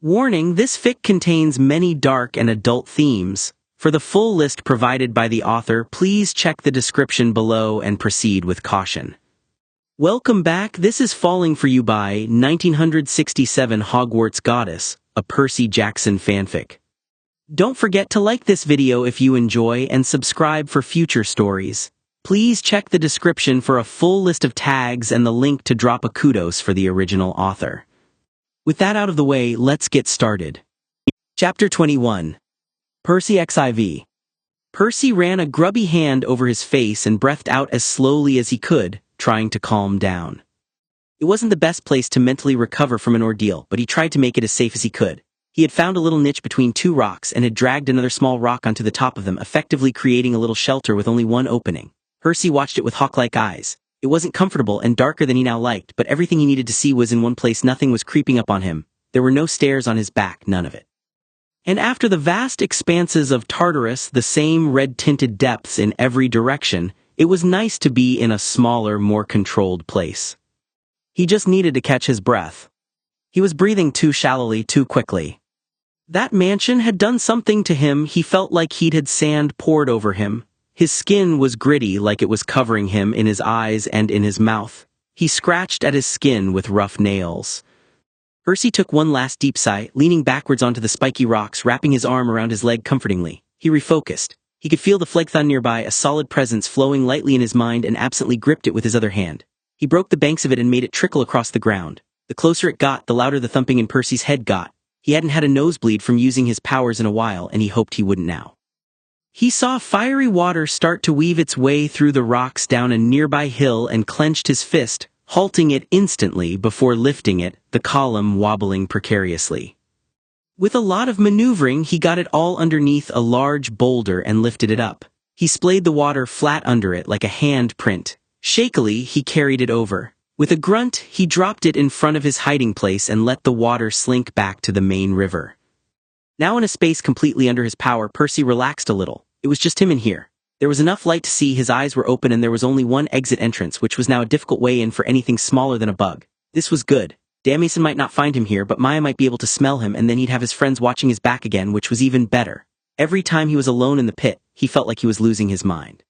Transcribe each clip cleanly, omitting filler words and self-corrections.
Warning, this fic contains many dark and adult themes. For the full list provided by the author, please check the description below and proceed with caution. Welcome back, this is Falling for You by 1967 Hogwarts Goddess, a Percy Jackson fanfic. Don't forget to like this video if you enjoy and subscribe for future stories. Please check the description for a full list of tags and the link to drop a kudos for the original author. With that out of the way, let's get started. Chapter 21. Percy XIV. Percy ran a grubby hand over his face and breathed out as slowly as he could, trying to calm down. It wasn't the best place to mentally recover from an ordeal, but he tried to make it as safe as he could. He had found a little niche between two rocks and had dragged another small rock onto the top of them, effectively creating a little shelter with only one opening. Percy watched it with hawk-like eyes. It wasn't comfortable and darker than he now liked, but everything he needed to see was in one place. Nothing was creeping up on him. There were no stairs on his back, none of it. And after the vast expanses of Tartarus, the same red-tinted depths in every direction, it was nice to be in a smaller, more controlled place. He just needed to catch his breath. He was breathing too shallowly, too quickly. That mansion had done something to him. He felt like he'd had sand poured over him. His skin was gritty, like it was covering him in his eyes and in his mouth. He scratched at his skin with rough nails. Percy took one last deep sigh, leaning backwards onto the spiky rocks, wrapping his arm around his leg comfortingly. He refocused. He could feel the phlegethon nearby, a solid presence flowing lightly in his mind, and absently gripped it with his other hand. He broke the banks of it and made it trickle across the ground. The closer it got, the louder the thumping in Percy's head got. He hadn't had a nosebleed from using his powers in a while, and he hoped he wouldn't now. He saw fiery water start to weave its way through the rocks down a nearby hill and clenched his fist, halting it instantly before lifting it, the column wobbling precariously. With a lot of maneuvering, he got it all underneath a large boulder and lifted it up. He splayed the water flat under it like a hand print. Shakily, he carried it over. With a grunt, he dropped it in front of his hiding place and let the water slink back to the main river. Now in a space completely under his power, Percy relaxed a little. It was just him in here. There was enough light to see, his eyes were open, and there was only one exit entrance, which was now a difficult way in for anything smaller than a bug. This was good. Damason might not find him here, but Maya might be able to smell him, and then he'd have his friends watching his back again, which was even better. Every time he was alone in the pit, he felt like he was losing his mind.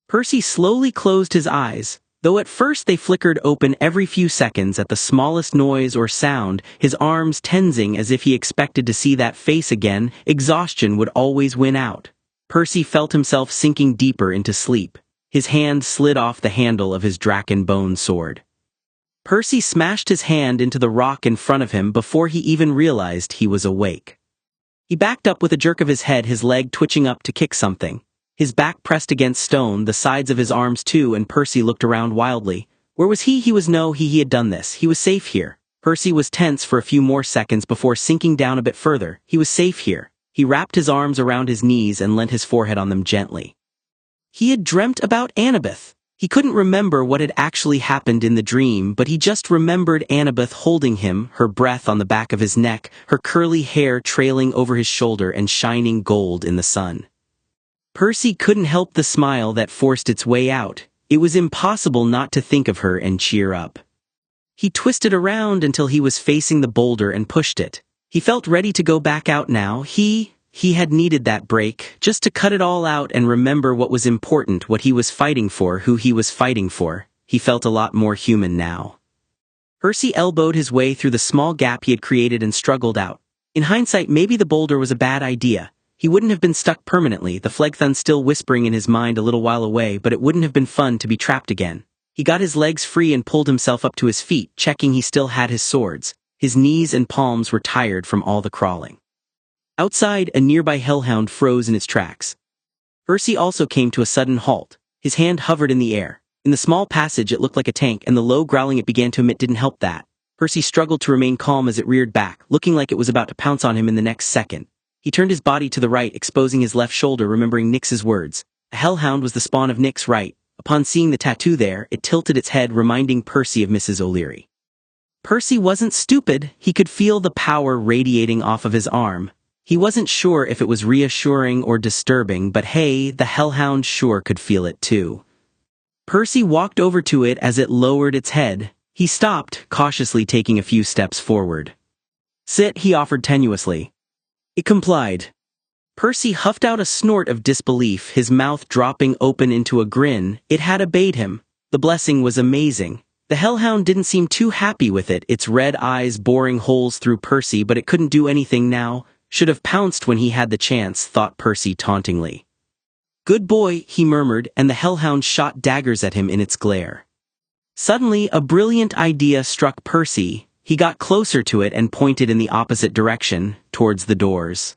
Percy slowly closed his eyes. Though at first they flickered open every few seconds at the smallest noise or sound, his arms tensing as if he expected to see that face again, exhaustion would always win out. Percy felt himself sinking deeper into sleep. His hand slid off the handle of his draken bone sword. Percy smashed his hand into the rock in front of him before he even realized he was awake. He backed up with a jerk of his head, his leg twitching up to kick something. His back pressed against stone, the sides of his arms too, and Percy looked around wildly. Where was he? He had done this. He was safe here. Percy was tense for a few more seconds before sinking down a bit further. He was safe here. He wrapped his arms around his knees and leant his forehead on them gently. He had dreamt about Annabeth. He couldn't remember what had actually happened in the dream, but he just remembered Annabeth holding him, her breath on the back of his neck, her curly hair trailing over his shoulder and shining gold in the sun. Percy couldn't help the smile that forced its way out. It was impossible not to think of her and cheer up. He twisted around until he was facing the boulder and pushed it. He felt ready to go back out now. He had needed that break, just to cut it all out and remember what was important, what he was fighting for, who he was fighting for. He felt a lot more human now. Percy elbowed his way through the small gap he had created and struggled out. In hindsight, maybe the boulder was a bad idea. He wouldn't have been stuck permanently, the phlegethon still whispering in his mind a little while away, but it wouldn't have been fun to be trapped again. He got his legs free and pulled himself up to his feet, checking he still had his swords. His knees and palms were tired from all the crawling. Outside, a nearby hellhound froze in its tracks. Percy also came to a sudden halt. His hand hovered in the air. In the small passage it looked like a tank, and the low growling it began to emit didn't help that. Percy struggled to remain calm as it reared back, looking like it was about to pounce on him in the next second. He turned his body to the right, exposing his left shoulder, remembering Nyx's words. A hellhound was the spawn of Nyx, right? Upon seeing the tattoo there, it tilted its head, reminding Percy of Mrs. O'Leary. Percy wasn't stupid. He could feel the power radiating off of his arm. He wasn't sure if it was reassuring or disturbing, but hey, the hellhound sure could feel it too. Percy walked over to it as it lowered its head. He stopped, cautiously taking a few steps forward. "Sit," he offered tenuously. It complied. Percy huffed out a snort of disbelief, his mouth dropping open into a grin. It had obeyed him. The blessing was amazing. The hellhound didn't seem too happy with it, its red eyes boring holes through Percy, but it couldn't do anything now. Should have pounced when he had the chance, thought Percy tauntingly. "Good boy," he murmured, and the hellhound shot daggers at him in its glare. Suddenly, a brilliant idea struck Percy. He got closer to it and pointed in the opposite direction, towards the doors.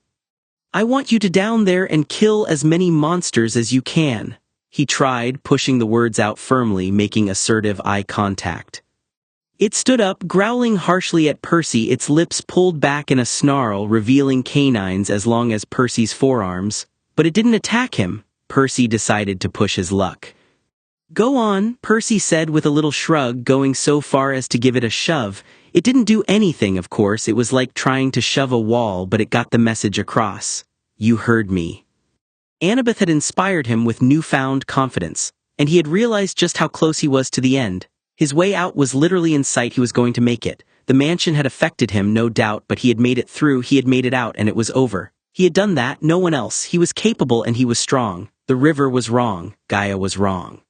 "I want you to down there and kill as many monsters as you can," he tried, pushing the words out firmly, making assertive eye contact. It stood up, growling harshly at Percy, its lips pulled back in a snarl, revealing canines as long as Percy's forearms. But it didn't attack him. Percy decided to push his luck. "Go on," Percy said with a little shrug, going so far as to give it a shove. It didn't do anything, of course. It was like trying to shove a wall, but it got the message across. "You heard me." Annabeth had inspired him with newfound confidence, and he had realized just how close he was to the end. His way out was literally in sight. He was going to make it. The mansion had affected him, no doubt, but he had made it through, he had made it out, and it was over. He had done that, no one else. He was capable and he was strong. The river was wrong. Gaia was wrong.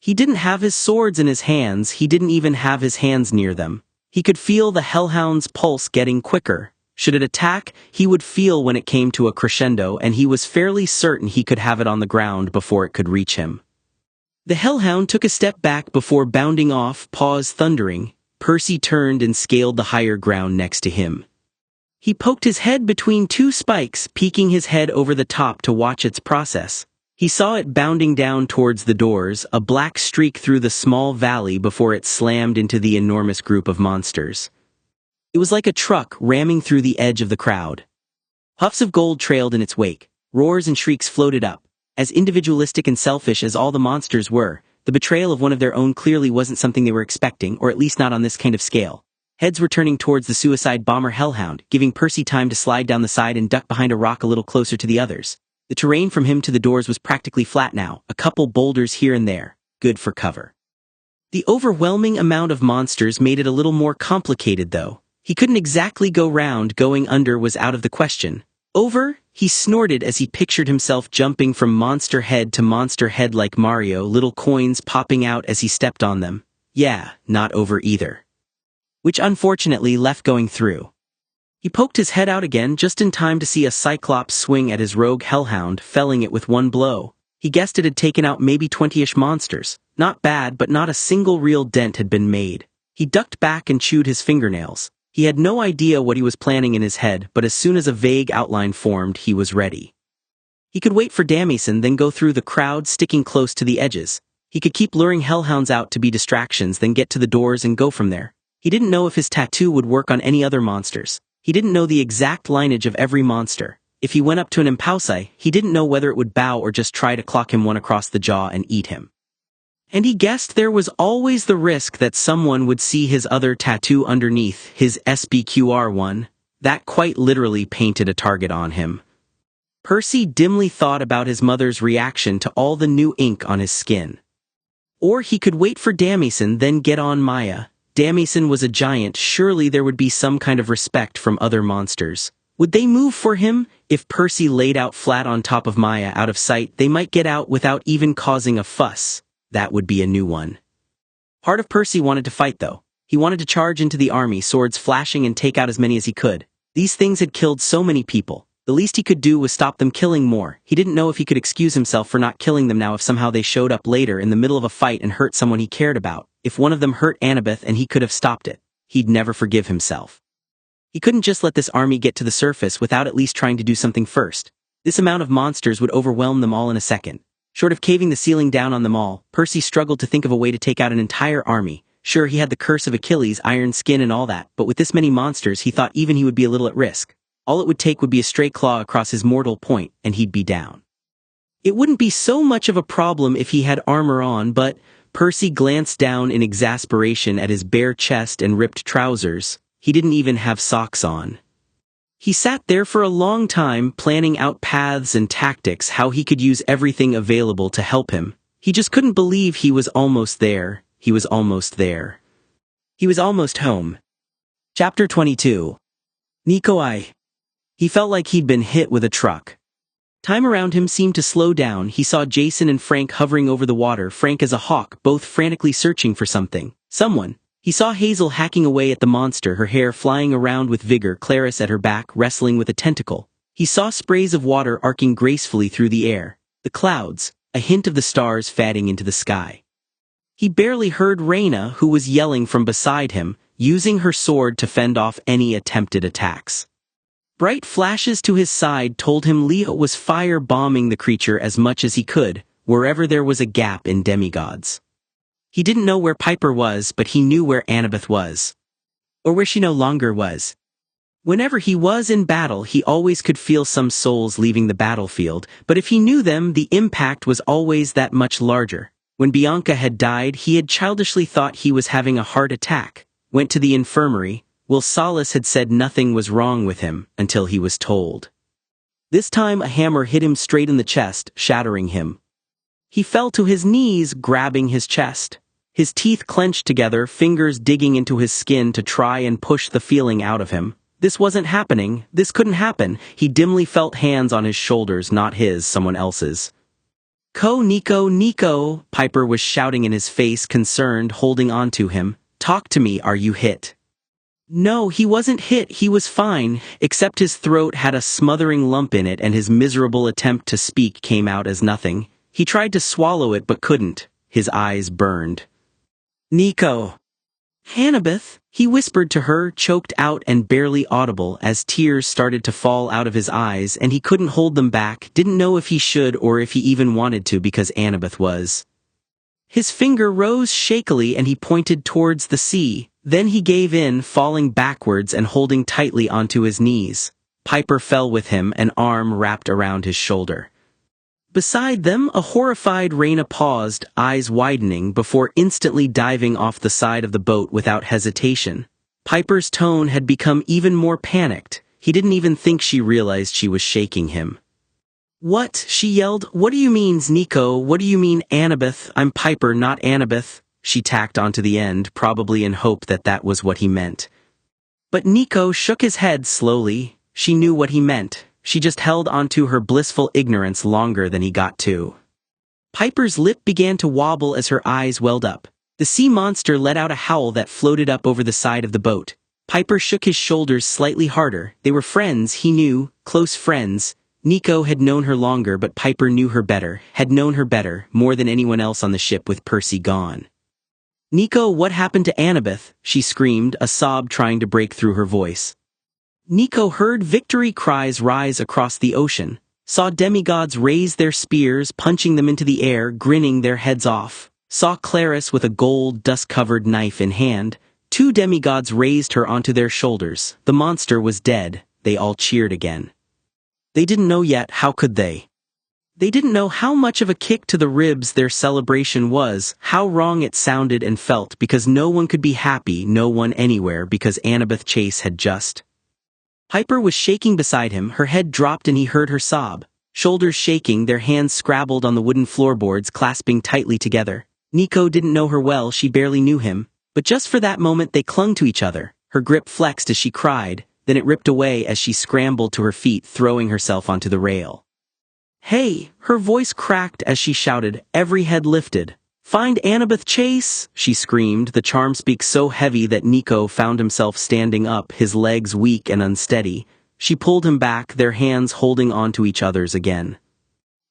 He didn't have his swords in his hands, he didn't even have his hands near them. He could feel the hellhound's pulse getting quicker. Should it attack, he would feel when it came to a crescendo, and he was fairly certain he could have it on the ground before it could reach him. The hellhound took a step back before bounding off, paws thundering. Percy turned and scaled the higher ground next to him. He poked his head between two spikes, peeking his head over the top to watch its process. He saw it bounding down towards the doors, a black streak through the small valley before it slammed into the enormous group of monsters. It was like a truck ramming through the edge of the crowd. Puffs of gold trailed in its wake. Roars and shrieks floated up. As individualistic and selfish as all the monsters were, the betrayal of one of their own clearly wasn't something they were expecting, or at least not on this kind of scale. Heads were turning towards the suicide bomber hellhound, giving Percy time to slide down the side and duck behind a rock a little closer to the others. The terrain from him to the doors was practically flat now, a couple boulders here and there, good for cover. The overwhelming amount of monsters made it a little more complicated though. He couldn't exactly go round, going under was out of the question. "Over?" he snorted as he pictured himself jumping from monster head to monster head like Mario, little coins popping out as he stepped on them. Yeah, not over either. Which unfortunately left going through. He poked his head out again just in time to see a cyclops swing at his rogue hellhound, felling it with one blow. He guessed it had taken out maybe 20-ish monsters. Not bad, but not a single real dent had been made. He ducked back and chewed his fingernails. He had no idea what he was planning in his head, but as soon as a vague outline formed, he was ready. He could wait for Damieson, then go through the crowd, sticking close to the edges. He could keep luring hellhounds out to be distractions, then get to the doors and go from there. He didn't know if his tattoo would work on any other monsters. He didn't know the exact lineage of every monster. If he went up to an Impausi, he didn't know whether it would bow or just try to clock him one across the jaw and eat him. And he guessed there was always the risk that someone would see his other tattoo underneath, his SBQR one. That quite literally painted a target on him. Percy dimly thought about his mother's reaction to all the new ink on his skin. Or he could wait for Damieson, then get on Maya. Damieson was a giant, surely there would be some kind of respect from other monsters. Would they move for him? If Percy laid out flat on top of Maya out of sight, they might get out without even causing a fuss. That would be a new one. Part of Percy wanted to fight though. He wanted to charge into the army, swords flashing, and take out as many as he could. These things had killed so many people. The least he could do was stop them killing more. He didn't know if he could excuse himself for not killing them now if somehow they showed up later in the middle of a fight and hurt someone he cared about. If one of them hurt Annabeth and he could have stopped it, he'd never forgive himself. He couldn't just let this army get to the surface without at least trying to do something first. This amount of monsters would overwhelm them all in a second. Short of caving the ceiling down on them all, Percy struggled to think of a way to take out an entire army. Sure, he had the curse of Achilles, iron skin and all that, but with this many monsters he thought even he would be a little at risk. All it would take would be a stray claw across his mortal point, and he'd be down. It wouldn't be so much of a problem if he had armor on, but Percy glanced down in exasperation at his bare chest and ripped trousers. He didn't even have socks on. He sat there for a long time, planning out paths and tactics, how he could use everything available to help him. He just couldn't believe he was almost there. He was almost there. He was almost home. Chapter 22. Nico. He felt like he'd been hit with a truck. Time around him seemed to slow down. He saw Jason and Frank hovering over the water, Frank as a hawk, both frantically searching for someone. He saw Hazel hacking away at the monster, her hair flying around with vigor, Clarice at her back, wrestling with a tentacle. He saw sprays of water arcing gracefully through the air, the clouds, a hint of the stars fading into the sky. He barely heard Reyna, who was yelling from beside him, using her sword to fend off any attempted attacks. Bright flashes to his side told him Leo was fire-bombing the creature as much as he could, wherever there was a gap in demigods. He didn't know where Piper was, but he knew where Annabeth was. Or where she no longer was. Whenever he was in battle, he always could feel some souls leaving the battlefield, but if he knew them, the impact was always that much larger. When Bianca had died, he had childishly thought he was having a heart attack, went to the infirmary, Will Solace had said nothing was wrong with him, until he was told. This time a hammer hit him straight in the chest, shattering him. He fell to his knees, grabbing his chest. His teeth clenched together, fingers digging into his skin to try and push the feeling out of him. This wasn't happening, this couldn't happen. He dimly felt hands on his shoulders, not his, someone else's. Nico, Piper was shouting in his face, concerned, holding on to him. Talk to me, are you hit? No, he wasn't hit, he was fine, except his throat had a smothering lump in it and his miserable attempt to speak came out as nothing. He tried to swallow it but couldn't. His eyes burned. Nico. Annabeth, he whispered to her, choked out and barely audible as tears started to fall out of his eyes and he couldn't hold them back, didn't know if he should or if he even wanted to because Annabeth was. His finger rose shakily and he pointed towards the sea. Then he gave in, falling backwards and holding tightly onto his knees. Piper fell with him, an arm wrapped around his shoulder. Beside them, a horrified Reyna paused, eyes widening, before instantly diving off the side of the boat without hesitation. Piper's tone had become even more panicked. He didn't even think she realized she was shaking him. What? She yelled. What do you mean, Nico? What do you mean, Annabeth? I'm Piper, not Annabeth. She tacked onto the end, probably in hope that that was what he meant. But Nico shook his head slowly. She knew what he meant. She just held onto her blissful ignorance longer than he got to. Piper's lip began to wobble as her eyes welled up. The sea monster let out a howl that floated up over the side of the boat. Piper shook his shoulders slightly harder. They were friends, he knew, close friends. Nico had known her longer, but Piper knew her better, had known her better, more than anyone else on the ship with Percy gone. Nico, what happened to Annabeth? She screamed, a sob trying to break through her voice. Nico heard victory cries rise across the ocean, saw demigods raise their spears, punching them into the air, grinning their heads off, saw Clarice with a gold, dust-covered knife in hand. 2 demigods raised her onto their shoulders. The monster was dead. They all cheered again. They didn't know yet, how could they? They didn't know how much of a kick to the ribs their celebration was, how wrong it sounded and felt, because no one could be happy, no one anywhere, because Annabeth Chase had just. Piper was shaking beside him, her head dropped and he heard her sob. Shoulders shaking, their hands scrabbled on the wooden floorboards, clasping tightly together. Nico didn't know her well, she barely knew him, but just for that moment they clung to each other. Her grip flexed as she cried, then it ripped away as she scrambled to her feet, throwing herself onto the rail. Hey! Her voice cracked as she shouted, every head lifted. Find Annabeth Chase! She screamed, the charm speak so heavy that Nico found himself standing up, his legs weak and unsteady. She pulled him back, their hands holding onto each other's again.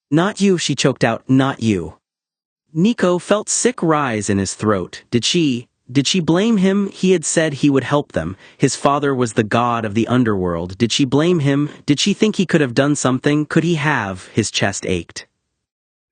Not you, she choked out, not you. Nico felt sick rise in his throat. Did she blame him? He had said he would help them. His father was the god of the underworld. Did she blame him? Did she think he could have done something? Could he have? His chest ached.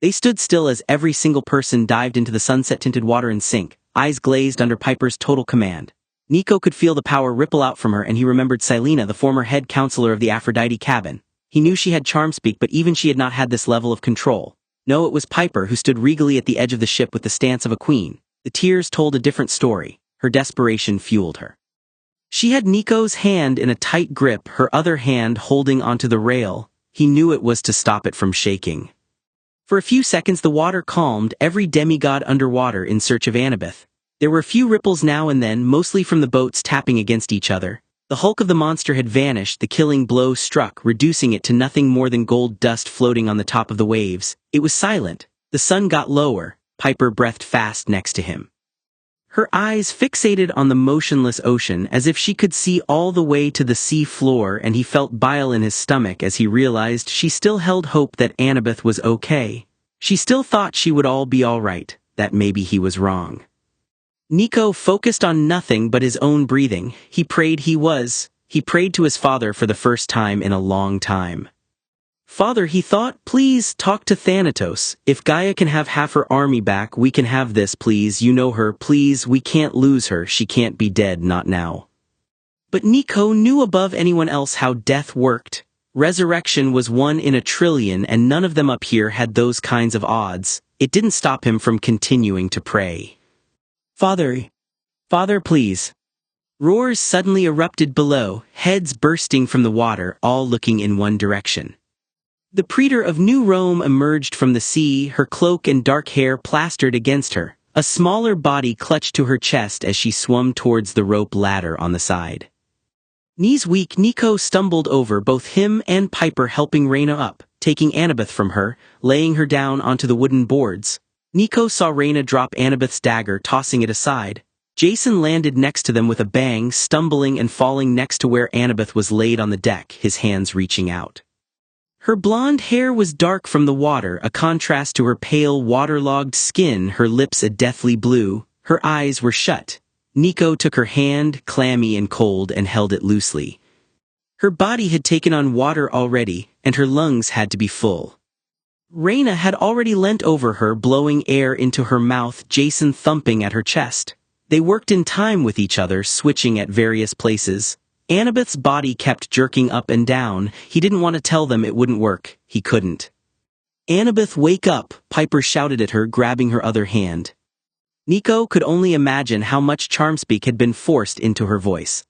They stood still as every single person dived into the sunset-tinted water and sink, eyes glazed under Piper's total command. Nico could feel the power ripple out from her, and he remembered Silena, the former head counselor of the Aphrodite cabin. He knew she had charm speak, but even she had not had this level of control. No, it was Piper who stood regally at the edge of the ship with the stance of a queen. The tears told a different story. Her desperation fueled her. She had Nico's hand in a tight grip, her other hand holding onto the rail. He knew it was to stop it from shaking. For a few seconds the water calmed, every demigod underwater in search of Annabeth. There were a few ripples now and then, mostly from the boats tapping against each other. The hulk of the monster had vanished, the killing blow struck, reducing it to nothing more than gold dust floating on the top of the waves. It was silent. The sun got lower. Piper breathed fast next to him. Her eyes fixated on the motionless ocean as if she could see all the way to the sea floor, and he felt bile in his stomach as he realized she still held hope that Annabeth was okay. She still thought she would all be all right, that maybe he was wrong. Nico focused on nothing but his own breathing. He prayed to his father for the first time in a long time. Father, he thought, please talk to Thanatos. If Gaia can have half her army back, we can have this, please. You know her, please. We can't lose her. She can't be dead, not now. But Nico knew above anyone else how death worked. Resurrection was 1 in a trillion, and none of them up here had those kinds of odds. It didn't stop him from continuing to pray. Father, please. Roars suddenly erupted below, heads bursting from the water, all looking in one direction. The praetor of New Rome emerged from the sea, her cloak and dark hair plastered against her. A smaller body clutched to her chest as she swam towards the rope ladder on the side. Knees weak, Nico stumbled over both him and Piper, helping Reyna up, taking Annabeth from her, laying her down onto the wooden boards. Nico saw Reyna drop Annabeth's dagger, tossing it aside. Jason landed next to them with a bang, stumbling and falling next to where Annabeth was laid on the deck, his hands reaching out. Her blonde hair was dark from the water, a contrast to her pale, waterlogged skin, her lips a deathly blue. Her eyes were shut. Nico took her hand, clammy and cold, and held it loosely. Her body had taken on water already, and her lungs had to be full. Reyna had already leant over her, blowing air into her mouth, Jason thumping at her chest. They worked in time with each other, switching at various places. Annabeth's body kept jerking up and down. He didn't want to tell them it wouldn't work. He couldn't. Annabeth, wake up, Piper shouted at her, grabbing her other hand. Nico could only imagine how much charmspeak had been forced into her voice.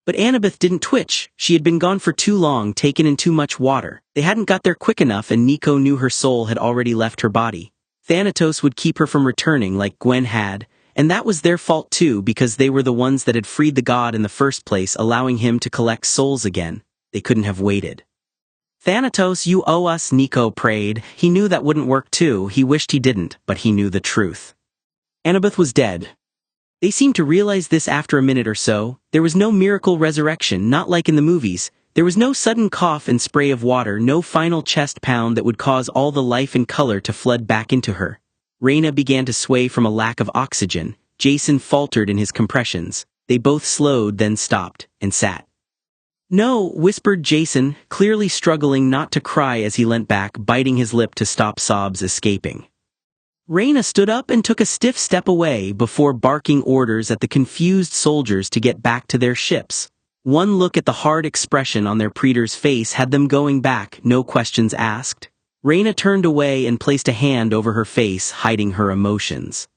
But Annabeth didn't twitch. She had been gone for too long, taken in too much water. They hadn't got there quick enough, and Nico knew her soul had already left her body. Thanatos would keep her from returning like Gwen had, and that was their fault too, because they were the ones that had freed the god in the first place, allowing him to collect souls again. They couldn't have waited. Thanatos, you owe us, Nico prayed. He knew that wouldn't work too. He wished he didn't, but he knew the truth. Annabeth was dead. They seemed to realize this after a minute or so. There was no miracle resurrection, not like in the movies. There was no sudden cough and spray of water, no final chest pound that would cause all the life and color to flood back into her. Reyna began to sway from a lack of oxygen. Jason faltered in his compressions. They both slowed, then stopped, and sat. No, whispered Jason, clearly struggling not to cry as he leant back, biting his lip to stop sobs escaping. Reyna stood up and took a stiff step away before barking orders at the confused soldiers to get back to their ships. One look at the hard expression on their praetor's face had them going back, no questions asked. Reyna turned away and placed a hand over her face, hiding her emotions.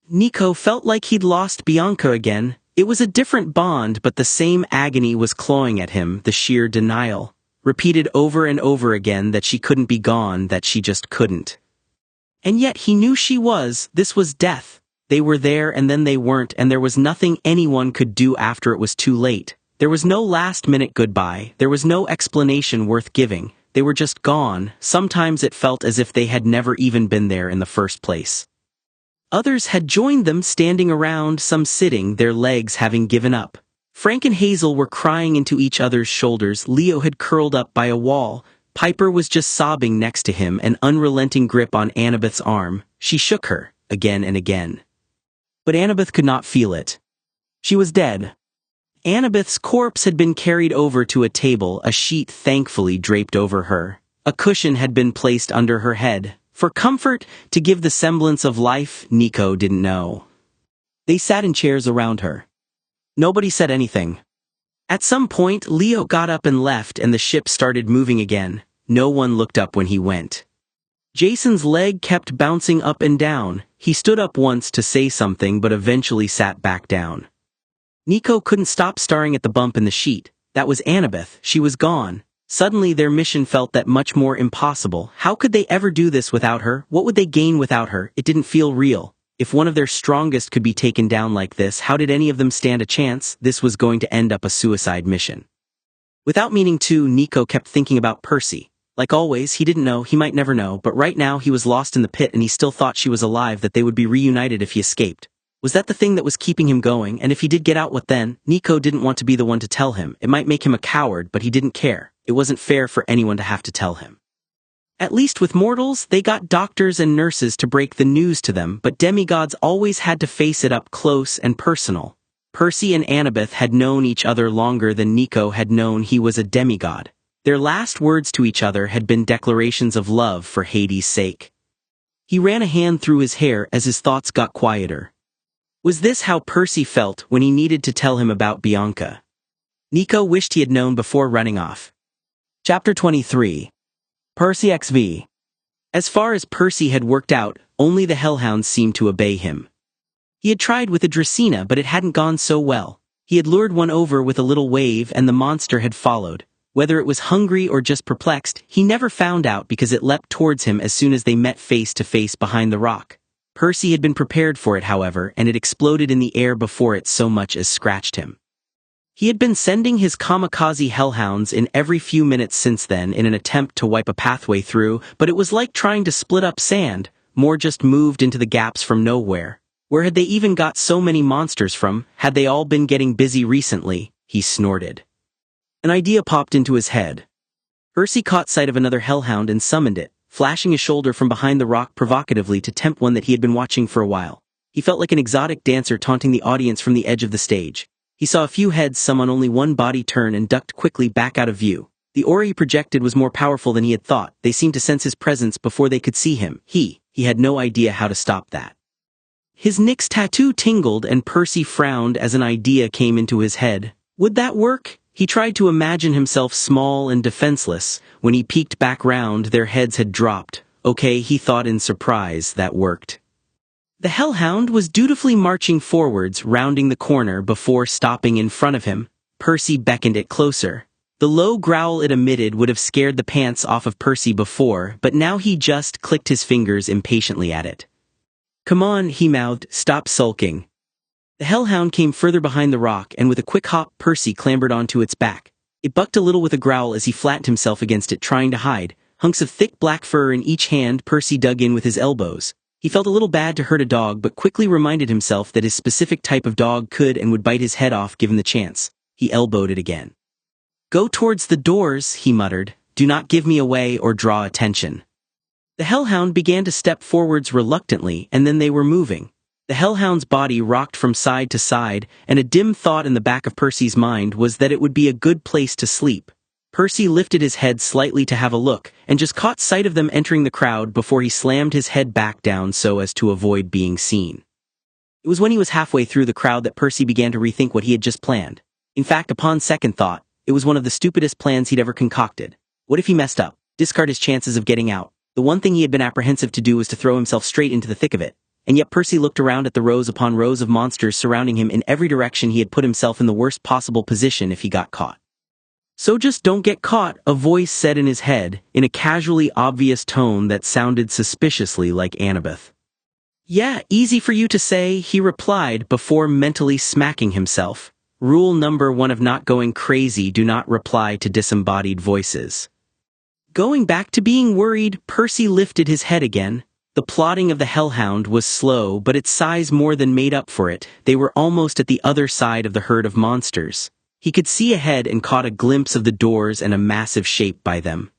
Nico felt like he'd lost Bianca again. It was a different bond, but the same agony was clawing at him, the sheer denial. Repeated over and over again that she couldn't be gone, that she just couldn't. And yet he knew she was. This was death. They were there and then they weren't, and there was nothing anyone could do after it was too late. There was no last-minute goodbye. There was no explanation worth giving. They were just gone. Sometimes it felt as if they had never even been there in the first place. Others had joined them, standing around, some sitting, their legs having given up. Frank and Hazel were crying into each other's shoulders. Leo had curled up by a wall. Piper was just sobbing next to him, an unrelenting grip on Annabeth's arm. She shook her, again and again. But Annabeth could not feel it. She was dead. Annabeth's corpse had been carried over to a table, a sheet thankfully draped over her. A cushion had been placed under her head. For comfort, to give the semblance of life, Nico didn't know. They sat in chairs around her. Nobody said anything. At some point, Leo got up and left, and the ship started moving again. No one looked up when he went. Jason's leg kept bouncing up and down. He stood up once to say something, but eventually sat back down. Nico couldn't stop staring at the bump in the sheet. That was Annabeth. She was gone. Suddenly their mission felt that much more impossible. How could they ever do this without her? What would they gain without her? It didn't feel real. If one of their strongest could be taken down like this, how did any of them stand a chance? This was going to end up a suicide mission. Without meaning to, Nico kept thinking about Percy. Like always, he didn't know, he might never know, but right now he was lost in the pit and he still thought she was alive, that they would be reunited if he escaped. Was that the thing that was keeping him going? And if he did get out, what then? Nico didn't want to be the one to tell him. It might make him a coward, but he didn't care. It wasn't fair for anyone to have to tell him. At least with mortals, they got doctors and nurses to break the news to them, but demigods always had to face it up close and personal. Percy and Annabeth had known each other longer than Nico had known he was a demigod. Their last words to each other had been declarations of love for Hades' sake. He ran a hand through his hair as his thoughts got quieter. Was this how Percy felt when he needed to tell him about Bianca? Nico wished he had known before running off. Chapter 23. Percy XV. As far as Percy had worked out, only the hellhounds seemed to obey him. He had tried with a Dracena, but it hadn't gone so well. He had lured one over with a little wave and the monster had followed. Whether it was hungry or just perplexed, he never found out because it leapt towards him as soon as they met face to face behind the rock. Percy had been prepared for it, however, and it exploded in the air before it so much as scratched him. He had been sending his kamikaze hellhounds in every few minutes since then in an attempt to wipe a pathway through, but it was like trying to split up sand, more just moved into the gaps from nowhere. Where had they even got so many monsters from? Had they all been getting busy recently? He snorted. An idea popped into his head. Percy caught sight of another hellhound and summoned it, flashing his shoulder from behind the rock provocatively to tempt one that he had been watching for a while. He felt like an exotic dancer taunting the audience from the edge of the stage. He saw a few heads, some on only one body, turn and ducked quickly back out of view. The aura he projected was more powerful than he had thought. They seemed to sense his presence before they could see him. He had no idea how to stop that. His Nyx tattoo tingled and Percy frowned as an idea came into his head. Would that work? He tried to imagine himself small and defenseless. When he peeked back round, their heads had dropped. Okay, he thought in surprise, that worked. The hellhound was dutifully marching forwards, rounding the corner before stopping in front of him. Percy beckoned it closer. The low growl it emitted would have scared the pants off of Percy before, but now he just clicked his fingers impatiently at it. Come on, he mouthed, stop sulking. The hellhound came further behind the rock, and with a quick hop, Percy clambered onto its back. It bucked a little with a growl as he flattened himself against it, trying to hide. Hunks of thick black fur in each hand, Percy dug in with his elbows. He felt a little bad to hurt a dog, but quickly reminded himself that his specific type of dog could and would bite his head off given the chance. He elbowed it again. Go towards the doors, he muttered. Do not give me away or draw attention. The hellhound began to step forwards reluctantly, and then they were moving. The hellhound's body rocked from side to side, and a dim thought in the back of Percy's mind was that it would be a good place to sleep. Percy lifted his head slightly to have a look, and just caught sight of them entering the crowd before he slammed his head back down so as to avoid being seen. It was when he was halfway through the crowd that Percy began to rethink what he had just planned. In fact, upon second thought, it was one of the stupidest plans he'd ever concocted. What if he messed up, discard his chances of getting out? The one thing he had been apprehensive to do was to throw himself straight into the thick of it. And yet Percy looked around at the rows upon rows of monsters surrounding him in every direction. He had put himself in the worst possible position if he got caught. So just don't get caught, a voice said in his head, in a casually obvious tone that sounded suspiciously like Annabeth. Yeah, easy for you to say, he replied before mentally smacking himself. Rule number 1 of not going crazy: do not reply to disembodied voices. Going back to being worried, Percy lifted his head again. The plodding of the hellhound was slow, but its size more than made up for it. They were almost at the other side of the herd of monsters. He could see ahead and caught a glimpse of the doors and a massive shape by them.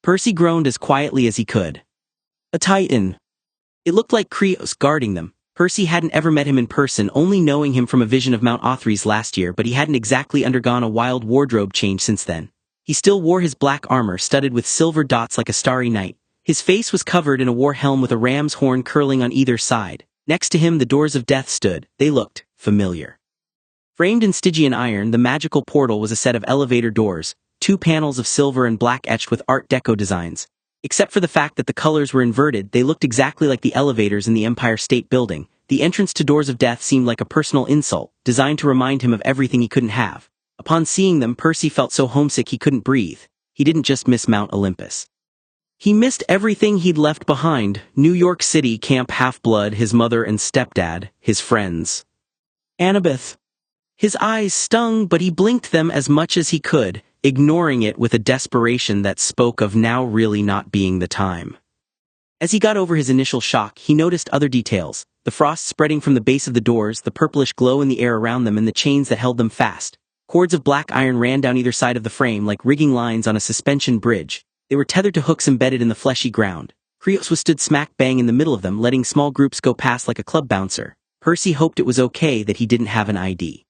Percy groaned as quietly as he could. A titan. It looked like Krios guarding them. Percy hadn't ever met him in person, only knowing him from a vision of Mount Othries last year, but he hadn't exactly undergone a wild wardrobe change since then. He still wore his black armor studded with silver dots like a starry night. His face was covered in a war helm with a ram's horn curling on either side. Next to him the doors of death stood. They looked familiar. Framed in Stygian iron, the magical portal was a set of elevator doors, 2 panels of silver and black etched with Art Deco designs. Except for the fact that the colors were inverted, they looked exactly like the elevators in the Empire State Building. The entrance to Doors of Death seemed like a personal insult, designed to remind him of everything he couldn't have. Upon seeing them, Percy felt so homesick he couldn't breathe. He didn't just miss Mount Olympus. He missed everything he'd left behind: New York City, Camp Half-Blood, his mother and stepdad, his friends. Annabeth. His eyes stung, but he blinked them as much as he could, ignoring it with a desperation that spoke of now really not being the time. As he got over his initial shock, he noticed other details: the frost spreading from the base of the doors, the purplish glow in the air around them, and the chains that held them fast. Cords of black iron ran down either side of the frame like rigging lines on a suspension bridge. They were tethered to hooks embedded in the fleshy ground. Treacherous was stood smack bang in the middle of them, letting small groups go past like a club bouncer. Percy hoped it was okay that he didn't have an ID.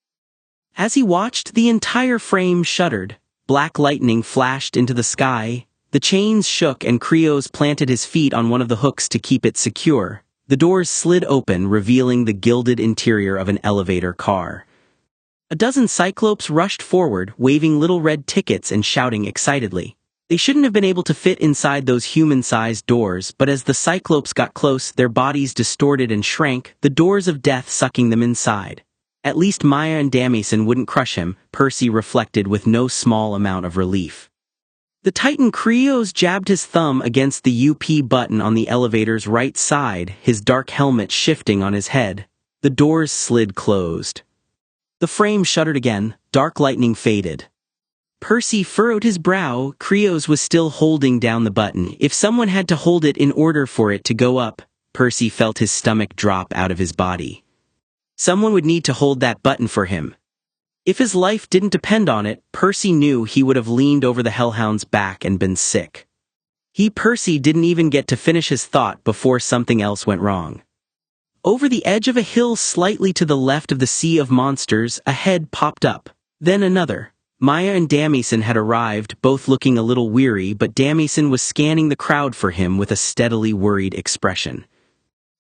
As he watched, the entire frame shuddered. Black lightning flashed into the sky. The chains shook and Treacherous planted his feet on one of the hooks to keep it secure. The doors slid open, revealing the gilded interior of an elevator car. A dozen Cyclopes rushed forward, waving little red tickets and shouting excitedly. They shouldn't have been able to fit inside those human-sized doors, but as the Cyclopes got close, their bodies distorted and shrank, the doors of death sucking them inside. At least Maya and Damieson wouldn't crush him, Percy reflected with no small amount of relief. The Titan Treacherous jabbed his thumb against the UP button on the elevator's right side, his dark helmet shifting on his head. The doors slid closed. The frame shuddered again, dark lightning faded. Percy furrowed his brow. Treacherous was still holding down the button. If someone had to hold it in order for it to go up, Percy felt his stomach drop out of his body. Someone would need to hold that button for him. If his life didn't depend on it, Percy knew he would have leaned over the hellhound's back and been sick. Percy didn't even get to finish his thought before something else went wrong. Over the edge of a hill slightly to the left of the sea of monsters, a head popped up. Then another. Maya and Damieson had arrived, both looking a little weary, but Damieson was scanning the crowd for him with a steadily worried expression.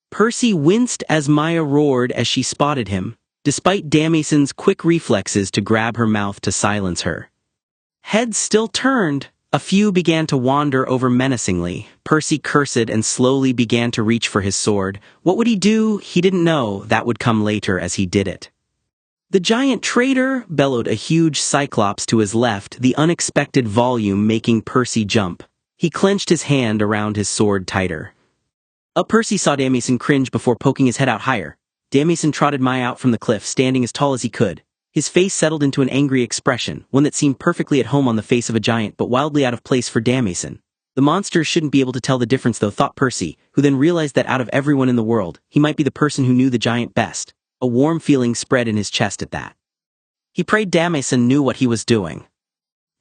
Percy winced as Maya roared as she spotted him, despite Damieson's quick reflexes to grab her mouth to silence her. Heads still turned. A few began to wander over menacingly. Percy cursed and slowly began to reach for his sword. What would he do? He didn't know. That would come later as he did it. "The giant traitor!" bellowed a huge Cyclops to his left, the unexpected volume making Percy jump. He clenched his hand around his sword tighter. Percy saw Damieson cringe before poking his head out higher. Damieson trotted Maya out from the cliff, standing as tall as he could. His face settled into an angry expression, one that seemed perfectly at home on the face of a giant but wildly out of place for Damieson. The monsters shouldn't be able to tell the difference though, thought Percy, who then realized that out of everyone in the world, he might be the person who knew the giant best. A warm feeling spread in his chest at that. He prayed Damieson knew what he was doing.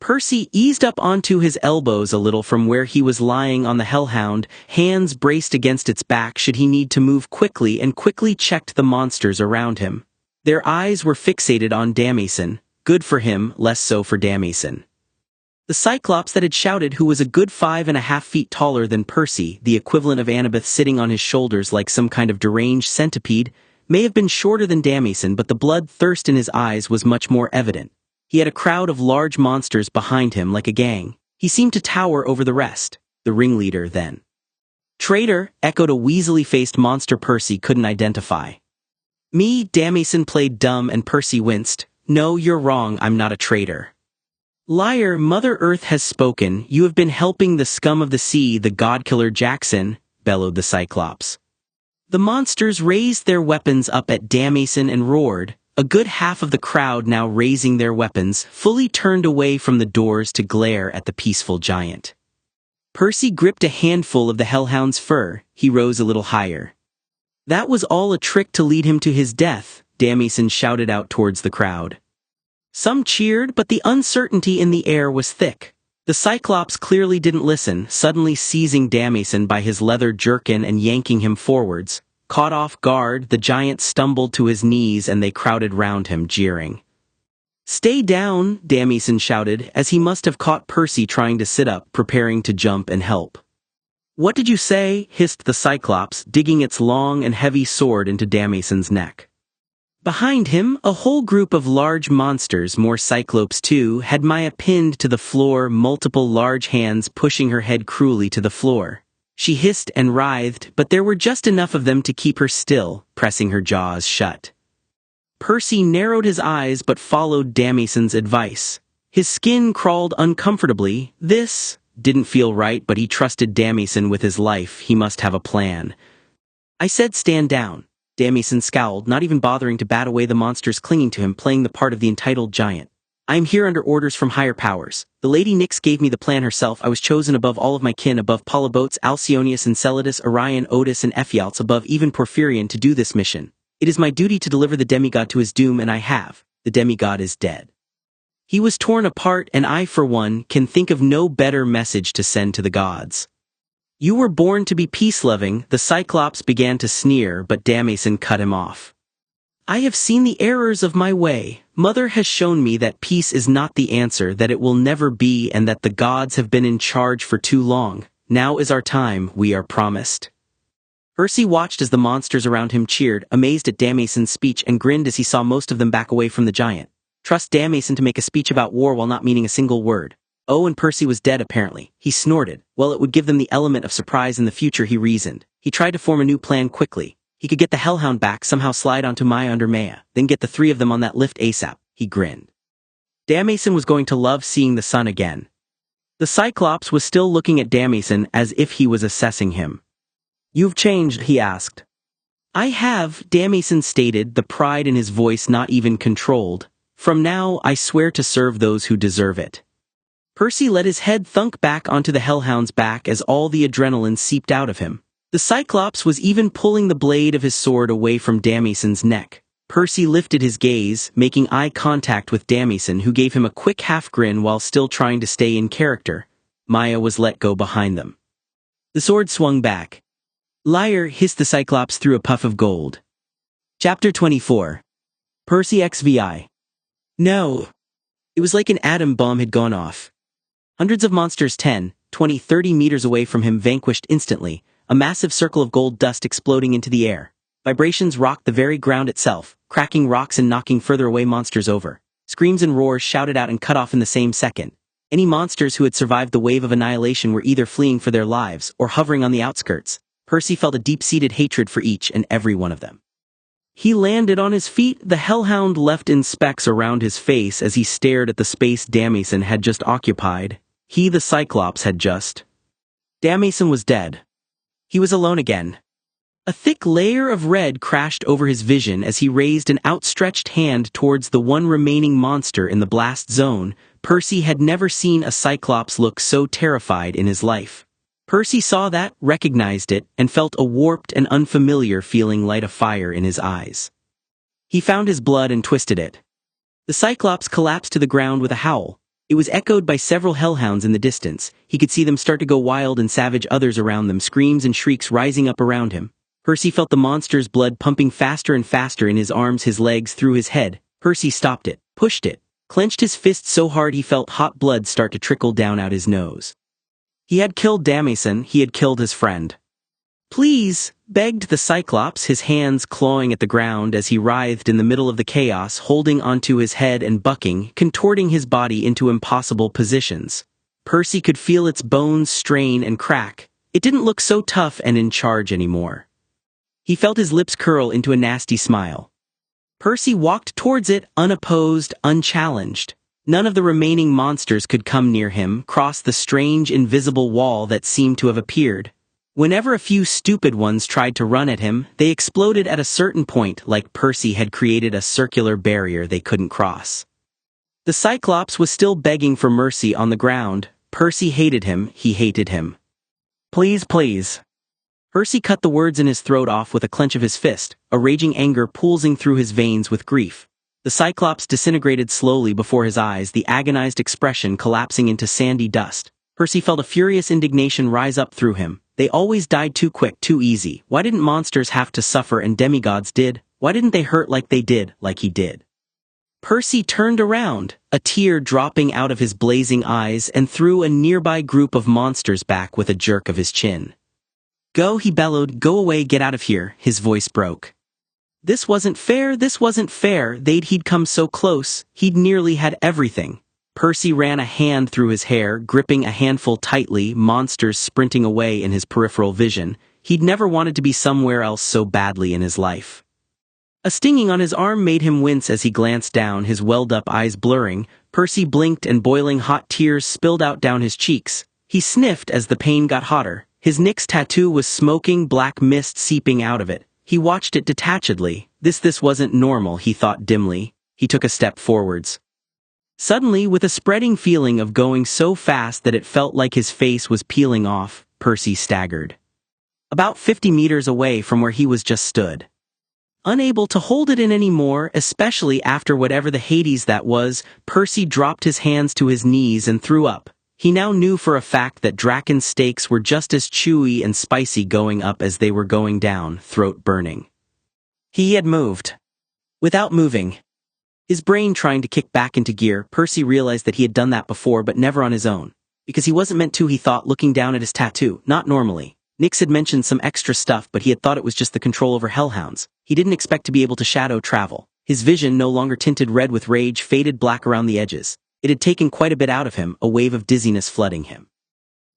Percy eased up onto his elbows a little from where he was lying on the hellhound, hands braced against its back should he need to move quickly, and quickly checked the monsters around him. Their eyes were fixated on Damieson. Good for him, less so for Damieson. The Cyclops that had shouted, who was a good 5.5 feet taller than Percy, the equivalent of Annabeth sitting on his shoulders like some kind of deranged centipede, may have been shorter than Damieson, but the bloodthirst in his eyes was much more evident. He had a crowd of large monsters behind him like a gang. He seemed to tower over the rest. The ringleader, then. "Traitor," echoed a weaselly-faced monster Percy couldn't identify. "Me?" Damieson played dumb and Percy winced. "No, you're wrong, I'm not a traitor." "Liar, Mother Earth has spoken. You have been helping the scum of the sea, the godkiller Jackson," bellowed the Cyclops. The monsters raised their weapons up at Damieson and roared. A good half of the crowd, now raising their weapons, fully turned away from the doors to glare at the peaceful giant. Percy gripped a handful of the hellhound's fur. He rose a little higher. "That was all a trick to lead him to his death," Damieson shouted out towards the crowd. Some cheered, but the uncertainty in the air was thick. The Cyclops clearly didn't listen, suddenly seizing Damieson by his leather jerkin and yanking him forwards. Caught off guard, the giant stumbled to his knees and they crowded round him, jeering. "Stay down," Damieson shouted, as he must have caught Percy trying to sit up, preparing to jump and help. "What did you say?" hissed the Cyclops, digging its long and heavy sword into Damieson's neck. Behind him, a whole group of large monsters, more Cyclopes too, had Maya pinned to the floor, multiple large hands pushing her head cruelly to the floor. She hissed and writhed, but there were just enough of them to keep her still, pressing her jaws shut. Percy narrowed his eyes but followed Damieson's advice. His skin crawled uncomfortably. This didn't feel right, but he trusted Damieson with his life. He must have a plan. I said stand down. Damieson scowled, not even bothering to bat away the monsters clinging to him, playing the part of the entitled giant. I am here under orders from higher powers. The Lady Nyx gave me the plan herself. I was chosen above all of my kin, above Polybotes, Alcyonius, Enceladus, Orion, Otis, and Ephialtes, above even Porphyrion, to do this mission. It is my duty to deliver the demigod to his doom, and I have. The demigod is dead. He was torn apart, and I, for one, can think of no better message to send to the gods. You were born to be peace-loving. The Cyclops began to sneer, but Damieson cut him off. I have seen the errors of my way. Mother has shown me that peace is not the answer, that it will never be, and that the gods have been in charge for too long. Now is our time, we are promised. Percy watched as the monsters around him cheered, amazed at Damieson's speech, and grinned as he saw most of them back away from the giant. Trust Damieson to make a speech about war while not meaning a single word. Oh, and Percy was dead apparently. He snorted. Well, it would give them the element of surprise in the future, he reasoned. He tried to form a new plan quickly. He could get the Hellhound back, somehow slide onto Maya under Maya, then get the three of them on that lift ASAP. He grinned. Damieson was going to love seeing the sun again. The Cyclops was still looking at Damieson as if he was assessing him. You've changed, he asked. I have, Damieson stated, the pride in his voice not even controlled. From now, I swear to serve those who deserve it. Percy let his head thunk back onto the Hellhound's back as all the adrenaline seeped out of him. The Cyclops was even pulling the blade of his sword away from Damieson's neck. Percy lifted his gaze, making eye contact with Damieson, who gave him a quick half-grin while still trying to stay in character. Maya was let go behind them. The sword swung back. Liar, hissed the Cyclops through a puff of gold. Chapter 24. Percy XVI. No. It was like an atom bomb had gone off. Hundreds of monsters 10, 20, 30 meters away from him vanquished instantly, a massive circle of gold dust exploding into the air. Vibrations rocked the very ground itself, cracking rocks and knocking further away monsters over. Screams and roars shouted out and cut off in the same second. Any monsters who had survived the wave of annihilation were either fleeing for their lives or hovering on the outskirts. Percy felt a deep-seated hatred for each and every one of them. He landed on his feet, the Hellhound left in specks around his face as he stared at the space Damieson had just occupied. He, the Cyclops, had just. Damieson was dead. He was alone again. A thick layer of red crashed over his vision as he raised an outstretched hand towards the one remaining monster in the blast zone. Percy had never seen a Cyclops look so terrified in his life. Percy saw that, recognized it, and felt a warped and unfamiliar feeling light a fire in his eyes. He found his blood and twisted it. The Cyclops collapsed to the ground with a howl. It was echoed by several hellhounds in the distance. He could see them start to go wild and savage, others around them, screams and shrieks rising up around him. Percy felt the monster's blood pumping faster and faster in his arms, his legs, through his head. Percy stopped it, pushed it, clenched his fist so hard he felt hot blood start to trickle down out his nose. He had killed Damieson, he had killed his friend. Please, begged the Cyclops, his hands clawing at the ground as he writhed in the middle of the chaos, holding onto his head and bucking, contorting his body into impossible positions. Percy could feel its bones strain and crack. It didn't look so tough and in charge anymore. He felt his lips curl into a nasty smile. Percy walked towards it, unopposed, unchallenged. None of the remaining monsters could come near him, cross the strange invisible wall that seemed to have appeared. Whenever a few stupid ones tried to run at him, they exploded at a certain point, like Percy had created a circular barrier they couldn't cross. The Cyclops was still begging for mercy on the ground. Percy hated him, he hated him. Please, please. Percy cut the words in his throat off with a clench of his fist, a raging anger pulsing through his veins with grief. The Cyclops disintegrated slowly before his eyes, the agonized expression collapsing into sandy dust. Percy felt a furious indignation rise up through him. They always died too quick, too easy. Why didn't monsters have to suffer and demigods did? Why didn't they hurt like they did, like he did? Percy turned around, a tear dropping out of his blazing eyes, and threw a nearby group of monsters back with a jerk of his chin. Go, he bellowed, go away, get out of here, his voice broke. This wasn't fair, he'd come so close, he'd nearly had everything. Percy ran a hand through his hair, gripping a handful tightly, monsters sprinting away in his peripheral vision. He'd never wanted to be somewhere else so badly in his life. A stinging on his arm made him wince as he glanced down, his welled-up eyes blurring. Percy blinked and boiling hot tears spilled out down his cheeks. He sniffed as the pain got hotter. His Nyx tattoo was smoking, black mist seeping out of it. He watched it detachedly. This wasn't normal, he thought dimly. He took a step forwards. Suddenly, with a spreading feeling of going so fast that it felt like his face was peeling off, Percy staggered. About 50 meters away from where he was just stood. Unable to hold it in anymore, especially after whatever the Hades that was, Percy dropped his hands to his knees and threw up. He now knew for a fact that Draken's steaks were just as chewy and spicy going up as they were going down, throat burning. He had moved. Without moving. His brain trying to kick back into gear, Percy realized that he had done that before but never on his own. Because he wasn't meant to, he thought, looking down at his tattoo, not normally. Nyx had mentioned some extra stuff, but he had thought it was just the control over hellhounds. He didn't expect to be able to shadow travel. His vision, no longer tinted red with rage, faded black around the edges. It had taken quite a bit out of him, a wave of dizziness flooding him.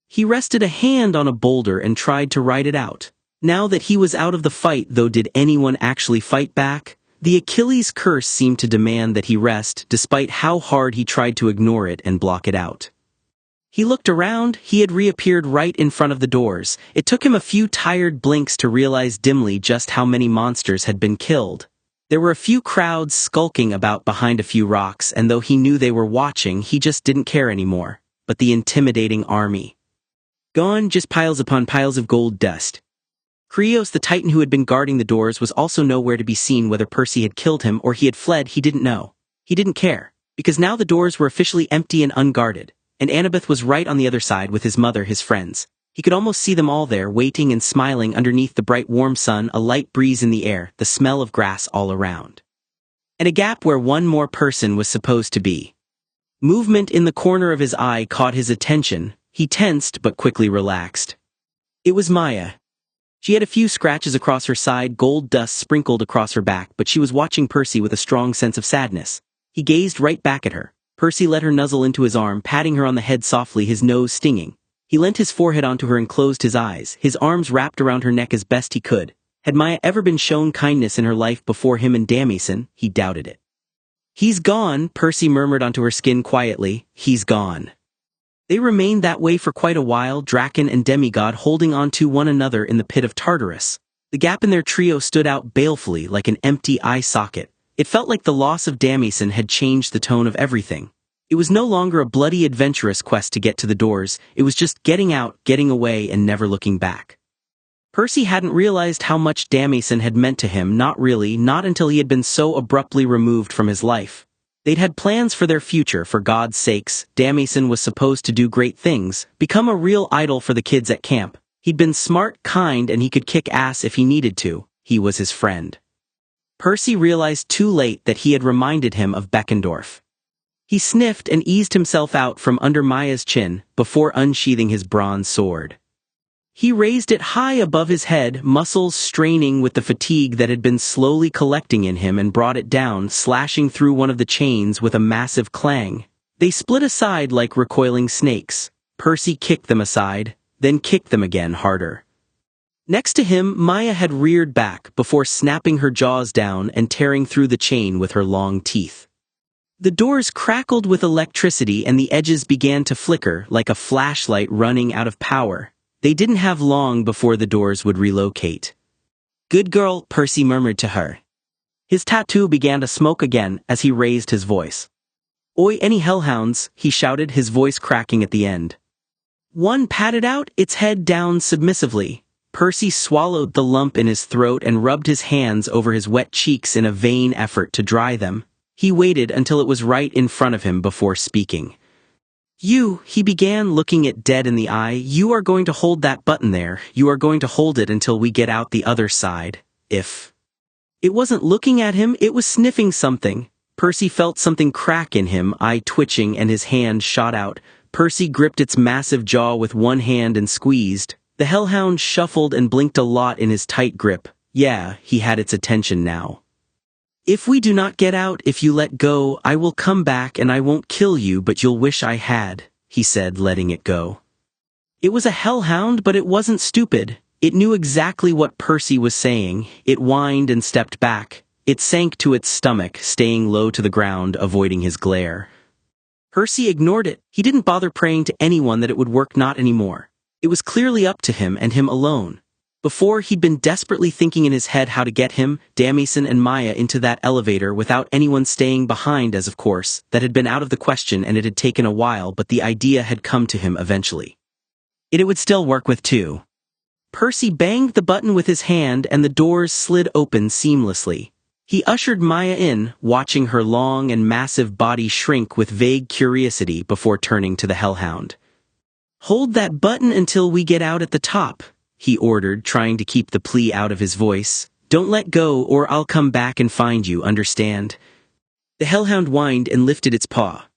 He rested a hand on a boulder and tried to ride it out. Now that he was out of the fight, though, did anyone actually fight back? The Achilles curse seemed to demand that he rest, despite how hard he tried to ignore it and block it out. He looked around. He had reappeared right in front of the doors. It took him a few tired blinks to realize dimly just how many monsters had been killed. There were a few crowds skulking about behind a few rocks, and though he knew they were watching, he just didn't care anymore. But the intimidating army. Gone, just piles upon piles of gold dust. Krios, the Titan who had been guarding the doors, was also nowhere to be seen. Whether Percy had killed him or he had fled, he didn't know. He didn't care, because now the doors were officially empty and unguarded, and Annabeth was right on the other side with his mother, his friends. He could almost see them all there, waiting and smiling underneath the bright warm sun, a light breeze in the air, the smell of grass all around. And a gap where one more person was supposed to be. Movement in the corner of his eye caught his attention. He tensed but quickly relaxed. It was Maya. She had a few scratches across her side, gold dust sprinkled across her back, but she was watching Percy with a strong sense of sadness. He gazed right back at her. Percy let her nuzzle into his arm, patting her on the head softly, his nose stinging. He leant his forehead onto her and closed his eyes, his arms wrapped around her neck as best he could. Had Maya ever been shown kindness in her life before him and Damieson? He doubted it. "He's gone," Percy murmured onto her skin quietly. "He's gone." They remained that way for quite a while, Draken and Demigod holding on to one another in the pit of Tartarus. The gap in their trio stood out balefully like an empty eye socket. It felt like the loss of Damieson had changed the tone of everything. It was no longer a bloody adventurous quest to get to the doors, it was just getting out, getting away, and never looking back. Percy hadn't realized how much Damieson had meant to him, not really, not until he had been so abruptly removed from his life. They'd had plans for their future, for God's sakes. Damieson was supposed to do great things, become a real idol for the kids at camp. He'd been smart, kind, and he could kick ass if he needed to. He was his friend. Percy realized too late that he had reminded him of Beckendorf. He sniffed and eased himself out from under Maya's chin, before unsheathing his bronze sword. He raised it high above his head, muscles straining with the fatigue that had been slowly collecting in him, and brought it down, slashing through one of the chains with a massive clang. They split aside like recoiling snakes. Percy kicked them aside, then kicked them again harder. Next to him, Maya had reared back before snapping her jaws down and tearing through the chain with her long teeth. The doors crackled with electricity and the edges began to flicker like a flashlight running out of power. They didn't have long before the doors would relocate. "Good girl," Percy murmured to her. His tattoo began to smoke again as he raised his voice. "Oi, any hellhounds," he shouted, his voice cracking at the end. One patted out, its head down submissively. Percy swallowed the lump in his throat and rubbed his hands over his wet cheeks in a vain effort to dry them. He waited until it was right in front of him before speaking. He began, looking it dead in the eye. "You are going to hold that button there. You are going to hold it until we get out the other side. If..." It wasn't looking at him, it was sniffing something. Percy felt something crack in him, eye twitching, and his hand shot out. Percy gripped its massive jaw with one hand and squeezed. The hellhound shuffled and blinked a lot in his tight grip. Yeah, he had its attention now. "If we do not get out, if you let go, I will come back and I won't kill you, but you'll wish I had," he said, letting it go. It was a hellhound, but it wasn't stupid. It knew exactly what Percy was saying. It whined and stepped back. It sank to its stomach, staying low to the ground, avoiding his glare. Percy ignored it. He didn't bother praying to anyone that it would work, not anymore. It was clearly up to him and him alone. Before, he'd been desperately thinking in his head how to get him, Damieson and Maya into that elevator without anyone staying behind, as of course, that had been out of the question, and it had taken a while, but the idea had come to him eventually. It would still work with two. Percy banged the button with his hand and the doors slid open seamlessly. He ushered Maya in, watching her long and massive body shrink with vague curiosity before turning to the Hellhound. "Hold that button until we get out at the top," he ordered, trying to keep the plea out of his voice. "Don't let go or I'll come back and find you, understand?" The Hellhound whined and lifted its paw.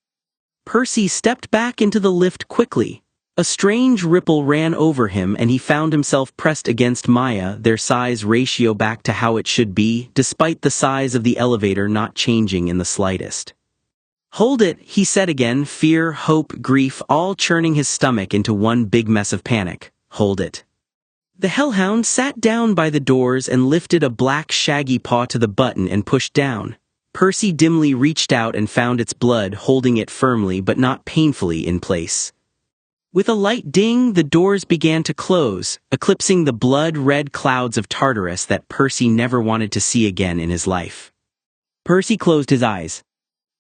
Percy stepped back into the lift quickly. A strange ripple ran over him and he found himself pressed against Maya, their size ratio back to how it should be, despite the size of the elevator not changing in the slightest. "Hold it," he said again, fear, hope, grief, all churning his stomach into one big mess of panic. "Hold it." The Hellhound sat down by the doors and lifted a black shaggy paw to the button and pushed down. Percy dimly reached out and found its blood holding it firmly but not painfully in place. With a light ding, the doors began to close, eclipsing the blood-red clouds of Tartarus that Percy never wanted to see again in his life. Percy closed his eyes.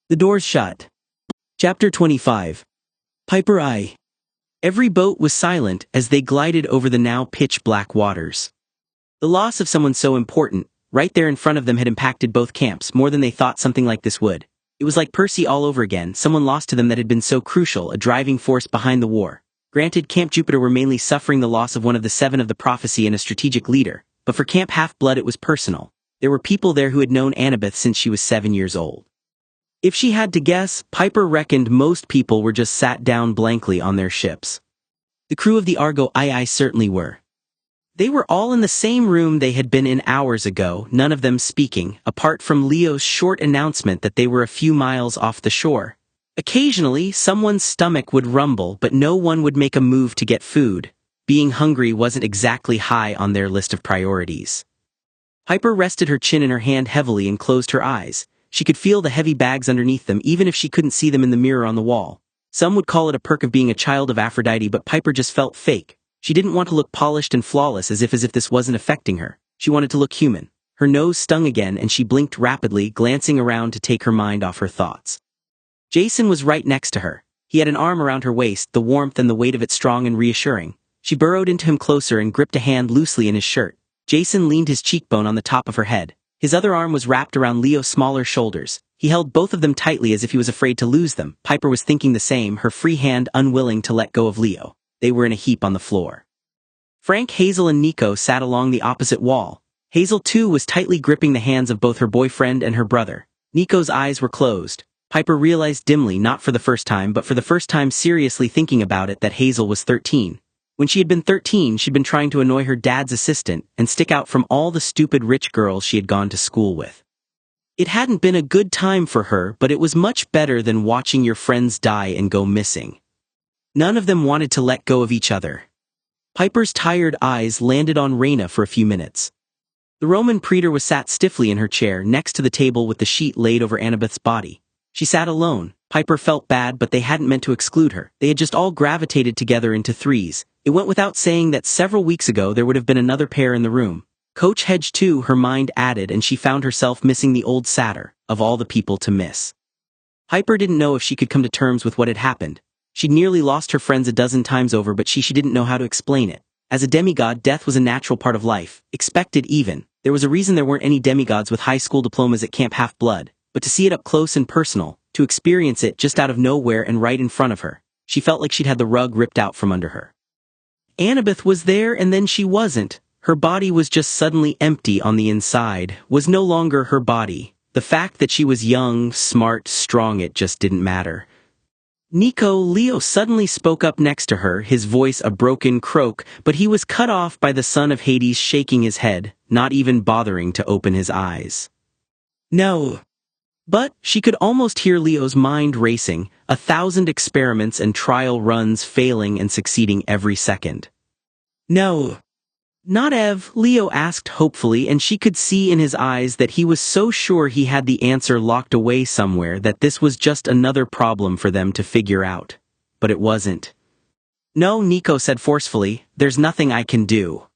The doors shut. Chapter 25. Piper I. Every boat was silent as they glided over the now pitch-black waters. The loss of someone so important, right there in front of them, had impacted both camps more than they thought something like this would. It was like Percy all over again, someone lost to them that had been so crucial, a driving force behind the war. Granted, Camp Jupiter were mainly suffering the loss of one of the seven of the prophecy and a strategic leader, but for Camp Half-Blood it was personal. There were people there who had known Annabeth since she was 7 years old. If she had to guess, Piper reckoned most people were just sat down blankly on their ships. The crew of the Argo II certainly were. They were all in the same room they had been in hours ago, none of them speaking, apart from Leo's short announcement that they were a few miles off the shore. Occasionally, someone's stomach would rumble, but no one would make a move to get food. Being hungry wasn't exactly high on their list of priorities. Piper rested her chin in her hand heavily and closed her eyes. She could feel the heavy bags underneath them even if she couldn't see them in the mirror on the wall. Some would call it a perk of being a child of Aphrodite, but Piper just felt fake. She didn't want to look polished and flawless as if this wasn't affecting her. She wanted to look human. Her nose stung again and she blinked rapidly, glancing around to take her mind off her thoughts. Jason was right next to her. He had an arm around her waist, the warmth and the weight of it strong and reassuring. She burrowed into him closer and gripped a hand loosely in his shirt. Jason leaned his cheekbone on the top of her head. His other arm was wrapped around Leo's smaller shoulders. He held both of them tightly as if he was afraid to lose them. Piper was thinking the same, her free hand unwilling to let go of Leo. They were in a heap on the floor. Frank, Hazel and Nico sat along the opposite wall. Hazel too was tightly gripping the hands of both her boyfriend and her brother. Nico's eyes were closed. Piper realized dimly, not for the first time but for the first time seriously thinking about it, that Hazel was 13. When she had been 13, she'd been trying to annoy her dad's assistant and stick out from all the stupid rich girls she had gone to school with. It hadn't been a good time for her, but it was much better than watching your friends die and go missing. None of them wanted to let go of each other. Piper's tired eyes landed on Reyna for a few minutes. The Roman praetor was sat stiffly in her chair next to the table with the sheet laid over Annabeth's body. She sat alone. Piper felt bad, but they hadn't meant to exclude her. They had just all gravitated together into threes. It went without saying that several weeks ago there would have been another pair in the room. Coach Hedge too, her mind added, and she found herself missing the old satyr, of all the people to miss. Piper didn't know if she could come to terms with what had happened. She'd nearly lost her friends a dozen times over, but she didn't know how to explain it. As a demigod, death was a natural part of life, expected even. There was a reason there weren't any demigods with high school diplomas at Camp Half-Blood. But to see it up close and personal, to experience it just out of nowhere and right in front of her, she felt like she'd had the rug ripped out from under her. Annabeth was there and then she wasn't. Her body was just suddenly empty on the inside, was no longer her body. The fact that she was young, smart, strong, it just didn't matter. Leo suddenly spoke up next to her, his voice a broken croak, but he was cut off by the son of Hades shaking his head, not even bothering to open his eyes. No. But she could almost hear Leo's mind racing, 1,000 experiments and trial runs failing and succeeding every second. No. Not Ev, Leo asked hopefully, and she could see in his eyes that he was so sure he had the answer locked away somewhere that this was just another problem for them to figure out. But it wasn't. No, Nico said forcefully, there's nothing I can do.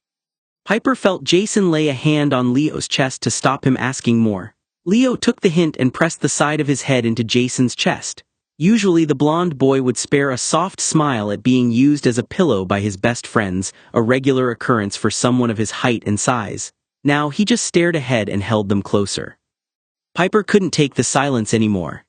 Piper felt Jason lay a hand on Leo's chest to stop him asking more. Leo took the hint and pressed the side of his head into Jason's chest. Usually the blonde boy would spare a soft smile at being used as a pillow by his best friends, a regular occurrence for someone of his height and size. Now he just stared ahead and held them closer. Piper couldn't take the silence anymore.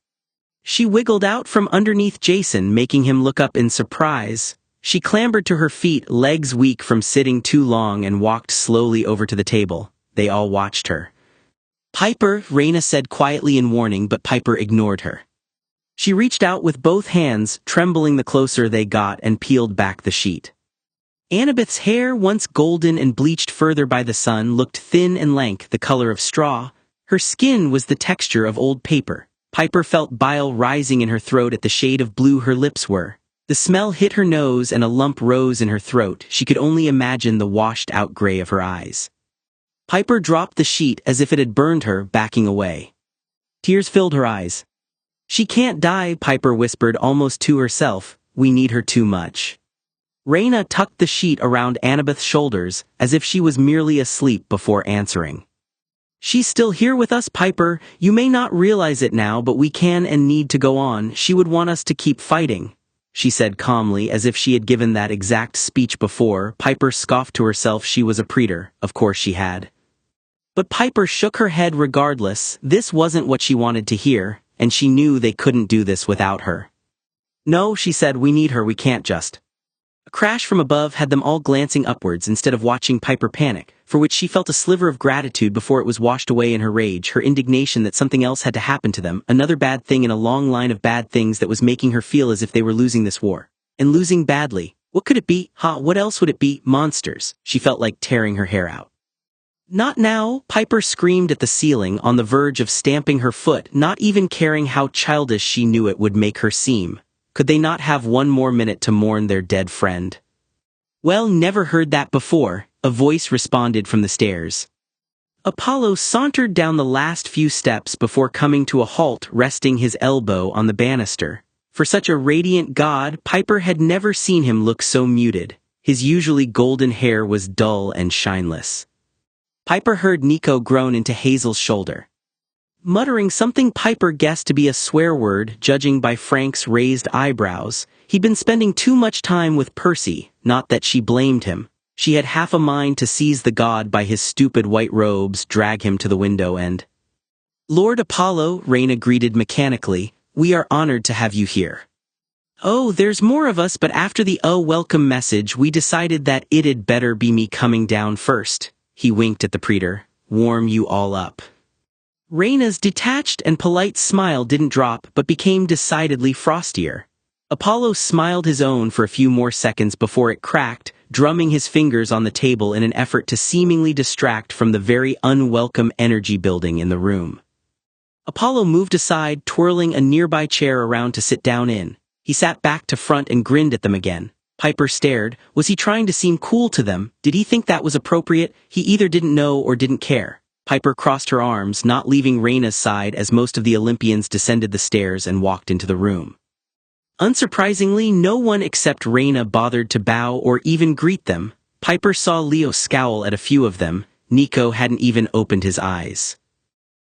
She wiggled out from underneath Jason, making him look up in surprise. She clambered to her feet, legs weak from sitting too long, and walked slowly over to the table. They all watched her. Piper, Raina said quietly in warning, but Piper ignored her. She reached out with both hands, trembling the closer they got, and peeled back the sheet. Annabeth's hair, once golden and bleached further by the sun, looked thin and lank, the color of straw. Her skin was the texture of old paper. Piper felt bile rising in her throat at the shade of blue her lips were. The smell hit her nose and a lump rose in her throat. She could only imagine the washed-out gray of her eyes. Piper dropped the sheet as if it had burned her, backing away. Tears filled her eyes. She can't die, Piper whispered almost to herself. We need her too much. Raina tucked the sheet around Annabeth's shoulders, as if she was merely asleep before answering. She's still here with us, Piper. You may not realize it now, but we can and need to go on. She would want us to keep fighting, she said calmly, as if she had given that exact speech before. Piper scoffed to herself. She was a preacher, of course she had. But Piper shook her head regardless. This wasn't what she wanted to hear, and she knew they couldn't do this without her. No, she said, we need her, we can't just. A crash from above had them all glancing upwards instead of watching Piper panic, for which she felt a sliver of gratitude before it was washed away in her rage, her indignation that something else had to happen to them, another bad thing in a long line of bad things that was making her feel as if they were losing this war. And losing badly. What could it be? What else would it be? Monsters. She felt like tearing her hair out. Not now, Piper screamed at the ceiling, on the verge of stamping her foot, not even caring how childish she knew it would make her seem. Could they not have one more minute to mourn their dead friend? Well, never heard that before, a voice responded from the stairs. Apollo sauntered down the last few steps before coming to a halt, resting his elbow on the banister. For such a radiant god, Piper had never seen him look so muted. His usually golden hair was dull and shineless. Piper heard Nico groan into Hazel's shoulder. Muttering something Piper guessed to be a swear word, judging by Frank's raised eyebrows. He'd been spending too much time with Percy, not that she blamed him. She had half a mind to seize the god by his stupid white robes, drag him to the window and... Lord Apollo, Raina greeted mechanically, we are honored to have you here. Oh, there's more of us, but after the welcome message we decided that it'd better be me coming down first. He winked at the praetor. Warm you all up. Raina's detached and polite smile didn't drop but became decidedly frostier. Apollo smiled his own for a few more seconds before it cracked, drumming his fingers on the table in an effort to seemingly distract from the very unwelcome energy building in the room. Apollo moved aside, twirling a nearby chair around to sit down in. He sat back to front and grinned at them again. Piper stared. Was he trying to seem cool to them? Did he think that was appropriate? He either didn't know or didn't care. Piper crossed her arms, not leaving Raina's side as most of the Olympians descended the stairs and walked into the room. Unsurprisingly, no one except Raina bothered to bow or even greet them. Piper saw Leo scowl at a few of them. Nico hadn't even opened his eyes.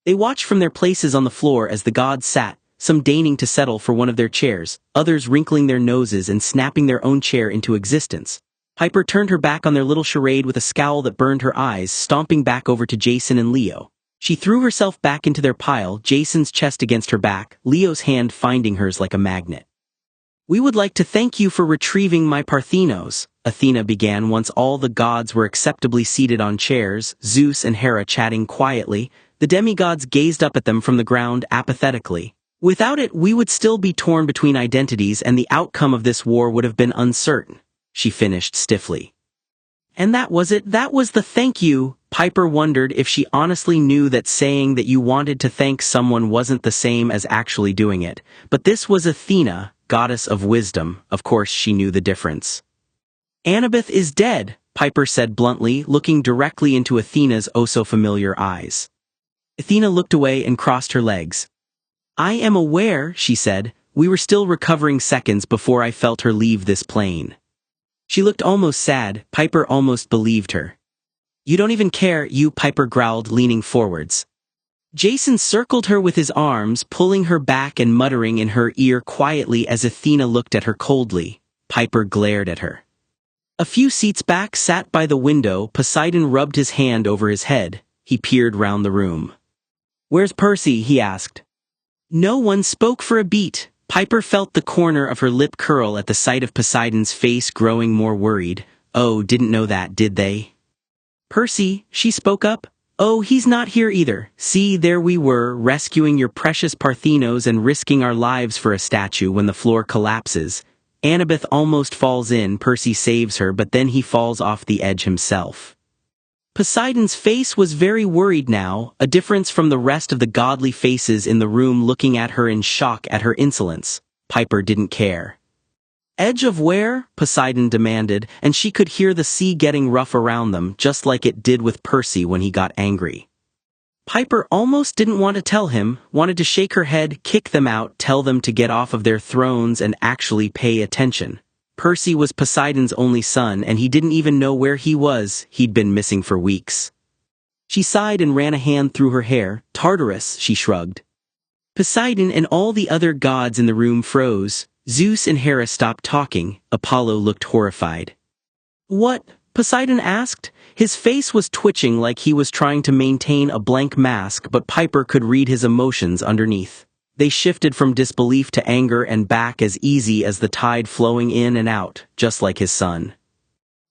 They watched from their places on the floor as the gods sat, some deigning to settle for one of their chairs, others wrinkling their noses and snapping their own chair into existence. Piper turned her back on their little charade with a scowl that burned her eyes, stomping back over to Jason and Leo. She threw herself back into their pile, Jason's chest against her back, Leo's hand finding hers like a magnet. We would like to thank you for retrieving my Parthenos, Athena began once all the gods were acceptably seated on chairs, Zeus and Hera chatting quietly. The demigods gazed up at them from the ground apathetically. Without it, we would still be torn between identities and the outcome of this war would have been uncertain, she finished stiffly. And that was it, that was the thank you. Piper wondered if she honestly knew that saying that you wanted to thank someone wasn't the same as actually doing it. But this was Athena, goddess of wisdom, of course she knew the difference. Annabeth is dead, Piper said bluntly, looking directly into Athena's oh-so-familiar eyes. Athena looked away and crossed her legs. "I am aware," she said. "We were still recovering seconds before I felt her leave this plane." She looked almost sad. Piper almost believed her. "You don't even care," Piper growled, leaning forwards. Jason circled her with his arms, pulling her back and muttering in her ear quietly as Athena looked at her coldly. Piper glared at her. A few seats back, sat by the window, Poseidon rubbed his hand over his head. He peered round the room. "Where's Percy?" he asked. No one spoke for a beat. Piper felt the corner of her lip curl at the sight of Poseidon's face, growing more worried. "Oh, didn't know that, did they?" "Percy," she spoke up. "Oh, he's not here either. See, there we were, rescuing your precious Parthenos and risking our lives for a statue when the floor collapses. Annabeth almost falls in, Percy saves her, but then he falls off the edge himself." Poseidon's face was very worried now, a difference from the rest of the godly faces in the room looking at her in shock at her insolence. Piper didn't care. "Edge of where?" Poseidon demanded, and she could hear the sea getting rough around them, just like it did with Percy when he got angry. Piper almost didn't want to tell him, wanted to shake her head, kick them out, tell them to get off of their thrones and actually pay attention. Percy was Poseidon's only son, and he didn't even know where he was. He'd been missing for weeks. She sighed and ran a hand through her hair. "Tartarus," she shrugged. Poseidon and all the other gods in the room froze. Zeus and Hera stopped talking. Apollo looked horrified. "What?" Poseidon asked. His face was twitching like he was trying to maintain a blank mask, but Piper could read his emotions underneath. They shifted from disbelief to anger and back as easy as the tide flowing in and out, just like his son.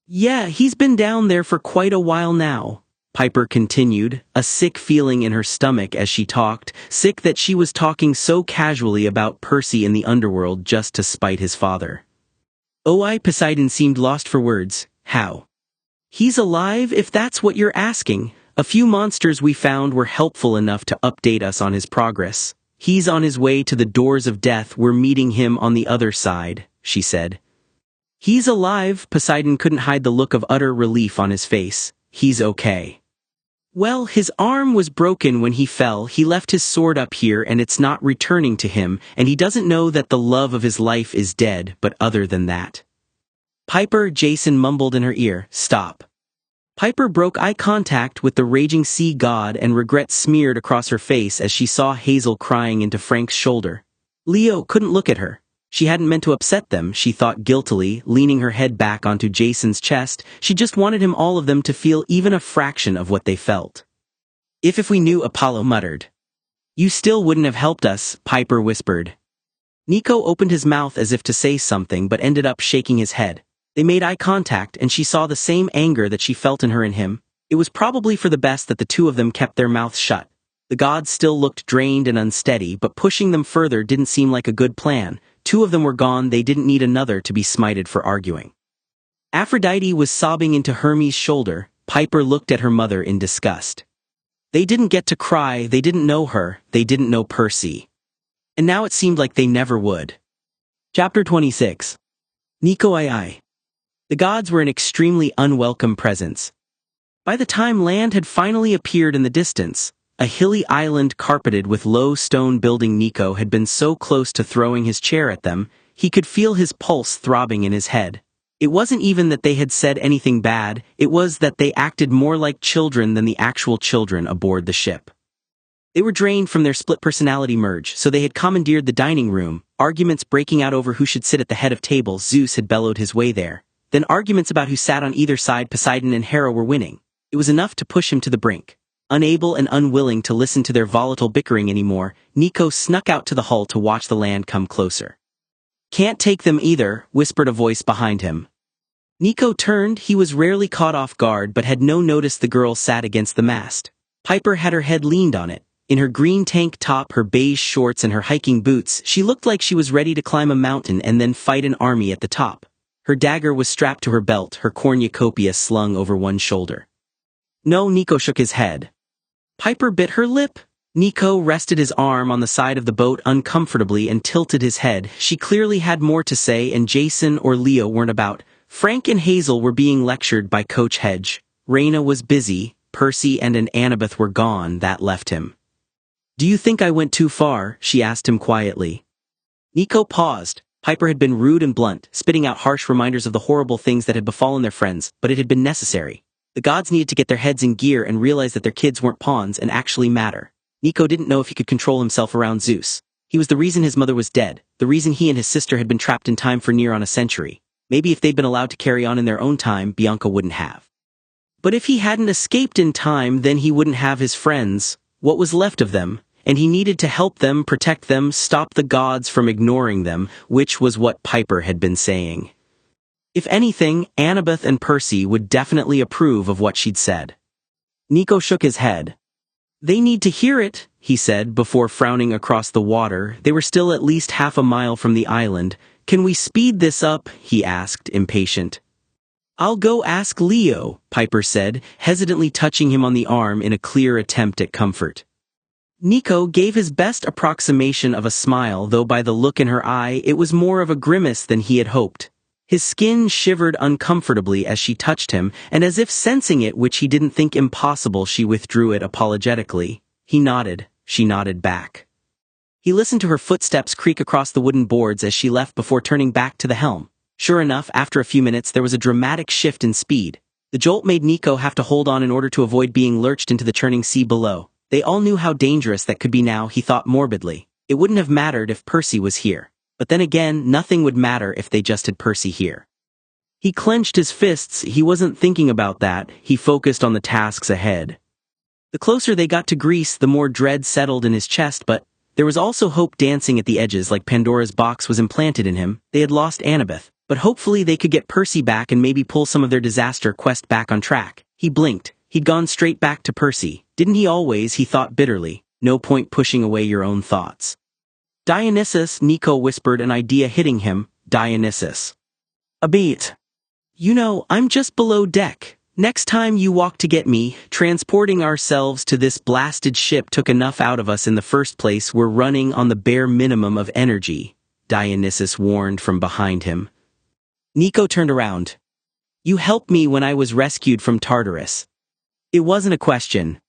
"Yeah, he's been down there for quite a while now," Piper continued, a sick feeling in her stomach as she talked, sick that she was talking so casually about Percy in the underworld just to spite his father. Poseidon seemed lost for words. "How?" "He's alive, if that's what you're asking. A few monsters we found were helpful enough to update us on his progress. He's on his way to the doors of death. We're meeting him on the other side," she said. "He's alive." Poseidon couldn't hide the look of utter relief on his face. "He's okay." "Well, his arm was broken when he fell. He left his sword up here and it's not returning to him, and he doesn't know that the love of his life is dead, but other than that." "Piper," Jason mumbled in her ear, "stop." Piper broke eye contact with the raging sea god, and regret smeared across her face as she saw Hazel crying into Frank's shoulder. Leo couldn't look at her. She hadn't meant to upset them, she thought guiltily, leaning her head back onto Jason's chest. She just wanted all of them to feel even a fraction of what they felt. If we knew," Apollo muttered. "You still wouldn't have helped us," Piper whispered. Nico opened his mouth as if to say something but ended up shaking his head. They made eye contact, and she saw the same anger that she felt in her and him. It was probably for the best that the two of them kept their mouths shut. The gods still looked drained and unsteady, but pushing them further didn't seem like a good plan. Two of them were gone, they didn't need another to be smited for arguing. Aphrodite was sobbing into Hermes' shoulder. Piper looked at her mother in disgust. They didn't get to cry, they didn't know her, they didn't know Percy. And now it seemed like they never would. Chapter 26. Nico II. The gods were an extremely unwelcome presence. By the time land had finally appeared in the distance, a hilly island carpeted with low stone building, Nico had been so close to throwing his chair at them, he could feel his pulse throbbing in his head. It wasn't even that they had said anything bad, it was that they acted more like children than the actual children aboard the ship. They were drained from their split personality merge, so they had commandeered the dining room, arguments breaking out over who should sit at the head of tables. Zeus had bellowed his way there. Then arguments about who sat on either side. Poseidon and Hera were winning. It was enough to push him to the brink. Unable and unwilling to listen to their volatile bickering anymore, Nico snuck out to the hull to watch the land come closer. "Can't take them either," whispered a voice behind him. Nico turned. He was rarely caught off guard but had no notice the girl sat against the mast. Piper had her head leaned on it. In her green tank top, her beige shorts, and her hiking boots, she looked like she was ready to climb a mountain and then fight an army at the top. Her dagger was strapped to her belt, her cornucopia slung over one shoulder. "No," Nico shook his head. Piper bit her lip. Nico rested his arm on the side of the boat uncomfortably and tilted his head. She clearly had more to say, and Jason or Leo weren't about. Frank and Hazel were being lectured by Coach Hedge. Raina was busy. Percy and Annabeth were gone. That left him. "Do you think I went too far?" she asked him quietly. Nico paused. Piper had been rude and blunt, spitting out harsh reminders of the horrible things that had befallen their friends, but it had been necessary. The gods needed to get their heads in gear and realize that their kids weren't pawns and actually matter. Nico didn't know if he could control himself around Zeus. He was the reason his mother was dead, the reason he and his sister had been trapped in time for near on a century. Maybe if they'd been allowed to carry on in their own time, Bianca wouldn't have. But if he hadn't escaped in time, then he wouldn't have his friends, what was left of them, and he needed to help them, protect them, stop the gods from ignoring them, which was what Piper had been saying. If anything, Annabeth and Percy would definitely approve of what she'd said. Nico shook his head. "They need to hear it," he said before frowning across the water. They were still at least half a mile from the island. "Can we speed this up?" he asked, impatient. "I'll go ask Leo," Piper said, hesitantly touching him on the arm in a clear attempt at comfort. Nico gave his best approximation of a smile, though by the look in her eye it was more of a grimace than he had hoped. His skin shivered uncomfortably as she touched him, and as if sensing it, which he didn't think impossible, she withdrew it apologetically. He nodded. She nodded back. He listened to her footsteps creak across the wooden boards as she left before turning back to the helm. Sure enough, after a few minutes there was a dramatic shift in speed. The jolt made Nico have to hold on in order to avoid being lurched into the churning sea below. They all knew how dangerous that could be now, he thought morbidly. It wouldn't have mattered if Percy was here. But then again, nothing would matter if they just had Percy here. He clenched his fists. He wasn't thinking about that. He focused on the tasks ahead. The closer they got to Greece, the more dread settled in his chest, but there was also hope dancing at the edges, like Pandora's box was implanted in him. They had lost Annabeth, but hopefully they could get Percy back and maybe pull some of their disaster quest back on track. He blinked. He'd gone straight back to Percy. Didn't he always, he thought bitterly. No point pushing away your own thoughts. "Dionysus," Nico whispered, an idea hitting him. "Dionysus. A beat. You know, I'm just below deck. Next time you walk to get me, transporting ourselves to this blasted ship took enough out of us in the first place. We're running on the bare minimum of energy," Dionysus warned from behind him. Nico turned around. "You helped me when I was rescued from Tartarus." It wasn't a question.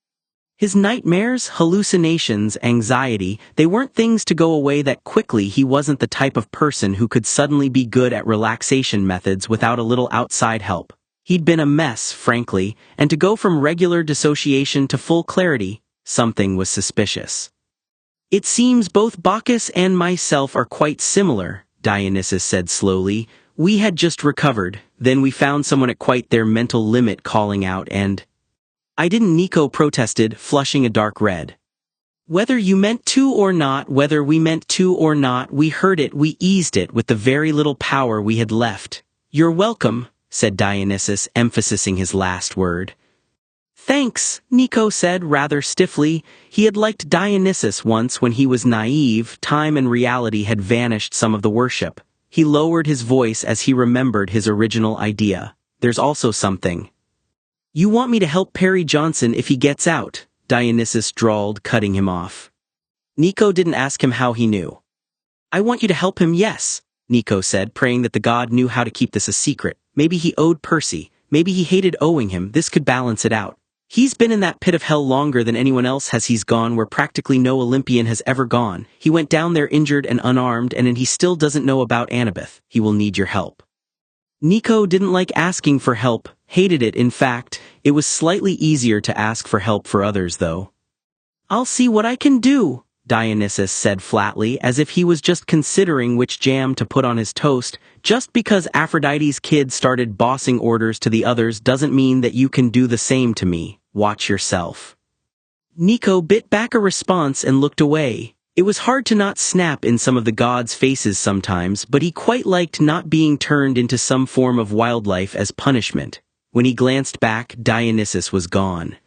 His nightmares, hallucinations, anxiety, they weren't things to go away that quickly. He wasn't the type of person who could suddenly be good at relaxation methods without a little outside help. He'd been a mess, frankly, and to go from regular dissociation to full clarity, something was suspicious. "It seems both Bacchus and myself are quite similar," Dionysus said slowly. "We had just recovered, then we found someone at quite their mental limit calling out and—" "I didn't," Nico protested, flushing a dark red. "Whether you meant to or not, whether we meant to or not, we heard it, we eased it with the very little power we had left." "You're welcome," said Dionysus, emphasizing his last word. "Thanks," Nico said rather stiffly. He had liked Dionysus once when he was naive. Time and reality had vanished some of the worship. He lowered his voice as he remembered his original idea. "There's also something." "You want me to help Perry Johnson if he gets out," Dionysus drawled, cutting him off. Nico didn't ask him how he knew. "I want you to help him, yes," Nico said, praying that the god knew how to keep this a secret. Maybe he owed Percy. Maybe he hated owing him. This could balance it out. He's been in that pit of hell longer than anyone else has. He's gone where practically no Olympian has ever gone. He went down there injured and unarmed, and he still doesn't know about Annabeth. He will need your help. Nico didn't like asking for help, hated it in fact. It was slightly easier to ask for help for others though. "I'll see what I can do," Dionysus said flatly, as if he was just considering which jam to put on his toast. "Just because Aphrodite's kid started bossing orders to the others doesn't mean that you can do the same to me. Watch yourself." Nico bit back a response and looked away. It was hard to not snap in some of the gods' faces sometimes, but he quite liked not being turned into some form of wildlife as punishment. When he glanced back, Dionysus was gone.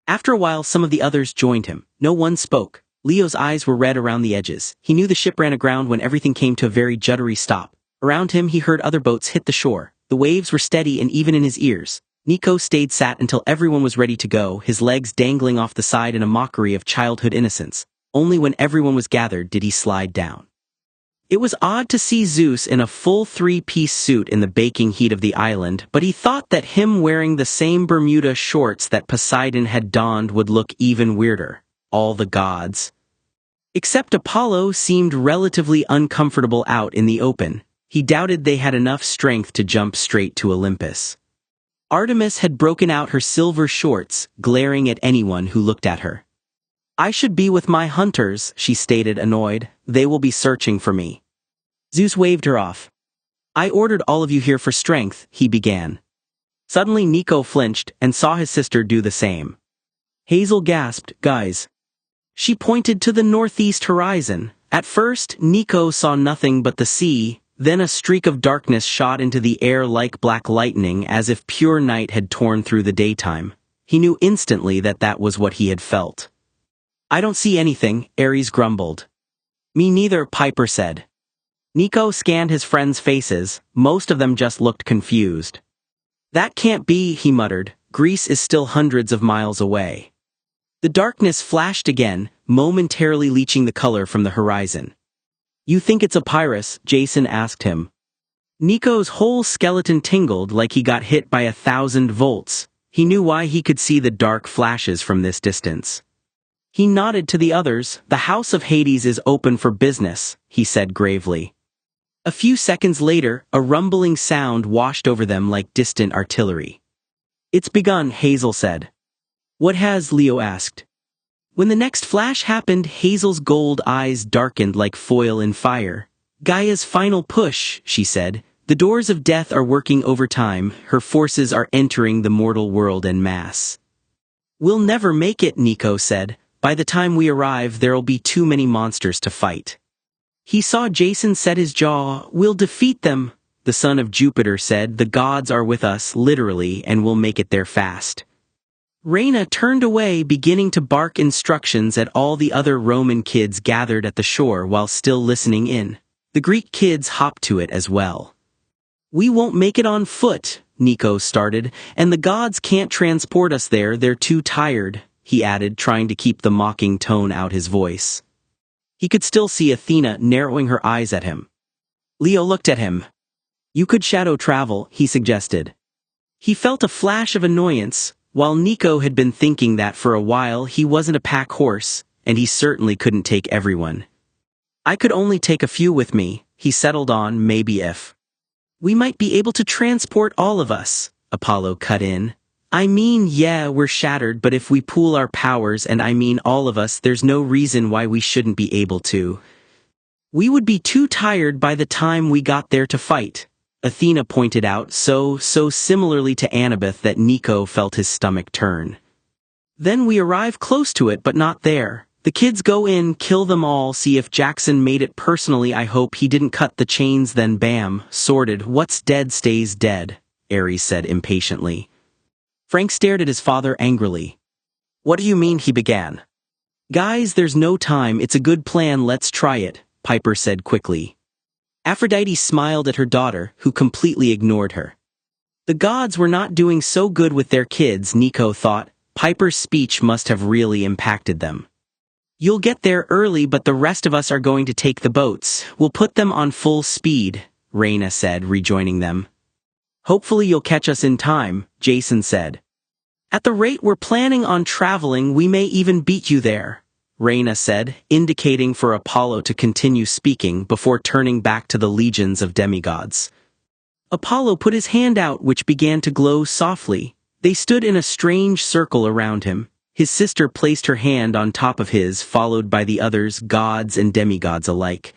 After a while, some of the others joined him. No one spoke. Leo's eyes were red around the edges. He knew the ship ran aground when everything came to a very juddery stop. Around him, he heard other boats hit the shore. The waves were steady and even in his ears. Nico stayed sat until everyone was ready to go, his legs dangling off the side in a mockery of childhood innocence. Only when everyone was gathered did he slide down. It was odd to see Zeus in a full three-piece suit in the baking heat of the island, but he thought that him wearing the same Bermuda shorts that Poseidon had donned would look even weirder. All the gods. Except Apollo seemed relatively uncomfortable out in the open. He doubted they had enough strength to jump straight to Olympus. Artemis had broken out her silver shorts, glaring at anyone who looked at her. "I should be with my hunters," she stated, annoyed. "They will be searching for me." Zeus waved her off. "I ordered all of you here for strength," he began. Suddenly Nico flinched and saw his sister do the same. Hazel gasped, "Guys." She pointed to the northeast horizon. At first, Nico saw nothing but the sea, then a streak of darkness shot into the air like black lightning, as if pure night had torn through the daytime. He knew instantly that that was what he had felt. "I don't see anything," Ares grumbled. "Me neither," Piper said. Nico scanned his friends' faces. Most of them just looked confused. "That can't be," he muttered. "Greece is still hundreds of miles away." The darkness flashed again, momentarily leaching the color from the horizon. "You think it's a Pyrrhus?" Jason asked him. Nico's whole skeleton tingled like he got hit by 1,000 volts. He knew why he could see the dark flashes from this distance. He nodded to the others. "The House of Hades is open for business," he said gravely. A few seconds later, a rumbling sound washed over them like distant artillery. "It's begun," Hazel said. "What has?" Leo asked. When the next flash happened, Hazel's gold eyes darkened like foil in fire. "Gaia's final push," she said. "The doors of death are working overtime. Her forces are entering the mortal world en masse." "We'll never make it," Nico said. "By the time we arrive, there'll be too many monsters to fight." He saw Jason set his jaw. "We'll defeat them," the son of Jupiter said. "The gods are with us, literally, and we'll make it there fast." Reyna turned away, beginning to bark instructions at all the other Roman kids gathered at the shore while still listening in. The Greek kids hopped to it as well. "We won't make it on foot," Nico started, "and the gods can't transport us there, they're too tired," he added, trying to keep the mocking tone out his voice. He could still see Athena narrowing her eyes at him. Leo looked at him. "You could shadow travel," he suggested. He felt a flash of annoyance. While Nico had been thinking that for a while, he wasn't a pack horse, and he certainly couldn't take everyone. "I could only take a few with me," he settled on. "Maybe if we might be able to transport all of us," Apollo cut in. "I mean, yeah, we're shattered, but if we pool our powers, and I mean all of us, there's no reason why we shouldn't be able to. We would be too tired by the time we got there to fight," Athena pointed out, so similarly to Annabeth that Nico felt his stomach turn. "Then we arrive close to it but not there. The kids go in, kill them all, see if Jackson made it personally. I hope he didn't cut the chains, then bam, sorted. What's dead stays dead," Ares said impatiently. Frank stared at his father angrily. "What do you mean?" he began. "Guys, there's no time. It's a good plan, let's try it," Piper said quickly. Aphrodite smiled at her daughter, who completely ignored her. The gods were not doing so good with their kids, Nico thought. Piper's speech must have really impacted them. "You'll get there early, but the rest of us are going to take the boats. We'll put them on full speed," Reyna said, rejoining them. "Hopefully you'll catch us in time," Jason said. "At the rate we're planning on traveling, we may even beat you there," Reyna said, indicating for Apollo to continue speaking before turning back to the legions of demigods. Apollo put his hand out, which began to glow softly. They stood in a strange circle around him. His sister placed her hand on top of his, followed by the others, gods and demigods alike.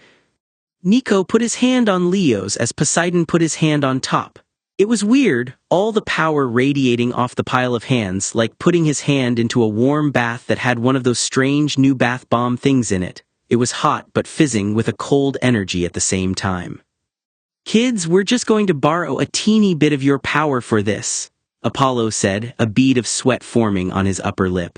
Nico put his hand on Leo's as Poseidon put his hand on top. It was weird, all the power radiating off the pile of hands, like putting his hand into a warm bath that had one of those strange new bath bomb things in it. It was hot but fizzing with a cold energy at the same time. "Kids, we're just going to borrow a teeny bit of your power for this," Apollo said, a bead of sweat forming on his upper lip.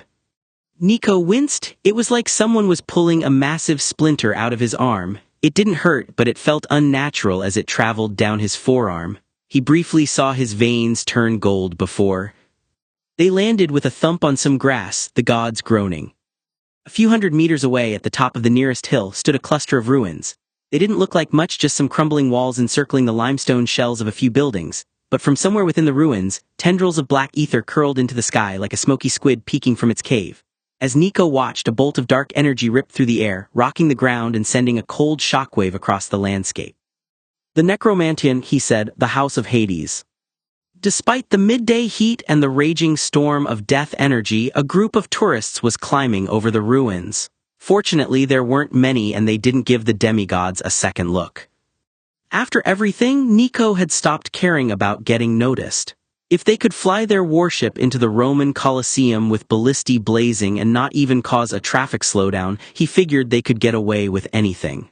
Nico winced. It was like someone was pulling a massive splinter out of his arm. It didn't hurt, but it felt unnatural as it traveled down his forearm. He briefly saw his veins turn gold before. They landed with a thump on some grass, the gods groaning. A few hundred meters away at the top of the nearest hill stood a cluster of ruins. They didn't look like much, just some crumbling walls encircling the limestone shells of a few buildings, but from somewhere within the ruins, tendrils of black ether curled into the sky like a smoky squid peeking from its cave. As Nico watched, a bolt of dark energy ripped through the air, rocking the ground and sending a cold shockwave across the landscape. "The Necromantian," he said, "the House of Hades." Despite the midday heat and the raging storm of death energy, a group of tourists was climbing over the ruins. Fortunately, there weren't many and they didn't give the demigods a second look. After everything, Nico had stopped caring about getting noticed. If they could fly their warship into the Roman Colosseum with ballistae blazing and not even cause a traffic slowdown, he figured they could get away with anything.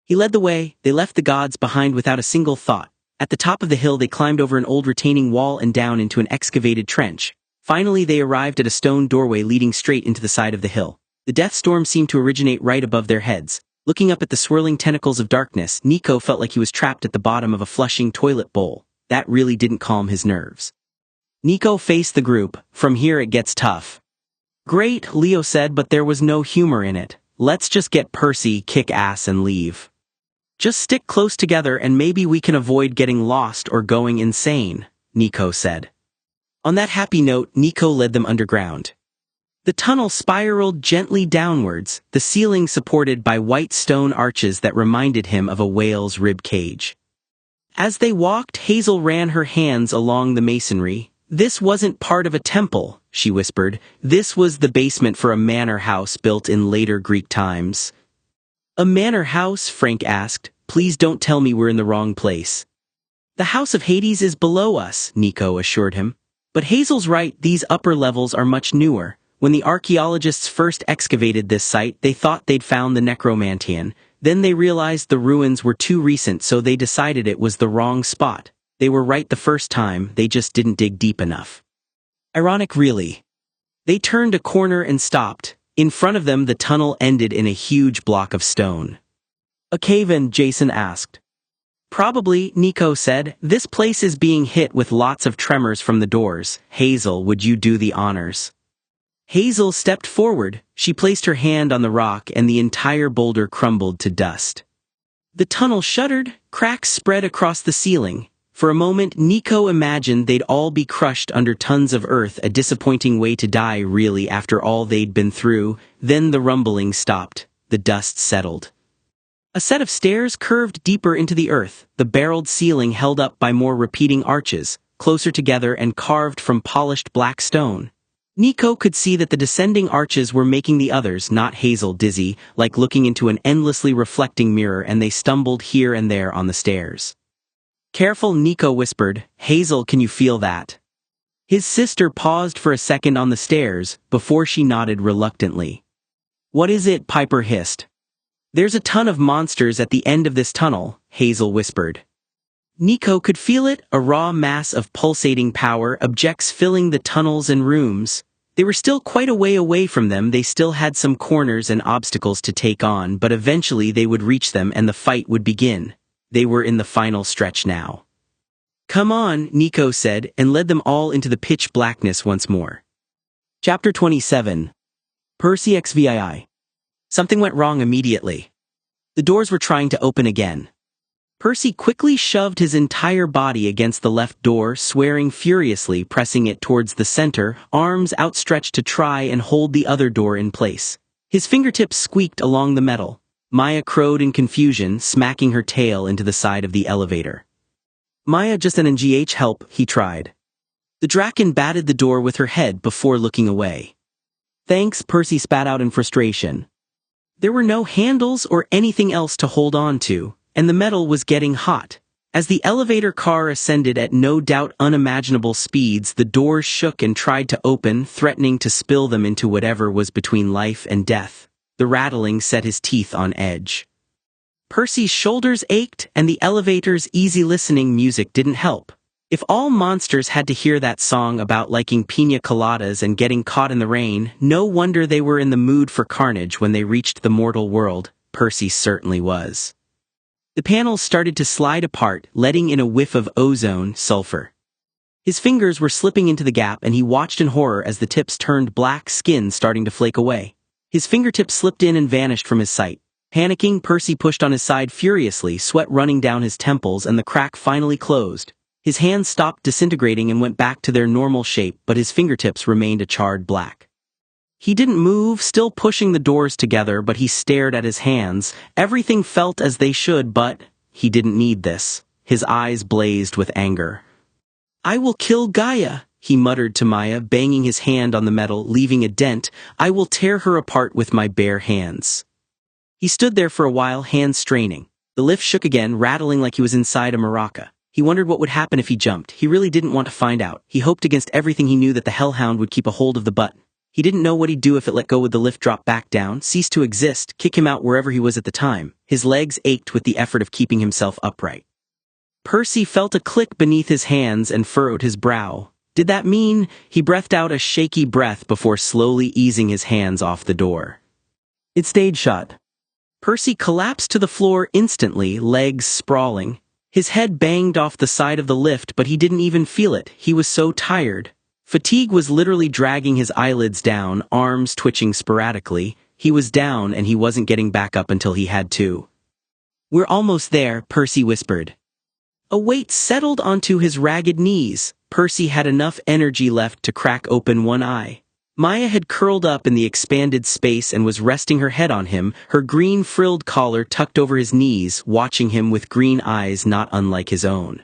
He led the way. They left the gods behind without a single thought. At the top of the hill they climbed over an old retaining wall and down into an excavated trench. Finally they arrived at a stone doorway leading straight into the side of the hill. The death storm seemed to originate right above their heads. Looking up at the swirling tentacles of darkness, Nico felt like he was trapped at the bottom of a flushing toilet bowl. That really didn't calm his nerves. Nico faced the group. "From here it gets tough." "Great," Leo said, but there was no humor in it. "Let's just get Percy, kick ass and leave. Just stick close together and maybe we can avoid getting lost or going insane," Nico said. On that happy note, Nico led them underground. The tunnel spiraled gently downwards, the ceiling supported by white stone arches that reminded him of a whale's rib cage. As they walked, Hazel ran her hands along the masonry. "This wasn't part of a temple," she whispered. "This was the basement for a manor house built in later Greek times." "A manor house?" Frank asked. "Please don't tell me we're in the wrong place." "The House of Hades is below us," Nico assured him. "But Hazel's right, these upper levels are much newer. When the archaeologists first excavated this site, they thought they'd found the Necromantian. Then they realized the ruins were too recent, so they decided it was the wrong spot. They were right the first time, they just didn't dig deep enough." Ironic, really. They turned a corner and stopped. In front of them the tunnel ended in a huge block of stone. "A cave-in?" Jason asked. "Probably," Nico said. "This place is being hit with lots of tremors from the doors. Hazel, would you do the honors?" Hazel stepped forward. She placed her hand on the rock and the entire boulder crumbled to dust. The tunnel shuddered, cracks spread across the ceiling. For a moment, Nico imagined they'd all be crushed under tons of earth, a disappointing way to die really after all they'd been through. Then the rumbling stopped. The dust settled. A set of stairs curved deeper into the earth, the barreled ceiling held up by more repeating arches, closer together and carved from polished black stone. Nico could see that the descending arches were making the others, not Hazel, dizzy, like looking into an endlessly reflecting mirror, and they stumbled here and there on the stairs. "Careful," Nico whispered. "Hazel, can you feel that?" His sister paused for a second on the stairs, before she nodded reluctantly. "What is it?" Piper hissed. "There's a ton of monsters at the end of this tunnel," Hazel whispered. Nico could feel it, a raw mass of pulsating power, objects filling the tunnels and rooms. They were still quite a way away from them, they still had some corners and obstacles to take on, but eventually they would reach them and the fight would begin. They were in the final stretch now. "Come on," Nico said, and led them all into the pitch blackness once more. Chapter 27. Percy XVI. Something went wrong immediately. The doors were trying to open again. Percy quickly shoved his entire body against the left door, swearing furiously, pressing it towards the center, arms outstretched to try and hold the other door in place. His fingertips squeaked along the metal. Maya crowed in confusion, smacking her tail into the side of the elevator. "Maya, just an NGH help," he tried. The Draken batted the door with her head before looking away. "Thanks," Percy spat out in frustration. There were no handles or anything else to hold on to, and the metal was getting hot. As the elevator car ascended at no doubt unimaginable speeds, the doors shook and tried to open, threatening to spill them into whatever was between life and death. The rattling set his teeth on edge. Percy's shoulders ached, and the elevator's easy listening music didn't help. If all monsters had to hear that song about liking piña coladas and getting caught in the rain, no wonder they were in the mood for carnage when they reached the mortal world. Percy certainly was. The panels started to slide apart, letting in a whiff of ozone, sulfur. His fingers were slipping into the gap and he watched in horror as the tips turned black, skin starting to flake away. His fingertips slipped in and vanished from his sight. Panicking, Percy pushed on his side furiously, sweat running down his temples, and the crack finally closed. His hands stopped disintegrating and went back to their normal shape, but his fingertips remained a charred black. He didn't move, still pushing the doors together, but he stared at his hands. Everything felt as they should, but he didn't need this. His eyes blazed with anger. "I will kill Gaia," he muttered to Maya, banging his hand on the metal, leaving a dent. "I will tear her apart with my bare hands." He stood there for a while, hands straining. The lift shook again, rattling like he was inside a maraca. He wondered what would happen if he jumped. He really didn't want to find out. He hoped against everything he knew that the hellhound would keep a hold of the button. He didn't know what he'd do if it let go. Would the lift drop back down, cease to exist, kick him out wherever he was at the time? His legs ached with the effort of keeping himself upright. Percy felt a click beneath his hands and furrowed his brow. Did that mean? He breathed out a shaky breath before slowly easing his hands off the door. It stayed shut. Percy collapsed to the floor instantly, legs sprawling. His head banged off the side of the lift, but he didn't even feel it. He was so tired. Fatigue was literally dragging his eyelids down, arms twitching sporadically. He was down and he wasn't getting back up until he had to. "We're almost there," Percy whispered. A weight settled onto his ragged knees. Percy had enough energy left to crack open one eye. Maya had curled up in the expanded space and was resting her head on him, her green frilled collar tucked over his knees, watching him with green eyes not unlike his own.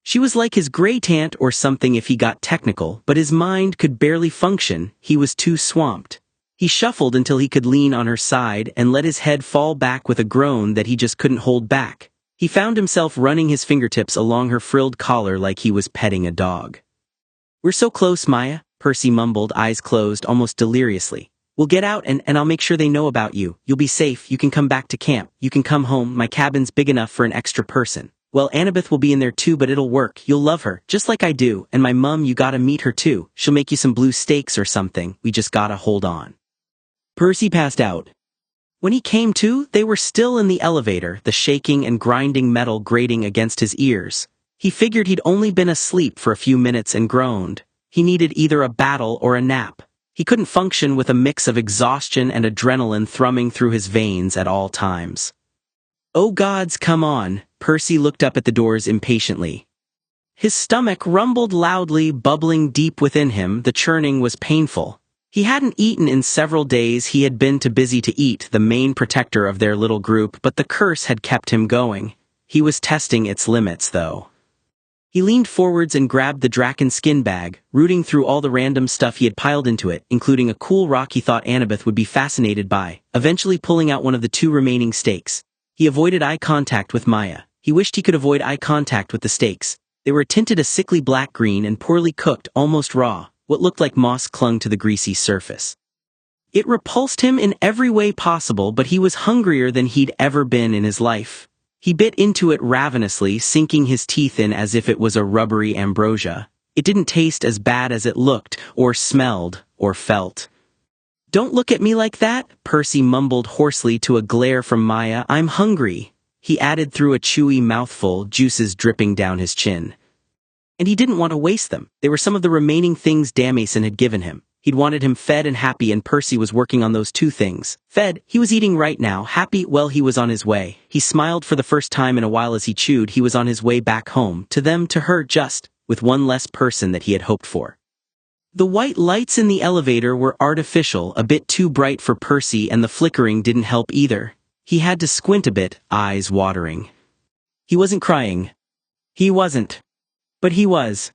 She was like his great aunt or something if he got technical, but his mind could barely function. He was too swamped. He shuffled until he could lean on her side and let his head fall back with a groan that he just couldn't hold back. He found himself running his fingertips along her frilled collar like he was petting a dog. "We're so close, Maya," Percy mumbled, eyes closed, almost deliriously. "We'll get out and I'll make sure they know about you. You'll be safe, you can come back to camp, you can come home, my cabin's big enough for an extra person. Well, Annabeth will be in there too, but it'll work, you'll love her, just like I do, and my mum, you gotta meet her too, she'll make you some blue steaks or something, we just gotta hold on." Percy passed out. When he came to, they were still in the elevator, the shaking and grinding metal grating against his ears. He figured he'd only been asleep for a few minutes and groaned. He needed either a battle or a nap. He couldn't function with a mix of exhaustion and adrenaline thrumming through his veins at all times. "Oh gods, come on," Percy looked up at the doors impatiently. His stomach rumbled loudly, bubbling deep within him. The churning was painful. He hadn't eaten in several days. He had been too busy to eat, the main protector of their little group, but the curse had kept him going. He was testing its limits, though. He leaned forwards and grabbed the Draken skin bag, rooting through all the random stuff he had piled into it, including a cool rock he thought Annabeth would be fascinated by, eventually pulling out one of the 2 remaining steaks. He avoided eye contact with Maya. He wished he could avoid eye contact with the steaks. They were tinted a sickly black-green and poorly cooked, almost raw. What looked like moss clung to the greasy surface. It repulsed him in every way possible, but he was hungrier than he'd ever been in his life. He bit into it ravenously, sinking his teeth in as if it was a rubbery ambrosia. It didn't taste as bad as it looked, or smelled, or felt. "Don't look at me like that," Percy mumbled hoarsely to a glare from Maya. "I'm hungry," he added through a chewy mouthful, juices dripping down his chin. And he didn't want to waste them. They were some of the remaining things Damason had given him. He'd wanted him fed and happy, and Percy was working on those 2 things. Fed, he was eating right now. Happy, well, he was on his way. He smiled for the first time in a while as he chewed. He was on his way back home, to them, to her, just, with one less person that he had hoped for. The white lights in the elevator were artificial, a bit too bright for Percy, and the flickering didn't help either. He had to squint a bit, eyes watering. He wasn't crying. He wasn't. But he was.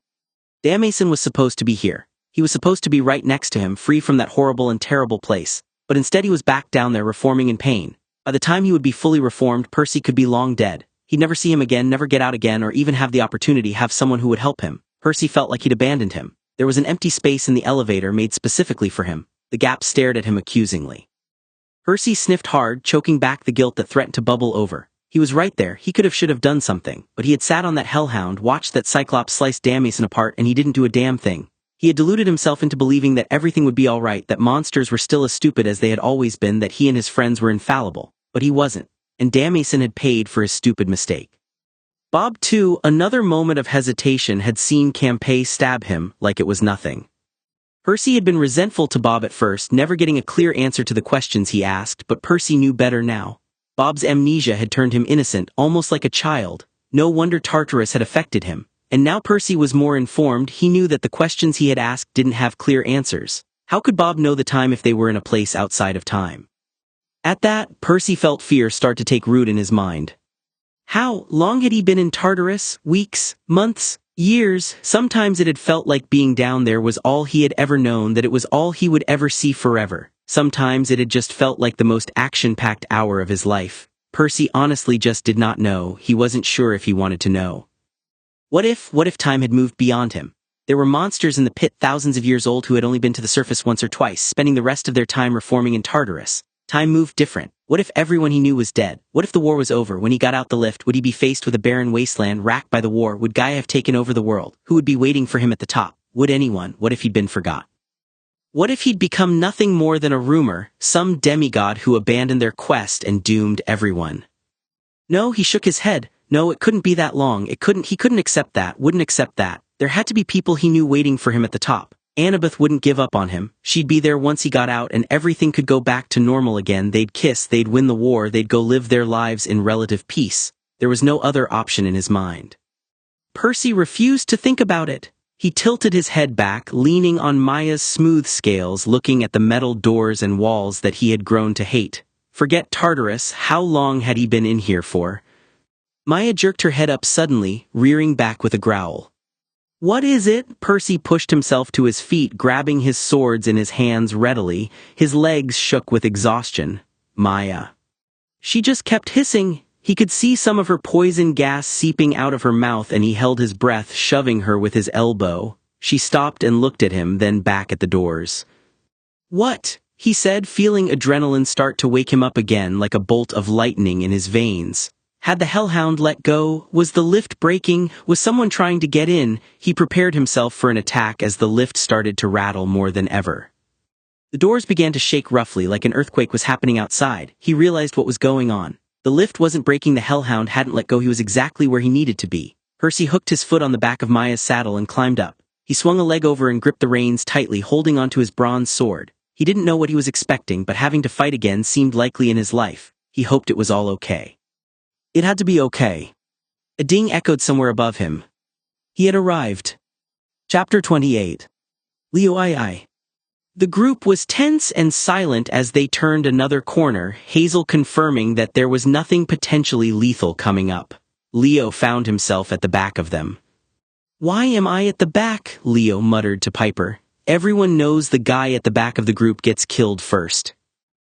Damason was supposed to be here. He was supposed to be right next to him, free from that horrible and terrible place. But instead he was back down there reforming in pain. By the time he would be fully reformed, Percy could be long dead. He'd never see him again, never get out again, or even have the opportunity to have someone who would help him. Percy felt like he'd abandoned him. There was an empty space in the elevator made specifically for him. The gap stared at him accusingly. Percy sniffed hard, choking back the guilt that threatened to bubble over. He was right there. He should have done something, but he had sat on that hellhound, watched that Cyclops slice Damason apart, and he didn't do a damn thing. He had deluded himself into believing that everything would be all right, that monsters were still as stupid as they had always been, that he and his friends were infallible. But he wasn't, and Damason had paid for his stupid mistake. Bob, too, another moment of hesitation, had seen Campay stab him like it was nothing. Percy had been resentful to Bob at first, never getting a clear answer to the questions he asked, but Percy knew better now. Bob's amnesia had turned him innocent, almost like a child. No wonder Tartarus had affected him. And now Percy was more informed. He knew that the questions he had asked didn't have clear answers. How could Bob know the time if they were in a place outside of time? At that, Percy felt fear start to take root in his mind. How long had he been in Tartarus? Weeks? Months? Years? Sometimes it had felt like being down there was all he had ever known, that it was all he would ever see forever. Sometimes it had just felt like the most action-packed hour of his life. Percy honestly just did not know. He wasn't sure if he wanted to know. What if time had moved beyond him? There were monsters in the pit thousands of years old who had only been to the surface once or twice, spending the rest of their time reforming in Tartarus. Time moved different. What if everyone he knew was dead? What if the war was over? When he got out the lift, would he be faced with a barren wasteland racked by the war? Would Gaia have taken over the world? Who would be waiting for him at the top? Would anyone? What if he'd been forgot? What if he'd become nothing more than a rumor, some demigod who abandoned their quest and doomed everyone? No, he shook his head. No, it couldn't be that long. He couldn't accept that, wouldn't accept that. There had to be people he knew waiting for him at the top. Annabeth wouldn't give up on him. She'd be there once he got out and everything could go back to normal again. They'd kiss, they'd win the war, they'd go live their lives in relative peace. There was no other option in his mind. Percy refused to think about it. He tilted his head back, leaning on Maya's smooth scales, looking at the metal doors and walls that he had grown to hate. Forget Tartarus, how long had he been in here for? Maya jerked her head up suddenly, rearing back with a growl. What is it? Percy pushed himself to his feet, grabbing his swords in his hands readily. His legs shook with exhaustion. Maya. She just kept hissing. He could see some of her poison gas seeping out of her mouth and he held his breath, shoving her with his elbow. She stopped and looked at him, then back at the doors. What? He said, feeling adrenaline start to wake him up again like a bolt of lightning in his veins. Had the hellhound let go? Was the lift breaking? Was someone trying to get in? He prepared himself for an attack as the lift started to rattle more than ever. The doors began to shake roughly like an earthquake was happening outside. He realized what was going on. The lift wasn't breaking, the hellhound hadn't let go, he was exactly where he needed to be. Percy hooked his foot on the back of Maya's saddle and climbed up. He swung a leg over and gripped the reins tightly, holding onto his bronze sword. He didn't know what he was expecting, but having to fight again seemed likely in his life. He hoped it was all okay. It had to be okay. A ding echoed somewhere above him. He had arrived. Chapter 28. Leo II. The group was tense and silent as they turned another corner, Hazel confirming that there was nothing potentially lethal coming up. Leo found himself at the back of them. Why am I at the back? Leo muttered to Piper. Everyone knows the guy at the back of the group gets killed first.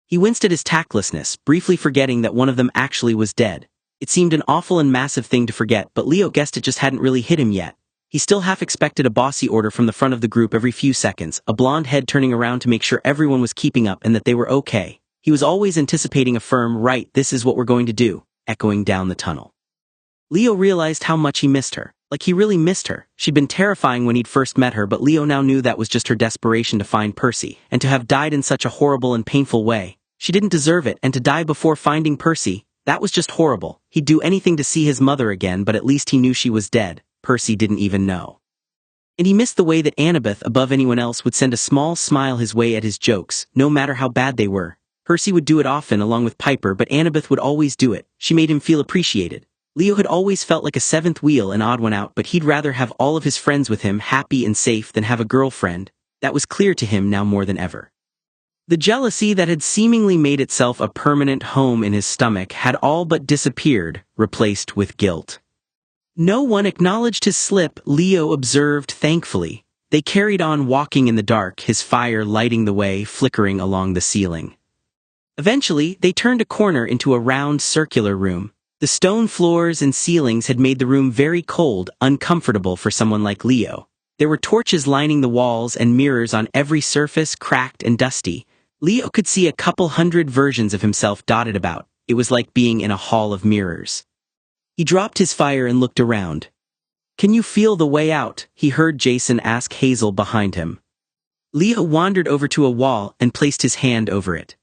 He winced at his tactlessness, briefly forgetting that one of them actually was dead. It seemed an awful and massive thing to forget, but Leo guessed it just hadn't really hit him yet. He still half expected a bossy order from the front of the group every few seconds, a blonde head turning around to make sure everyone was keeping up and that they were okay. He was always anticipating a firm, right, this is what we're going to do, echoing down the tunnel. Leo realized how much he missed her. Like he really missed her. She'd been terrifying when he'd first met her, but Leo now knew that was just her desperation to find Percy, and to have died in such a horrible and painful way. She didn't deserve it, and to die before finding Percy, that was just horrible. He'd do anything to see his mother again, but at least he knew she was dead. Percy didn't even know. And he missed the way that Annabeth, above anyone else, would send a small smile his way at his jokes, no matter how bad they were. Percy would do it often along with Piper, but Annabeth would always do it. She made him feel appreciated. Leo had always felt like a seventh wheel, an odd one out, but he'd rather have all of his friends with him, happy and safe, than have a girlfriend. That was clear to him now more than ever. The jealousy that had seemingly made itself a permanent home in his stomach had all but disappeared, replaced with guilt. No one acknowledged his slip, Leo observed thankfully. They carried on walking in the dark, his fire lighting the way, flickering along the ceiling. Eventually, they turned a corner into a round circular room. The stone floors and ceilings had made the room very cold, uncomfortable for someone like Leo. There were torches lining the walls and mirrors on every surface, cracked and dusty. Leo could see a couple hundred versions of himself dotted about. It was like being in a hall of mirrors. He dropped his fire and looked around. "Can you feel the way out?" he heard Jason ask Hazel behind him. Leo wandered over to a wall and placed his hand over it.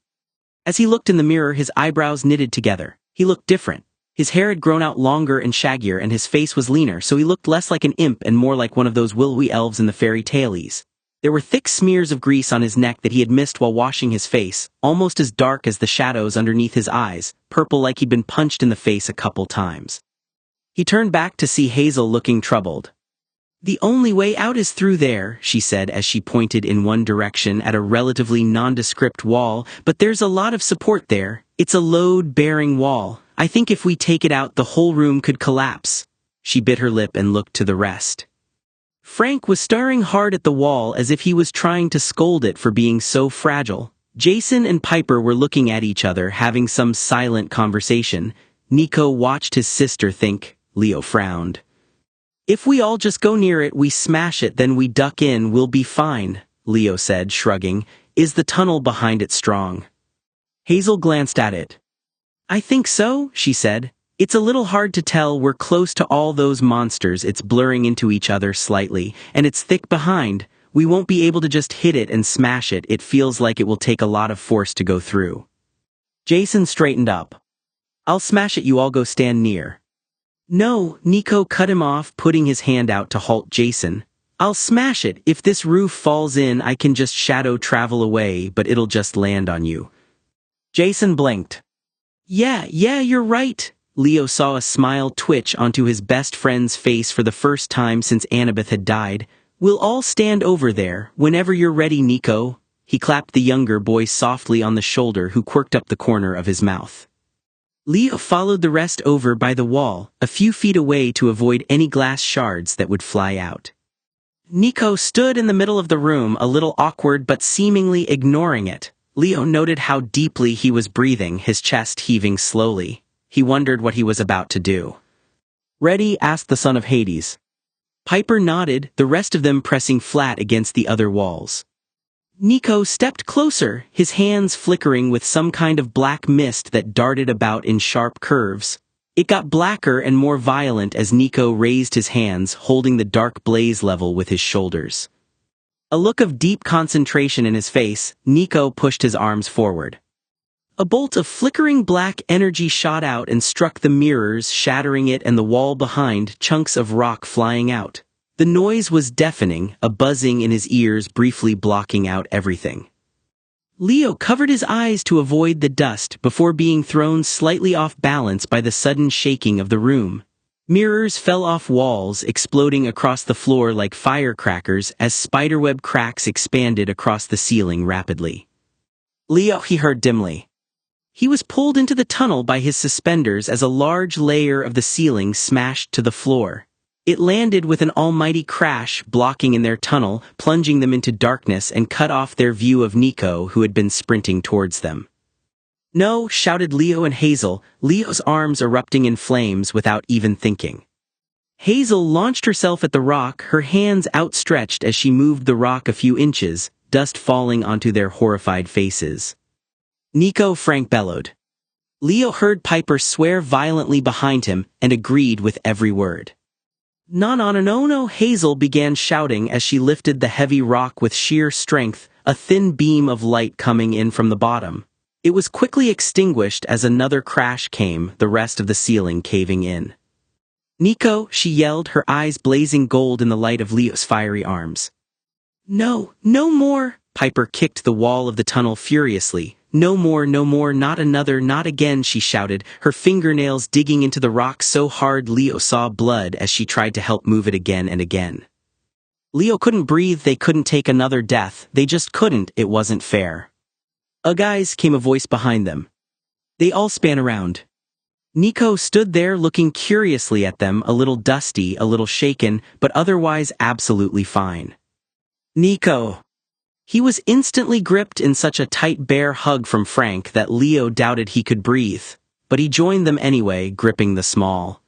As he looked in the mirror, his eyebrows knitted together. He looked different. His hair had grown out longer and shaggier, and his face was leaner, so he looked less like an imp and more like one of those willowy elves in the fairy tales. There were thick smears of grease on his neck that he had missed while washing his face, almost as dark as the shadows underneath his eyes, purple like he'd been punched in the face a couple times. He turned back to see Hazel looking troubled. "The only way out is through there," she said as she pointed in one direction at a relatively nondescript wall, "but there's a lot of support there. It's a load-bearing wall. I think if we take it out the whole room could collapse." She bit her lip and looked to the rest. Frank was staring hard at the wall as if he was trying to scold it for being so fragile. Jason and Piper were looking at each other, having some silent conversation. Nico watched his sister think. Leo frowned. "If we all just go near it, we smash it, then we duck in, we'll be fine," Leo said, shrugging. "Is the tunnel behind it strong?" Hazel glanced at it. "I think so," she said. "It's a little hard to tell, we're close to all those monsters, it's blurring into each other slightly, and it's thick behind. We won't be able to just hit it and smash it, it feels like it will take a lot of force to go through." Jason straightened up. "I'll smash it, you all go stand near." "No," Nico cut him off, putting his hand out to halt Jason. "I'll smash it, if this roof falls in I can just shadow travel away, but it'll just land on you." Jason blinked. Yeah, you're right." Leo saw a smile twitch onto his best friend's face for the first time since Annabeth had died. "We'll all stand over there, whenever you're ready, Nico." He clapped the younger boy softly on the shoulder who quirked up the corner of his mouth. Leo followed the rest over by the wall, a few feet away to avoid any glass shards that would fly out. Nico stood in the middle of the room, a little awkward but seemingly ignoring it. Leo noted how deeply he was breathing, his chest heaving slowly. He wondered what he was about to do. "Ready?" asked the son of Hades. Piper nodded, the rest of them pressing flat against the other walls. Nico stepped closer, his hands flickering with some kind of black mist that darted about in sharp curves. It got blacker and more violent as Nico raised his hands, holding the dark blaze level with his shoulders. A look of deep concentration in his face, Nico pushed his arms forward. A bolt of flickering black energy shot out and struck the mirrors, shattering it and the wall behind, chunks of rock flying out. The noise was deafening, a buzzing in his ears briefly blocking out everything. Leo covered his eyes to avoid the dust before being thrown slightly off balance by the sudden shaking of the room. Mirrors fell off walls, exploding across the floor like firecrackers as spiderweb cracks expanded across the ceiling rapidly. "Leo," he heard dimly. He was pulled into the tunnel by his suspenders as a large layer of the ceiling smashed to the floor. It landed with an almighty crash, blocking in their tunnel, plunging them into darkness and cut off their view of Nico, who had been sprinting towards them. "No!" shouted Leo and Hazel, Leo's arms erupting in flames without even thinking. Hazel launched herself at the rock, her hands outstretched as she moved the rock a few inches, dust falling onto their horrified faces. "Nico!" Frank bellowed. Leo heard Piper swear violently behind him and agreed with every word. No, Hazel began shouting as she lifted the heavy rock with sheer strength, a thin beam of light coming in from the bottom. It was quickly extinguished as another crash came, the rest of the ceiling caving in. "Nico!" she yelled, her eyes blazing gold in the light of Leo's fiery arms. No more!" Piper kicked the wall of the tunnel furiously. No more, not another, not again," she shouted, her fingernails digging into the rock so hard Leo saw blood as she tried to help move it again and again. Leo couldn't breathe, they couldn't take another death, they just couldn't, it wasn't fair. Guys," came a voice behind them. They all span around. Nico stood there looking curiously at them, a little dusty, a little shaken, but otherwise absolutely fine. "Nico!" He was instantly gripped in such a tight bear hug from Frank that Leo doubted he could breathe, but he joined them anyway, gripping the small,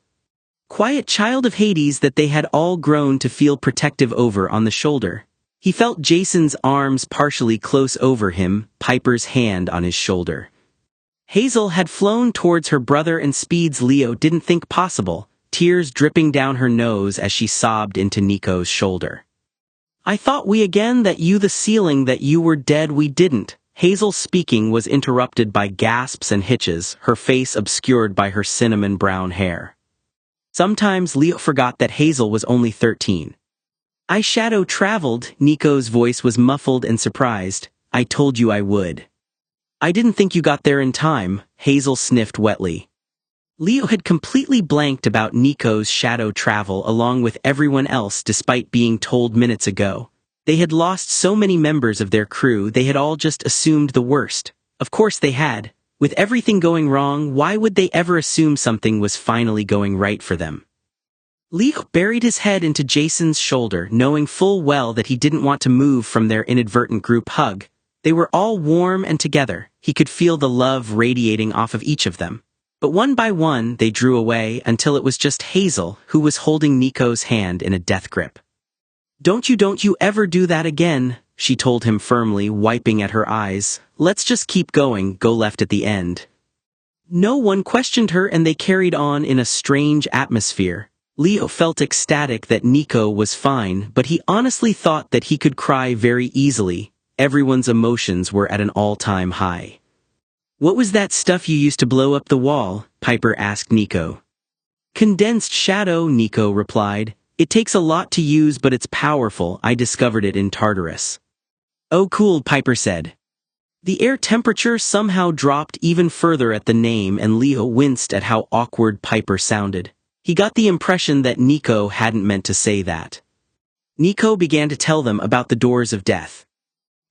quiet child of Hades that they had all grown to feel protective over on the shoulder. He felt Jason's arms partially close over him, Piper's hand on his shoulder. Hazel had flown towards her brother and speeds Leo didn't think possible, tears dripping down her nose as she sobbed into Nico's shoulder. "I thought we again that you the ceiling that you were dead we didn't." Hazel speaking was interrupted by gasps and hitches, her face obscured by her cinnamon brown hair. Sometimes Leo forgot that Hazel was only 13. I shadow traveled, Nico's voice was muffled and surprised. I told you I would. I didn't think you got there in time, Hazel sniffed wetly. Leo had completely blanked about Nico's shadow travel along with everyone else despite being told minutes ago. They had lost so many members of their crew they had all just assumed the worst. Of course they had. With everything going wrong, why would they ever assume something was finally going right for them? Leo buried his head into Jason's shoulder, knowing full well that he didn't want to move from their inadvertent group hug. They were all warm and together. He could feel the love radiating off of each of them. But one by one, they drew away until it was just Hazel who was holding Nico's hand in a death grip. Don't you ever do that again, she told him firmly, wiping at her eyes. Let's just keep going, go left at the end. No one questioned her and they carried on in a strange atmosphere. Leo felt ecstatic that Nico was fine, but he honestly thought that he could cry very easily. Everyone's emotions were at an all-time high. What was that stuff you used to blow up the wall? Piper asked Nico. Condensed shadow, Nico replied. It takes a lot to use but it's powerful. I discovered it in Tartarus. Oh cool, Piper said. The air temperature somehow dropped even further at the name and Leo winced at how awkward Piper sounded. He got the impression that Nico hadn't meant to say that. Nico began to tell them about the doors of death.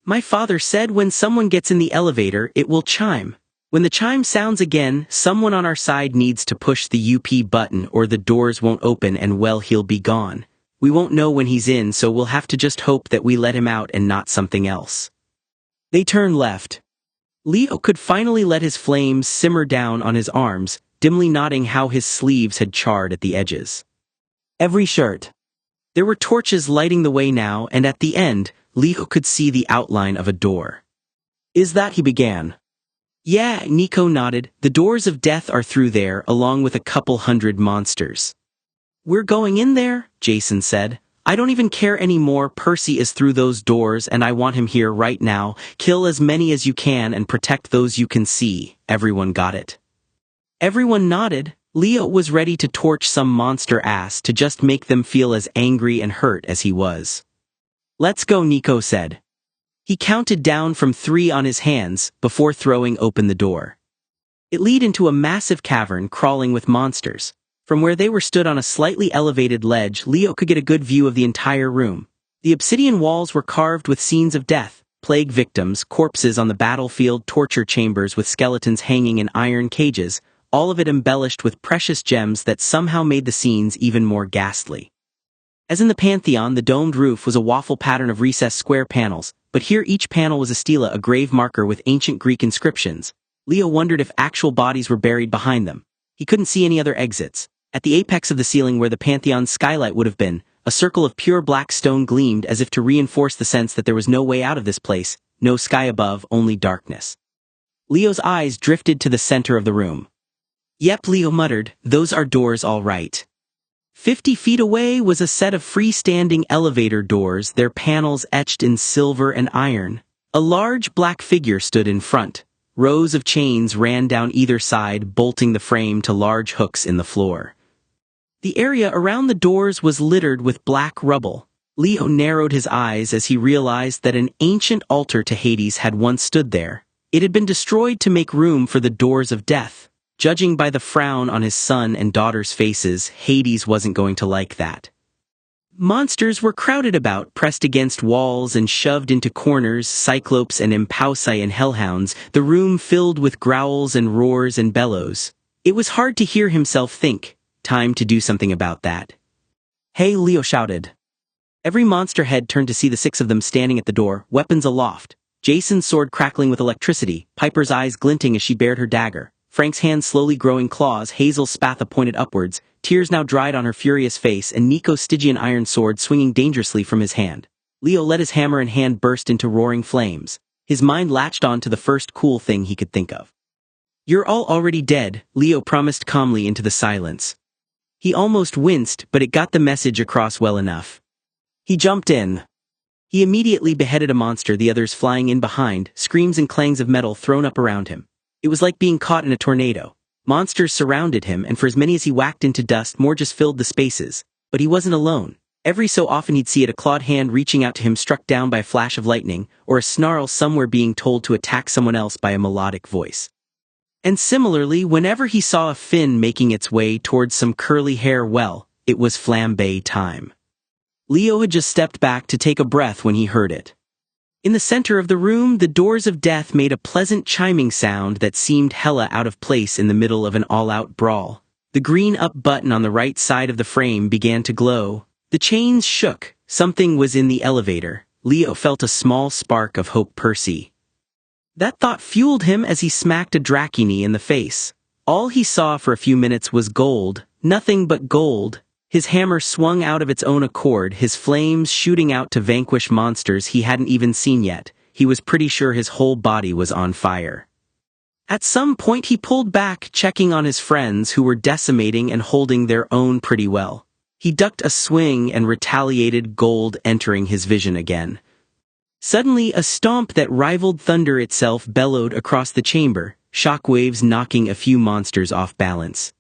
My father said when someone gets in the elevator, it will chime. When the chime sounds again, someone on our side needs to push the UP button or the doors won't open and well, he'll be gone. We won't know when he's in, so we'll have to just hope that we let him out and not something else. They turned left. Leo could finally let his flames simmer down on his arms, dimly noting how his sleeves had charred at the edges. Every shirt. There were torches lighting the way now, and at the end, Leo could see the outline of a door. Is that, he began. Yeah, Nico nodded. The doors of death are through there, along with a couple hundred monsters. We're going in there, Jason said. I don't even care anymore. Percy is through those doors and I want him here right now. Kill as many as you can and protect those you can see. Everyone got it. Everyone nodded. Leo was ready to torch some monster ass to just make them feel as angry and hurt as he was. Let's go, Nico said. He counted down from 3 on his hands before throwing open the door. It led into a massive cavern crawling with monsters. From where they were stood on a slightly elevated ledge, Leo could get a good view of the entire room. The obsidian walls were carved with scenes of death, plague victims, corpses on the battlefield, torture chambers with skeletons hanging in iron cages, all of it embellished with precious gems that somehow made the scenes even more ghastly. As in the Pantheon, the domed roof was a waffle pattern of recessed square panels, but here each panel was a stela, a grave marker with ancient Greek inscriptions. Leo wondered if actual bodies were buried behind them. He couldn't see any other exits. At the apex of the ceiling where the Pantheon's skylight would have been, a circle of pure black stone gleamed as if to reinforce the sense that there was no way out of this place, no sky above, only darkness. Leo's eyes drifted to the center of the room. Yep, Leo muttered, those are doors all right. 50 feet away was a set of freestanding elevator doors, their panels etched in silver and iron. A large black figure stood in front. Rows of chains ran down either side, bolting the frame to large hooks in the floor. The area around the doors was littered with black rubble. Leo narrowed his eyes as he realized that an ancient altar to Hades had once stood there. It had been destroyed to make room for the doors of death. Judging by the frown on his son and daughter's faces, Hades wasn't going to like that. Monsters were crowded about, pressed against walls and shoved into corners, cyclopes and impausi and hellhounds, the room filled with growls and roars and bellows. It was hard to hear himself think. Time to do something about that. Hey, Leo shouted. Every monster head turned to see the 6 of them standing at the door, weapons aloft. Jason's sword crackling with electricity, Piper's eyes glinting as she bared her dagger. Frank's hands slowly growing claws, Hazel's spatha pointed upwards, tears now dried on her furious face, and Nico's Stygian iron sword swinging dangerously from his hand. Leo let his hammer and hand burst into roaring flames. His mind latched on to the first cool thing he could think of. You're all already dead, Leo promised calmly into the silence. He almost winced, but it got the message across well enough. He jumped in. He immediately beheaded a monster, the others flying in behind, screams and clangs of metal thrown up around him. It was like being caught in a tornado. Monsters surrounded him, and for as many as he whacked into dust, more just filled the spaces. But he wasn't alone. Every so often he'd see it, a clawed hand reaching out to him struck down by a flash of lightning, or a snarl somewhere being told to attack someone else by a melodic voice. And similarly, whenever he saw a fin making its way towards some curly hair, well, it was flambe time. Leo had just stepped back to take a breath when he heard it. In the center of the room, the doors of death made a pleasant chiming sound that seemed hella out of place in the middle of an all-out brawl. The green up button on the right side of the frame began to glow. The chains shook. Something was in the elevator. Leo felt a small spark of hope. Percy. That thought fueled him as he smacked a Dracini in the face. All he saw for a few minutes was gold, nothing but gold. His hammer swung out of its own accord, his flames shooting out to vanquish monsters he hadn't even seen yet. He was pretty sure his whole body was on fire. At some point he pulled back, checking on his friends who were decimating and holding their own pretty well. He ducked a swing and retaliated, gold entering his vision again. Suddenly, a stomp that rivaled thunder itself bellowed across the chamber, shockwaves knocking a few monsters off balance.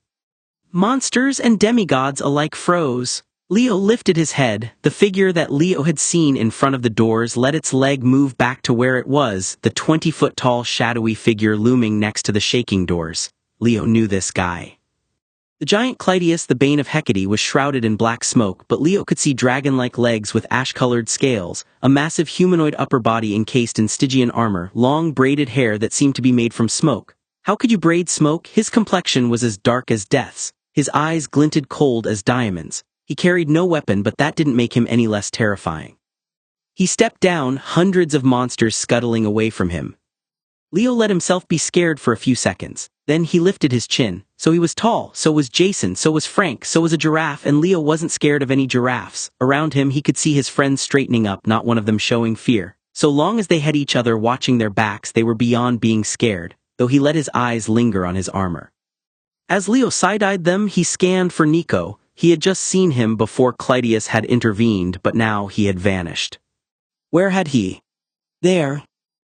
Monsters and demigods alike froze. Leo lifted his head. The figure that Leo had seen in front of the doors let its leg move back to where it was, the 20-foot-tall shadowy figure looming next to the shaking doors. Leo knew this guy. The giant Clytius, the bane of Hecate, was shrouded in black smoke, but Leo could see dragon-like legs with ash-colored scales, a massive humanoid upper body encased in Stygian armor, long braided hair that seemed to be made from smoke. How could you braid smoke? His complexion was as dark as death's. His eyes glinted cold as diamonds. He carried no weapon, but that didn't make him any less terrifying. He stepped down, hundreds of monsters scuttling away from him. Leo let himself be scared for a few seconds. Then he lifted his chin. So he was tall, so was Jason, so was Frank, so was a giraffe, and Leo wasn't scared of any giraffes. Around him he could see his friends straightening up, not one of them showing fear. So long as they had each other watching their backs, they were beyond being scared, though he let his eyes linger on his armor. As Leo side-eyed them, he scanned for Nico. He had just seen him before Clytius had intervened, but now he had vanished. Where had he? There.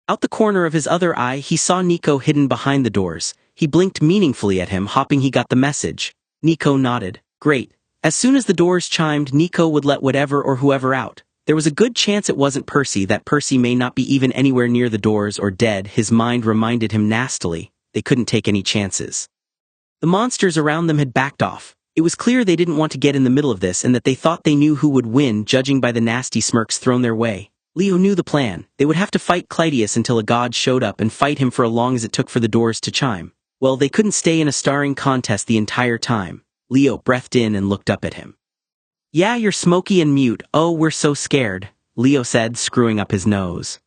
Out the corner of his other eye, he saw Nico hidden behind the doors. He blinked meaningfully at him, hoping he got the message. Nico nodded. Great. As soon as the doors chimed, Nico would let whatever or whoever out. There was a good chance it wasn't Percy, that Percy may not be even anywhere near the doors or dead. His mind reminded him nastily. They couldn't take any chances. The monsters around them had backed off. It was clear they didn't want to get in the middle of this and that they thought they knew who would win, judging by the nasty smirks thrown their way. Leo knew the plan. They would have to fight Clytius until a god showed up and fight him for as long as it took for the doors to chime. Well, they couldn't stay in a starring contest the entire time. Leo breathed in and looked up at him. Yeah, you're smoky and mute. Oh, we're so scared, Leo said, screwing up his nose.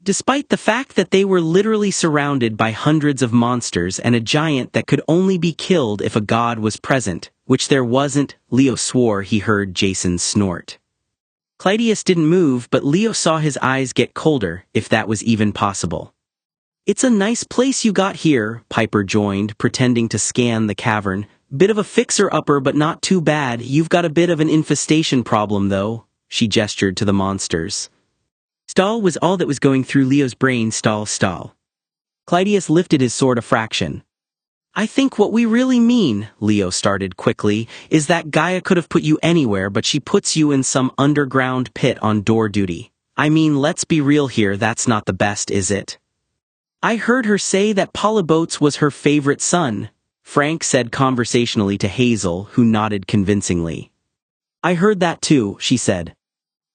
Despite the fact that they were literally surrounded by hundreds of monsters and a giant that could only be killed if a god was present, which there wasn't, Leo swore he heard Jason snort. Clytius didn't move, but Leo saw his eyes get colder, if that was even possible. It's a nice place you got here, Piper joined, pretending to scan the cavern. Bit of a fixer-upper, but not too bad. You've got a bit of an infestation problem, though, she gestured to the monsters. Stall was all that was going through Leo's brain. Stall. Clytius lifted his sword a fraction. I think what we really mean, Leo started quickly, is that Gaia could have put you anywhere, but she puts you in some underground pit on door duty. I mean, let's be real here, that's not the best, is it? I heard her say that Polybotes was her favorite son, Frank said conversationally to Hazel, who nodded convincingly. I heard that too, she said.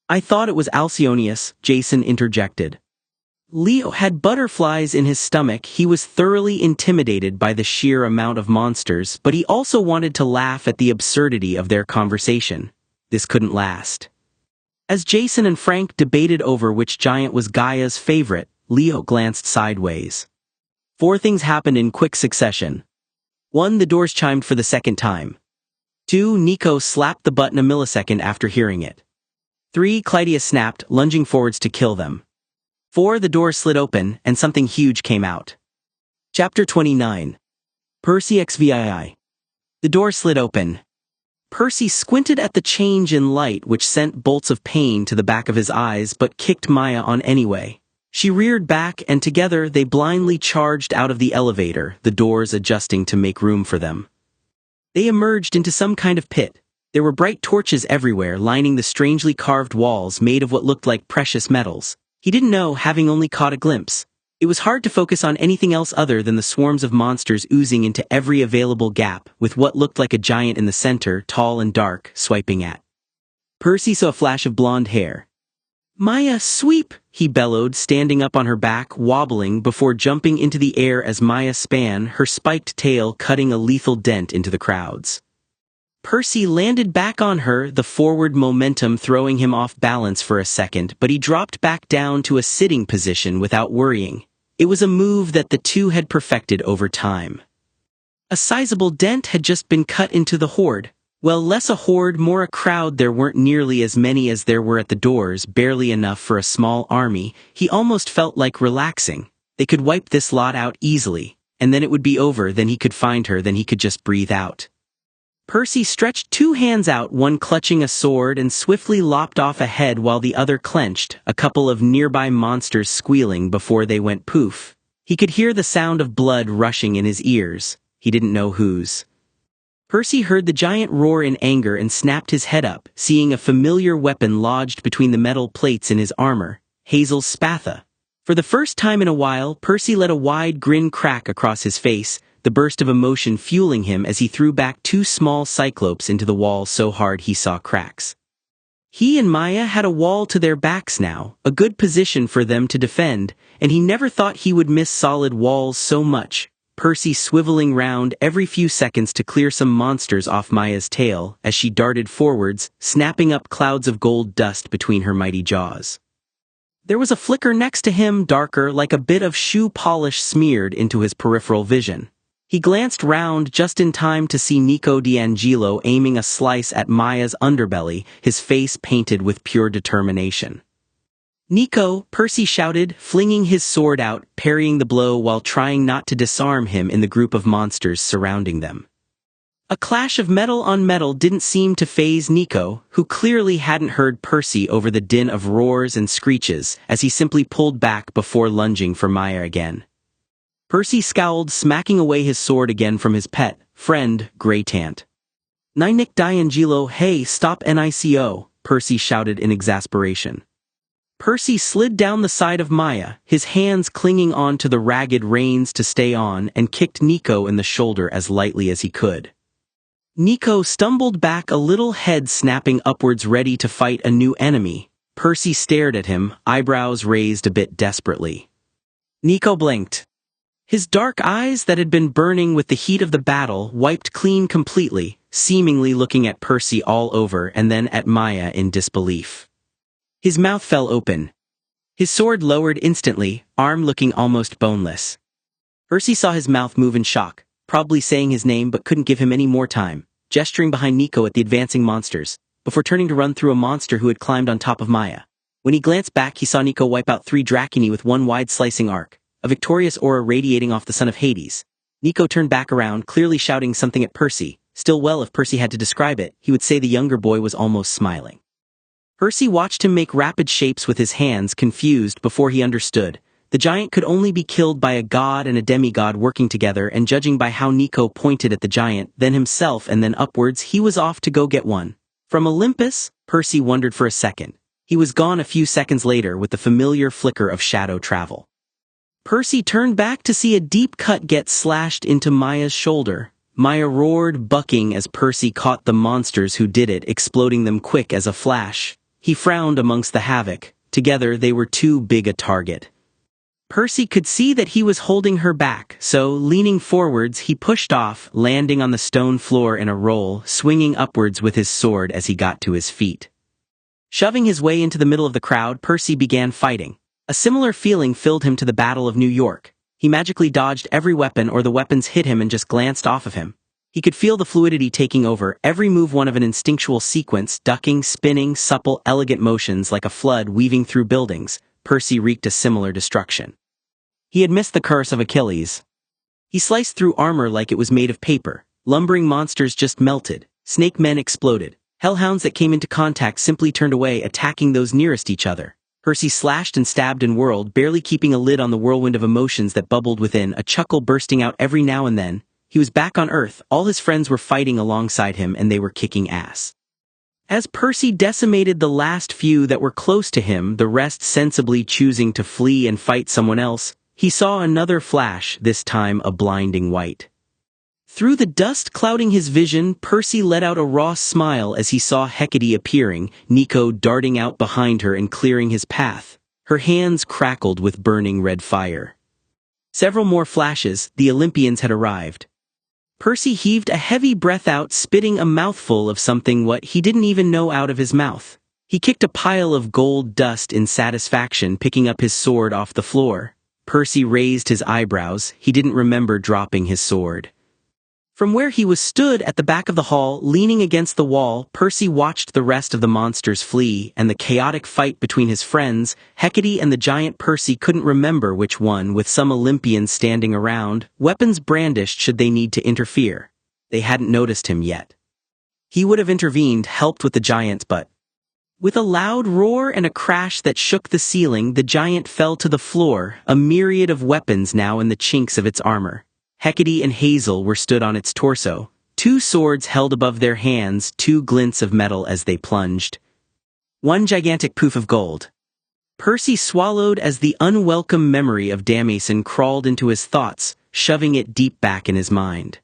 I thought it was Alcyonius, Jason interjected. Leo had butterflies in his stomach. He was thoroughly intimidated by the sheer amount of monsters, but he also wanted to laugh at the absurdity of their conversation. This couldn't last. As Jason and Frank debated over which giant was Gaia's favorite, Leo glanced sideways. 4 things happened in quick succession. 1. The doors chimed for the second time. 2. Nico slapped the button a millisecond after hearing it. 3. Clytius snapped, lunging forwards to kill them. 4. The door slid open, and something huge came out. Chapter 29. Percy XVI. The door slid open. Percy squinted at the change in light, which sent bolts of pain to the back of his eyes but kicked Maya on anyway. She reared back, and together they blindly charged out of the elevator, the doors adjusting to make room for them. They emerged into some kind of pit. There were bright torches everywhere lining the strangely carved walls made of what looked like precious metals. He didn't know, having only caught a glimpse. It was hard to focus on anything else other than the swarms of monsters oozing into every available gap, with what looked like a giant in the center, tall and dark, swiping at. Percy saw a flash of blonde hair. "Maya, sweep!" he bellowed, standing up on her back, wobbling before jumping into the air as Maya span, her spiked tail cutting a lethal dent into the crowds. Percy landed back on her, the forward momentum throwing him off balance for a second, but he dropped back down to a sitting position without worrying. It was a move that the two had perfected over time. A sizable dent had just been cut into the horde. Well, less a horde, more a crowd. There weren't nearly as many as there were at the doors, barely enough for a small army. He almost felt like relaxing. They could wipe this lot out easily, and then it would be over, then he could find her, then he could just breathe out. Percy stretched two hands out, one clutching a sword, and swiftly lopped off a head while the other clenched, a couple of nearby monsters squealing before they went poof. He could hear the sound of blood rushing in his ears. He didn't know whose. Percy heard the giant roar in anger and snapped his head up, seeing a familiar weapon lodged between the metal plates in his armor, Hazel's spatha. For the first time in a while, Percy let a wide grin crack across his face, the burst of emotion fueling him as he threw back two small cyclopes into the wall so hard he saw cracks. He and Maya had a wall to their backs now, a good position for them to defend, and he never thought he would miss solid walls so much. Percy swiveling round every few seconds to clear some monsters off Maya's tail as she darted forwards, snapping up clouds of gold dust between her mighty jaws. There was a flicker next to him, darker, like a bit of shoe polish smeared into his peripheral vision. He glanced round just in time to see Nico D'Angelo aiming a slice at Maya's underbelly, his face painted with pure determination. "Nico!" Percy shouted, flinging his sword out, parrying the blow while trying not to disarm him in the group of monsters surrounding them. A clash of metal on metal didn't seem to faze Nico, who clearly hadn't heard Percy over the din of roars and screeches, as he simply pulled back before lunging for Maya again. Percy scowled, smacking away his sword again from his pet friend, Grey Tant. "Nick D'Angelo, hey, stop Nico!" Percy shouted in exasperation. Percy slid down the side of Maya, his hands clinging on to the ragged reins to stay on, and kicked Nico in the shoulder as lightly as he could. Nico stumbled back a little, head snapping upwards, ready to fight a new enemy. Percy stared at him, eyebrows raised a bit desperately. Nico blinked. His dark eyes that had been burning with the heat of the battle wiped clean completely, seemingly looking at Percy all over and then at Maya in disbelief. His mouth fell open. His sword lowered instantly, arm looking almost boneless. Percy saw his mouth move in shock, probably saying his name but couldn't give him any more time, gesturing behind Nico at the advancing monsters, before turning to run through a monster who had climbed on top of Maya. When he glanced back, he saw Nico wipe out 3 Dracini with one wide slicing arc, a victorious aura radiating off the son of Hades. Nico turned back around, clearly shouting something at Percy. Still, well, if Percy had to describe it, he would say the younger boy was almost smiling. Percy watched him make rapid shapes with his hands, confused before he understood. The giant could only be killed by a god and a demigod working together, and judging by how Nico pointed at the giant, then himself and then upwards, he was off to go get one. From Olympus? Percy wondered for a second. He was gone a few seconds later with the familiar flicker of shadow travel. Percy turned back to see a deep cut get slashed into Maya's shoulder. Maya roared, bucking as Percy caught the monsters who did it, exploding them quick as a flash. He frowned amongst the havoc. Together they were too big a target. Percy could see that he was holding her back, so, leaning forwards, he pushed off, landing on the stone floor in a roll, swinging upwards with his sword as he got to his feet. Shoving his way into the middle of the crowd, Percy began fighting. A similar feeling filled him to the Battle of New York. He magically dodged every weapon, or the weapons hit him and just glanced off of him. He could feel the fluidity taking over, every move one of an instinctual sequence, ducking, spinning, supple, elegant motions like a flood weaving through buildings. Percy wreaked a similar destruction. He had missed the curse of Achilles. He sliced through armor like it was made of paper. Lumbering monsters just melted. Snake men exploded. Hellhounds that came into contact simply turned away, attacking those nearest each other. Percy slashed and stabbed and whirled, barely keeping a lid on the whirlwind of emotions that bubbled within, a chuckle bursting out every now and then. He He was back on Earth, all his friends were fighting alongside him and they were kicking ass. As Percy decimated the last few that were close to him, the rest sensibly choosing to flee and fight someone else, he saw another flash, this time a blinding white. Through the dust clouding his vision, Percy let out a raw smile as he saw Hecate appearing, Nico darting out behind her and clearing his path. Her hands crackled with burning red fire. Several more flashes, the Olympians had arrived. Percy heaved a heavy breath out, spitting a mouthful of something what he didn't even know out of his mouth. He kicked a pile of gold dust in satisfaction, picking up his sword off the floor. Percy raised his eyebrows, he didn't remember dropping his sword. From where he was stood at the back of the hall, leaning against the wall, Percy watched the rest of the monsters flee, and the chaotic fight between his friends, Hecate and the giant. Percy couldn't remember which one, with some Olympians standing around, weapons brandished should they need to interfere. They hadn't noticed him yet. He would have intervened, helped with the giants, but... With a loud roar and a crash that shook the ceiling, the giant fell to the floor, a myriad of weapons now in the chinks of its armor. Hecate and Hazel were stood on its torso, two swords held above their hands, two glints of metal as they plunged. One gigantic poof of gold. Percy swallowed as the unwelcome memory of Damason crawled into his thoughts, shoving it deep back in his mind.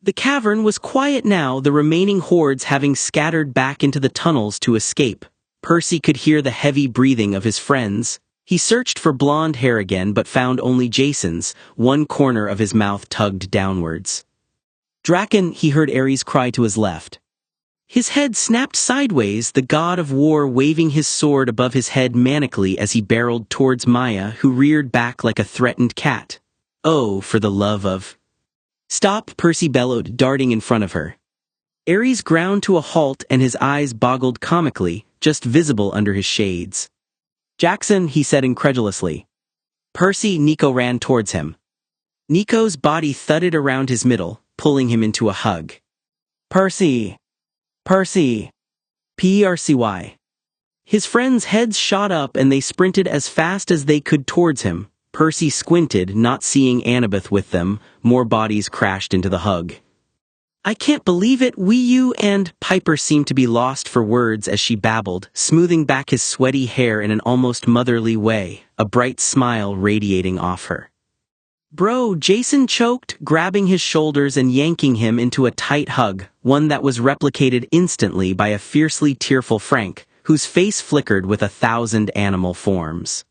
The cavern was quiet now, the remaining hordes having scattered back into the tunnels to escape. Percy could hear the heavy breathing of his friends. He searched for blonde hair again but found only Jason's, one corner of his mouth tugged downwards. Draken, he heard Ares cry to his left. His head snapped sideways, the god of war waving his sword above his head manically as he barreled towards Maya, who reared back like a threatened cat. Oh, for the love of... Stop, Percy bellowed, darting in front of her. Ares ground to a halt and his eyes boggled comically, just visible under his shades. Jackson, he said incredulously. Percy, Nico ran towards him. Nico's body thudded around his middle, pulling him into a hug. Percy! Percy! Percy! His friends' heads shot up and they sprinted as fast as they could towards him. Percy squinted, not seeing Annabeth with them. More bodies crashed into the hug. I can't believe it, you and... Piper seemed to be lost for words as she babbled, smoothing back his sweaty hair in an almost motherly way, a bright smile radiating off her. Bro, Jason choked, grabbing his shoulders and yanking him into a tight hug, one that was replicated instantly by a fiercely tearful Frank, whose face flickered with 1,000 animal forms.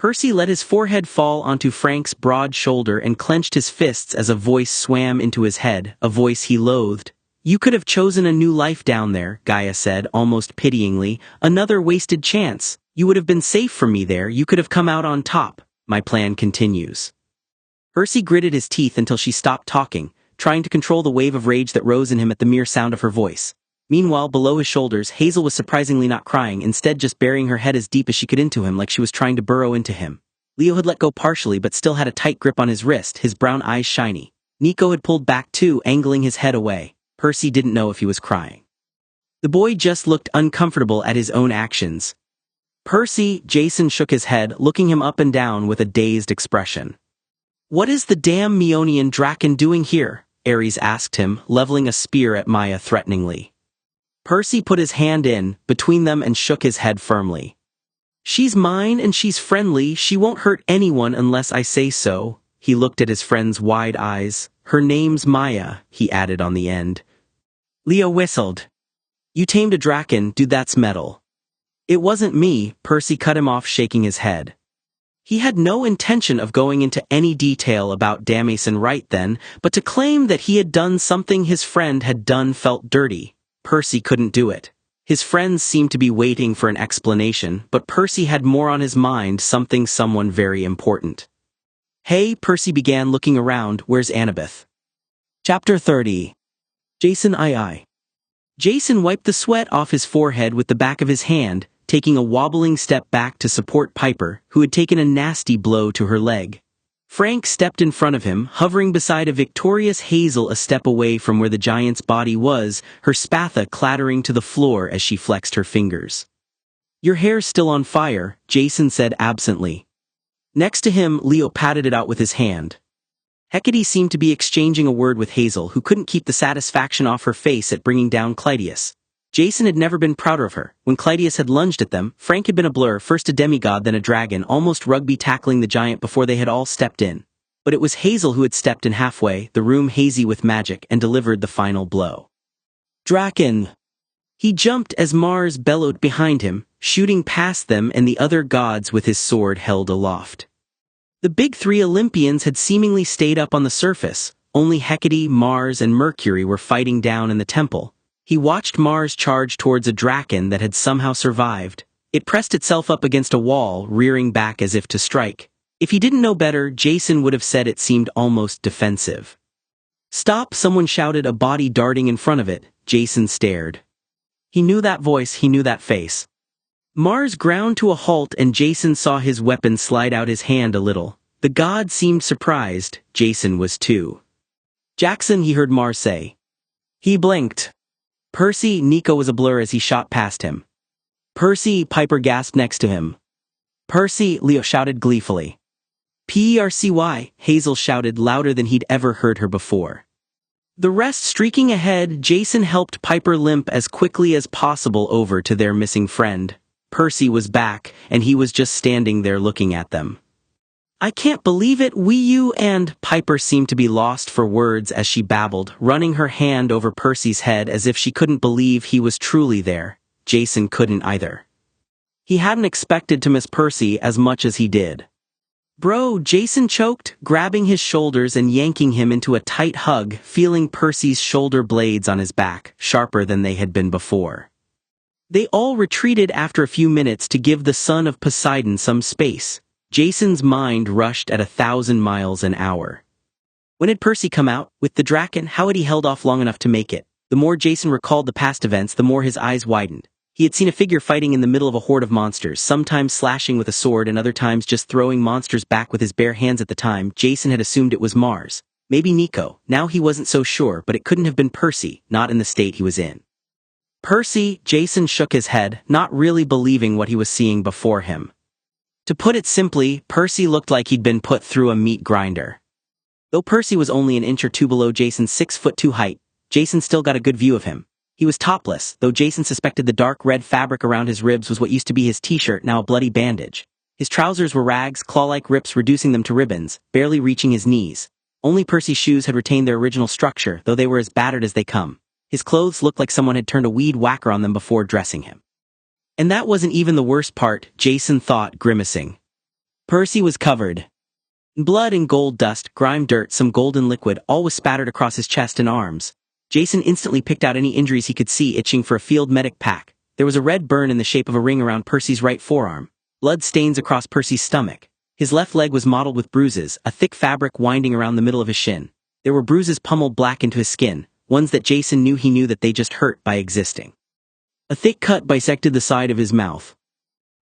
Percy let his forehead fall onto Frank's broad shoulder and clenched his fists as a voice swam into his head, a voice he loathed. You could have chosen a new life down there, Gaia said, almost pityingly. Another wasted chance. You would have been safe from me there, you could have come out on top. My plan continues. Percy gritted his teeth until she stopped talking, trying to control the wave of rage that rose in him at the mere sound of her voice. Meanwhile, below his shoulders, Hazel was surprisingly not crying, instead just burying her head as deep as she could into him like she was trying to burrow into him. Leo had let go partially but still had a tight grip on his wrist, his brown eyes shiny. Nico had pulled back too, angling his head away. Percy didn't know if he was crying. The boy just looked uncomfortable at his own actions. Percy, Jason shook his head, looking him up and down with a dazed expression. What is the damn Meonian Draken doing here? Ares asked him, leveling a spear at Maya threateningly. Percy put his hand in, between them and shook his head firmly. She's mine and she's friendly, she won't hurt anyone unless I say so. He looked at his friend's wide eyes. Her name's Maya, he added on the end. Leo whistled. You tamed a Draken, dude, that's metal. It wasn't me, Percy cut him off, shaking his head. He had no intention of going into any detail about Damason right then, but to claim that he had done something his friend had done felt dirty. Percy couldn't do it. His friends seemed to be waiting for an explanation, but Percy had more on his mind, someone very important. Hey, Percy began, looking around, where's Annabeth? Chapter 30. Jason I. Jason wiped the sweat off his forehead with the back of his hand, taking a wobbling step back to support Piper, who had taken a nasty blow to her leg. Frank stepped in front of him, hovering beside a victorious Hazel a step away from where the giant's body was, her spatha clattering to the floor as she flexed her fingers. Your hair's still on fire, Jason said absently. Next to him, Leo patted it out with his hand. Hecate seemed to be exchanging a word with Hazel, who couldn't keep the satisfaction off her face at bringing down Clytius. Jason had never been prouder of her. When Clytius had lunged at them, Frank had been a blur, first a demigod then a dragon, almost rugby tackling the giant before they had all stepped in. But it was Hazel who had stepped in halfway, the room hazy with magic, and delivered the final blow. Draken! He jumped as Mars bellowed behind him, shooting past them and the other gods with his sword held aloft. The big three Olympians had seemingly stayed up on the surface. Only Hecate, Mars, and Mercury were fighting down in the temple. He watched Mars charge towards a draken that had somehow survived. It pressed itself up against a wall, rearing back as if to strike. If he didn't know better, Jason would have said it seemed almost defensive. "Stop!" someone shouted, a body darting in front of it. Jason stared. He knew that voice, he knew that face. Mars ground to a halt and Jason saw his weapon slide out his hand a little. The god seemed surprised. Jason was too. "Jackson," he heard Mars say. He blinked. "Percy," Nico was a blur as he shot past him. "Percy," Piper gasped next to him. "Percy," Leo shouted gleefully. "Percy," Hazel shouted louder than he'd ever heard her before. The rest streaking ahead, Jason helped Piper limp as quickly as possible over to their missing friend. Percy was back, and he was just standing there looking at them. "I can't believe it, you and..." Piper seemed to be lost for words as she babbled, running her hand over Percy's head as if she couldn't believe he was truly there. Jason couldn't either. He hadn't expected to miss Percy as much as he did. "Bro," Jason choked, grabbing his shoulders and yanking him into a tight hug, feeling Percy's shoulder blades on his back, sharper than they had been before. They all retreated after a few minutes to give the son of Poseidon some space. Jason's mind rushed at 1,000 miles an hour. When had Percy come out? With the Draken, how had he held off long enough to make it? The more Jason recalled the past events, the more his eyes widened. He had seen a figure fighting in the middle of a horde of monsters, sometimes slashing with a sword and other times just throwing monsters back with his bare hands. At the time, Jason had assumed it was Mars. Maybe Nico. Now he wasn't so sure, but it couldn't have been Percy, not in the state he was in. "Percy," Jason shook his head, not really believing what he was seeing before him. To put it simply, Percy looked like he'd been put through a meat grinder. Though Percy was only an inch or two below Jason's 6'2" height, Jason still got a good view of him. He was topless, though Jason suspected the dark red fabric around his ribs was what used to be his t-shirt, now a bloody bandage. His trousers were rags, claw-like rips reducing them to ribbons, barely reaching his knees. Only Percy's shoes had retained their original structure, though they were as battered as they come. His clothes looked like someone had turned a weed whacker on them before dressing him. And that wasn't even the worst part, Jason thought, grimacing. Percy was covered in blood and gold dust, grime dirt, some golden liquid, all was spattered across his chest and arms. Jason instantly picked out any injuries he could see, itching for a field medic pack. There was a red burn in the shape of a ring around Percy's right forearm. Blood stains across Percy's stomach. His left leg was mottled with bruises, a thick fabric winding around the middle of his shin. There were bruises pummeled black into his skin, ones that Jason knew that they just hurt by existing. A thick cut bisected the side of his mouth.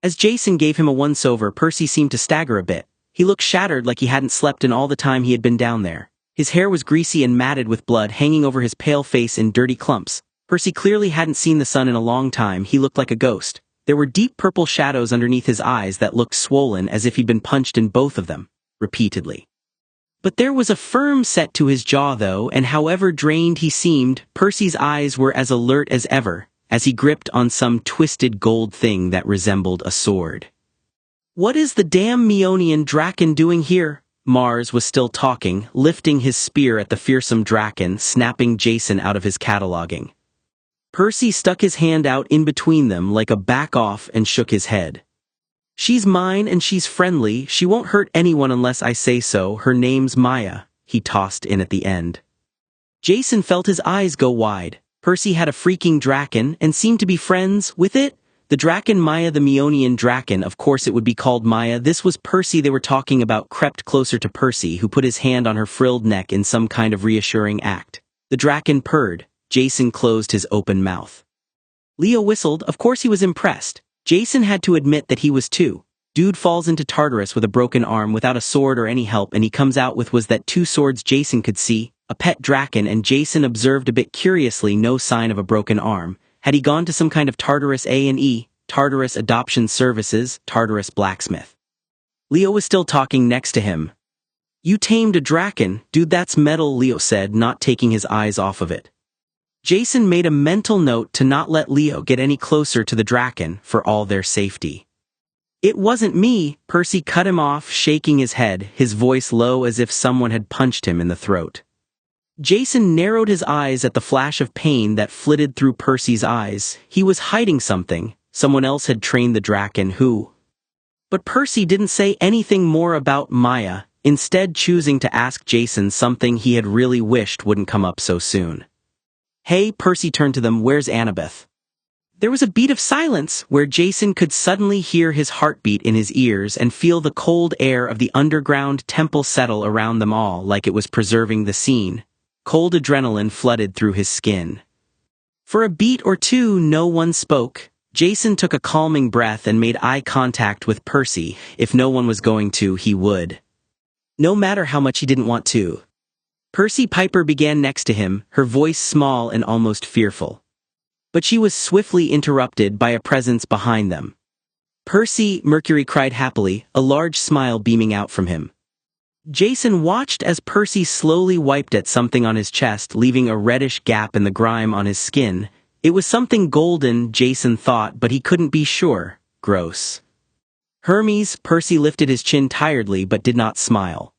As Jason gave him a once-over, Percy seemed to stagger a bit. He looked shattered, like he hadn't slept in all the time he had been down there. His hair was greasy and matted with blood hanging over his pale face in dirty clumps. Percy clearly hadn't seen the sun in a long time. He looked like a ghost. There were deep purple shadows underneath his eyes that looked swollen as if he'd been punched in both of them, repeatedly. But there was a firm set to his jaw though, and however drained he seemed, Percy's eyes were as alert as ever, as he gripped on some twisted gold thing that resembled a sword. "What is the damn Meonian Draken doing here?" Mars was still talking, lifting his spear at the fearsome Draken, snapping Jason out of his cataloging. Percy stuck his hand out in between them like a back off and shook his head. "She's mine and she's friendly, she won't hurt anyone unless I say so, her name's Maya," he tossed in at the end. Jason felt his eyes go wide. Percy had a freaking Draken and seemed to be friends with it. The Draken Maya, the Meonian Draken, of course it would be called Maya. This was Percy they were talking about, crept closer to Percy, who put his hand on her frilled neck in some kind of reassuring act. The Draken purred. Jason closed his open mouth. Leo whistled. Of course he was impressed. Jason had to admit that he was too. Dude falls into Tartarus with a broken arm without a sword or any help, and he comes out with was that 2 swords Jason could see, a pet Draken, and Jason observed a bit curiously no sign of a broken arm. Had he gone to some kind of Tartarus A&E, Tartarus Adoption Services, Tartarus Blacksmith? Leo was still talking next to him. You tamed a draken, dude, that's metal, Leo said, not taking his eyes off of it. Jason made a mental note to not let Leo get any closer to the draken for all their safety. It wasn't me, Percy cut him off, shaking his head, his voice low as if someone had punched him in the throat. Jason narrowed his eyes at the flash of pain that flitted through Percy's eyes. He was hiding something. Someone else had trained the draken. Who? But Percy didn't say anything more about Maya, instead choosing to ask Jason something he had really wished wouldn't come up so soon. Hey, Percy turned to them, where's Annabeth? There was a beat of silence where Jason could suddenly hear his heartbeat in his ears and feel the cold air of the underground temple settle around them all like it was preserving the scene. Cold adrenaline flooded through his skin. For a beat or two no one spoke. Jason took a calming breath and made eye contact with Percy. If no one was going to, he would. No matter how much he didn't want to. Percy Piper began next to him, her voice small and almost fearful. But she was swiftly interrupted by a presence behind them. Percy, Mercury cried happily, a large smile beaming out from him. Jason watched as Percy slowly wiped at something on his chest, leaving a reddish gap in the grime on his skin. It was something golden, Jason thought, but he couldn't be sure. Gross. Hermes, Percy lifted his chin tiredly but did not smile.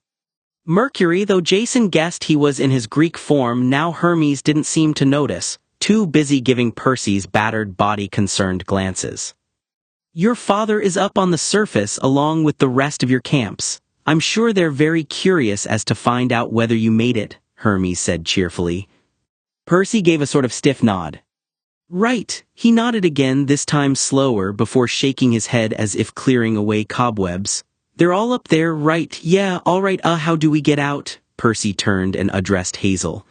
Mercury, though Jason guessed he was in his Greek form, now Hermes didn't seem to notice, too busy giving Percy's battered body concerned glances. Your father is up on the surface along with the rest of your camps. I'm sure they're very curious as to find out whether you made it, Hermes said cheerfully. Percy gave a sort of stiff nod. Right, he nodded again, this time slower, before shaking his head as if clearing away cobwebs. They're all up there, right? Yeah, all right, how do we get out? Percy turned and addressed Hazel.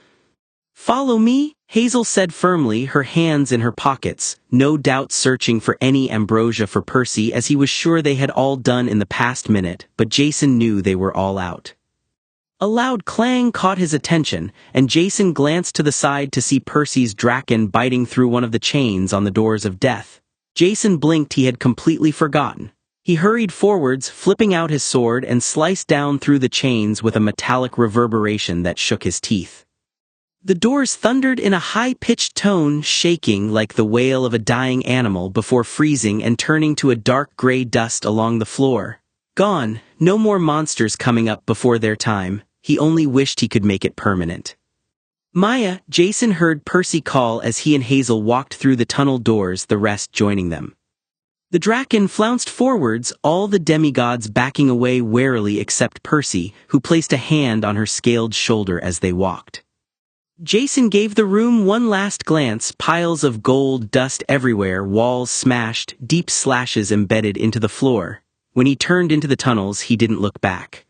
Follow me, Hazel said firmly, her hands in her pockets, no doubt searching for any ambrosia for Percy as he was sure they had all done in the past minute, but Jason knew they were all out. A loud clang caught his attention, and Jason glanced to the side to see Percy's draken biting through one of the chains on the doors of death. Jason blinked, he had completely forgotten. He hurried forwards, flipping out his sword and sliced down through the chains with a metallic reverberation that shook his teeth. The doors thundered in a high-pitched tone, shaking like the wail of a dying animal before freezing and turning to a dark gray dust along the floor. Gone, no more monsters coming up before their time. He only wished he could make it permanent. Maya, Jason heard Percy call as he and Hazel walked through the tunnel doors, the rest joining them. The draken flounced forwards, all the demigods backing away warily except Percy, who placed a hand on her scaled shoulder as they walked. Jason gave the room one last glance, piles of gold dust everywhere, walls smashed, deep slashes embedded into the floor. When he turned into the tunnels, he didn't look back.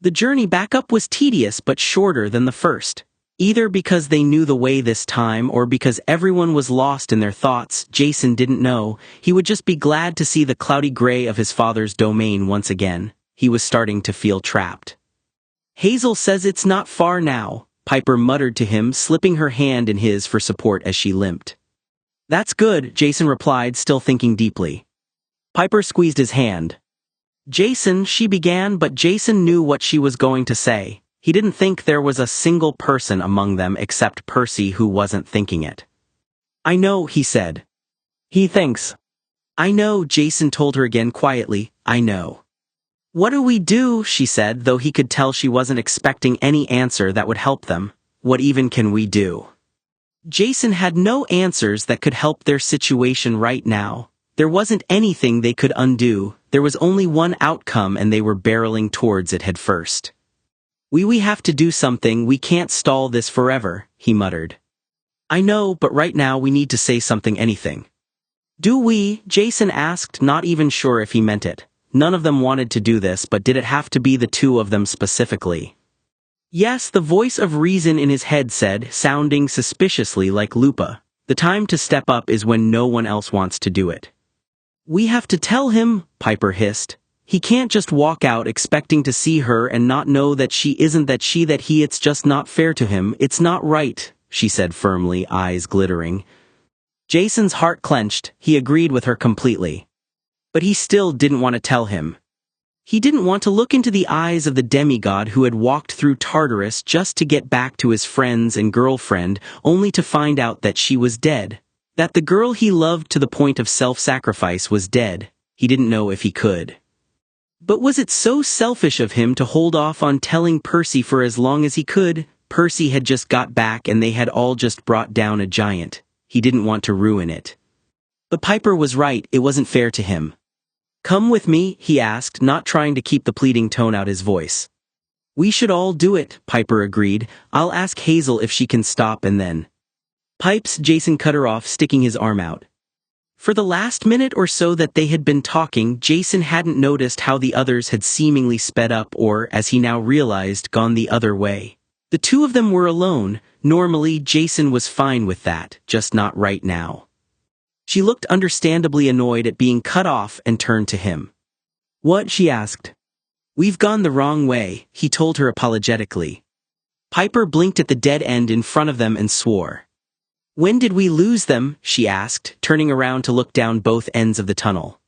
The journey back up was tedious but shorter than the first. Either because they knew the way this time or because everyone was lost in their thoughts, Jason didn't know. He would just be glad to see the cloudy gray of his father's domain once again. He was starting to feel trapped. Hazel says it's not far now, Piper muttered to him, slipping her hand in his for support as she limped. That's good, Jason replied, still thinking deeply. Piper squeezed his hand. Jason, she began, but Jason knew what she was going to say. He didn't think there was a single person among them except Percy who wasn't thinking it. I know, he said. He thinks. I know, Jason told her again quietly, I know. What do we do, she said, though he could tell she wasn't expecting any answer that would help them. What even can we do? Jason had no answers that could help their situation right now. There wasn't anything they could undo, there was only one outcome and they were barreling towards it head first. We have to do something, we can't stall this forever, he muttered. I know, but right now we need to say something, anything. Do we? Jason asked, not even sure if he meant it. None of them wanted to do this, but did it have to be the two of them specifically? Yes, the voice of reason in his head said, sounding suspiciously like Lupa. The time to step up is when no one else wants to do it. We have to tell him, Piper hissed. He can't just walk out expecting to see her and not know that she isn't that she that he. It's just not fair to him, it's not right, she said firmly, eyes glittering. Jason's heart clenched, he agreed with her completely. But he still didn't want to tell him. He didn't want to look into the eyes of the demigod who had walked through Tartarus just to get back to his friends and girlfriend, only to find out that she was dead. That the girl he loved to the point of self-sacrifice was dead. He didn't know if he could. But was it so selfish of him to hold off on telling Percy for as long as he could? Percy had just got back and they had all just brought down a giant. He didn't want to ruin it. But Piper was right, it wasn't fair to him. "Come with me," he asked, not trying to keep the pleading tone out his voice. "We should all do it," Piper agreed. "I'll ask Hazel if she can stop and then." "Pipes," Jason cut her off, sticking his arm out. For the last minute or so that they had been talking, Jason hadn't noticed how the others had seemingly sped up or, as he now realized, gone the other way. The two of them were alone. Normally, Jason was fine with that, just not right now. She looked understandably annoyed at being cut off and turned to him. "What?" she asked. "We've gone the wrong way," he told her apologetically. Piper blinked at the dead end in front of them and swore. "When did we lose them?" she asked, turning around to look down both ends of the tunnel.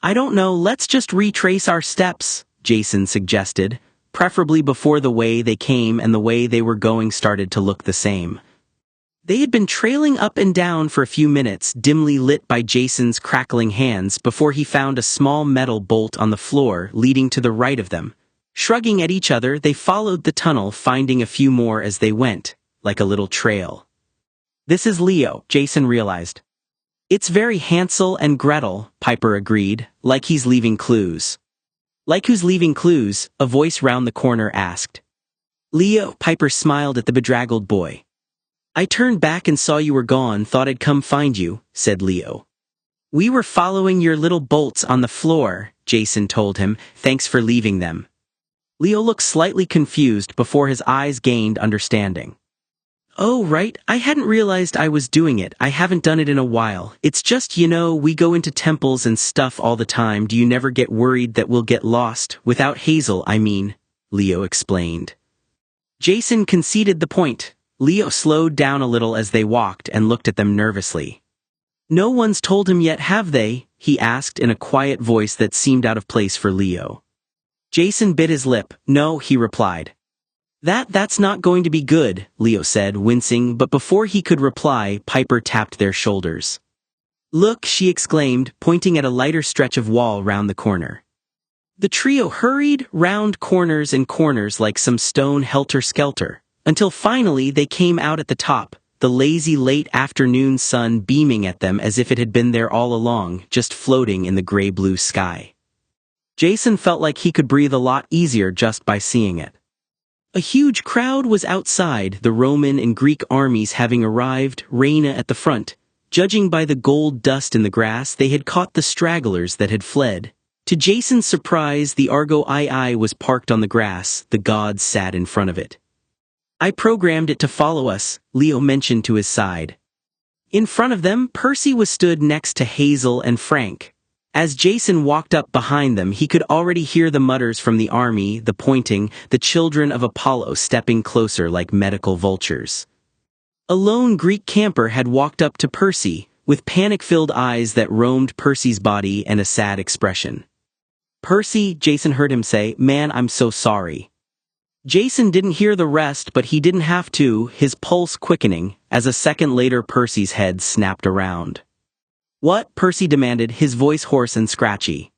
"I don't know, let's just retrace our steps," Jason suggested, preferably before the way they came and the way they were going started to look the same. They had been trailing up and down for a few minutes, dimly lit by Jason's crackling hands, before he found a small metal bolt on the floor leading to the right of them. Shrugging at each other, they followed the tunnel, finding a few more as they went, like a little trail. "This is Leo," Jason realized. "It's very Hansel and Gretel," Piper agreed, "like he's leaving clues." "Like who's leaving clues?" a voice round the corner asked. "Leo," Piper smiled at the bedraggled boy. "I turned back and saw you were gone, thought I'd come find you," said Leo. "We were following your little bolts on the floor," Jason told him. "Thanks for leaving them." Leo looked slightly confused before his eyes gained understanding. "Oh, right, I hadn't realized I was doing it. I haven't done it in a while. It's just, we go into temples and stuff all the time. Do you never get worried that we'll get lost? Without Hazel, I mean," Leo explained. Jason conceded the point. Leo slowed down a little as they walked and looked at them nervously. "No one's told him yet, have they?" he asked in a quiet voice that seemed out of place for Leo. Jason bit his lip. "No," he replied. That's not going to be good," Leo said, wincing, but before he could reply, Piper tapped their shoulders. "Look," she exclaimed, pointing at a lighter stretch of wall round the corner. The trio hurried round corners and corners like some stone helter-skelter, until finally they came out at the top, the lazy late afternoon sun beaming at them as if it had been there all along, just floating in the gray-blue sky. Jason felt like he could breathe a lot easier just by seeing it. A huge crowd was outside, the Roman and Greek armies having arrived, Rhena at the front. Judging by the gold dust in the grass, they had caught the stragglers that had fled. To Jason's surprise, the Argo II was parked on the grass, the gods sat in front of it. "I programmed it to follow us," Leo mentioned to his side. In front of them, Percy was stood next to Hazel and Frank. As Jason walked up behind them, he could already hear the mutters from the army, the pointing, the children of Apollo stepping closer like medical vultures. A lone Greek camper had walked up to Percy, with panic-filled eyes that roamed Percy's body and a sad expression. "Percy," Jason heard him say, "man, I'm so sorry." Jason didn't hear the rest, but he didn't have to, his pulse quickening, as a second later Percy's head snapped around. "What?" Percy demanded, his voice hoarse and scratchy.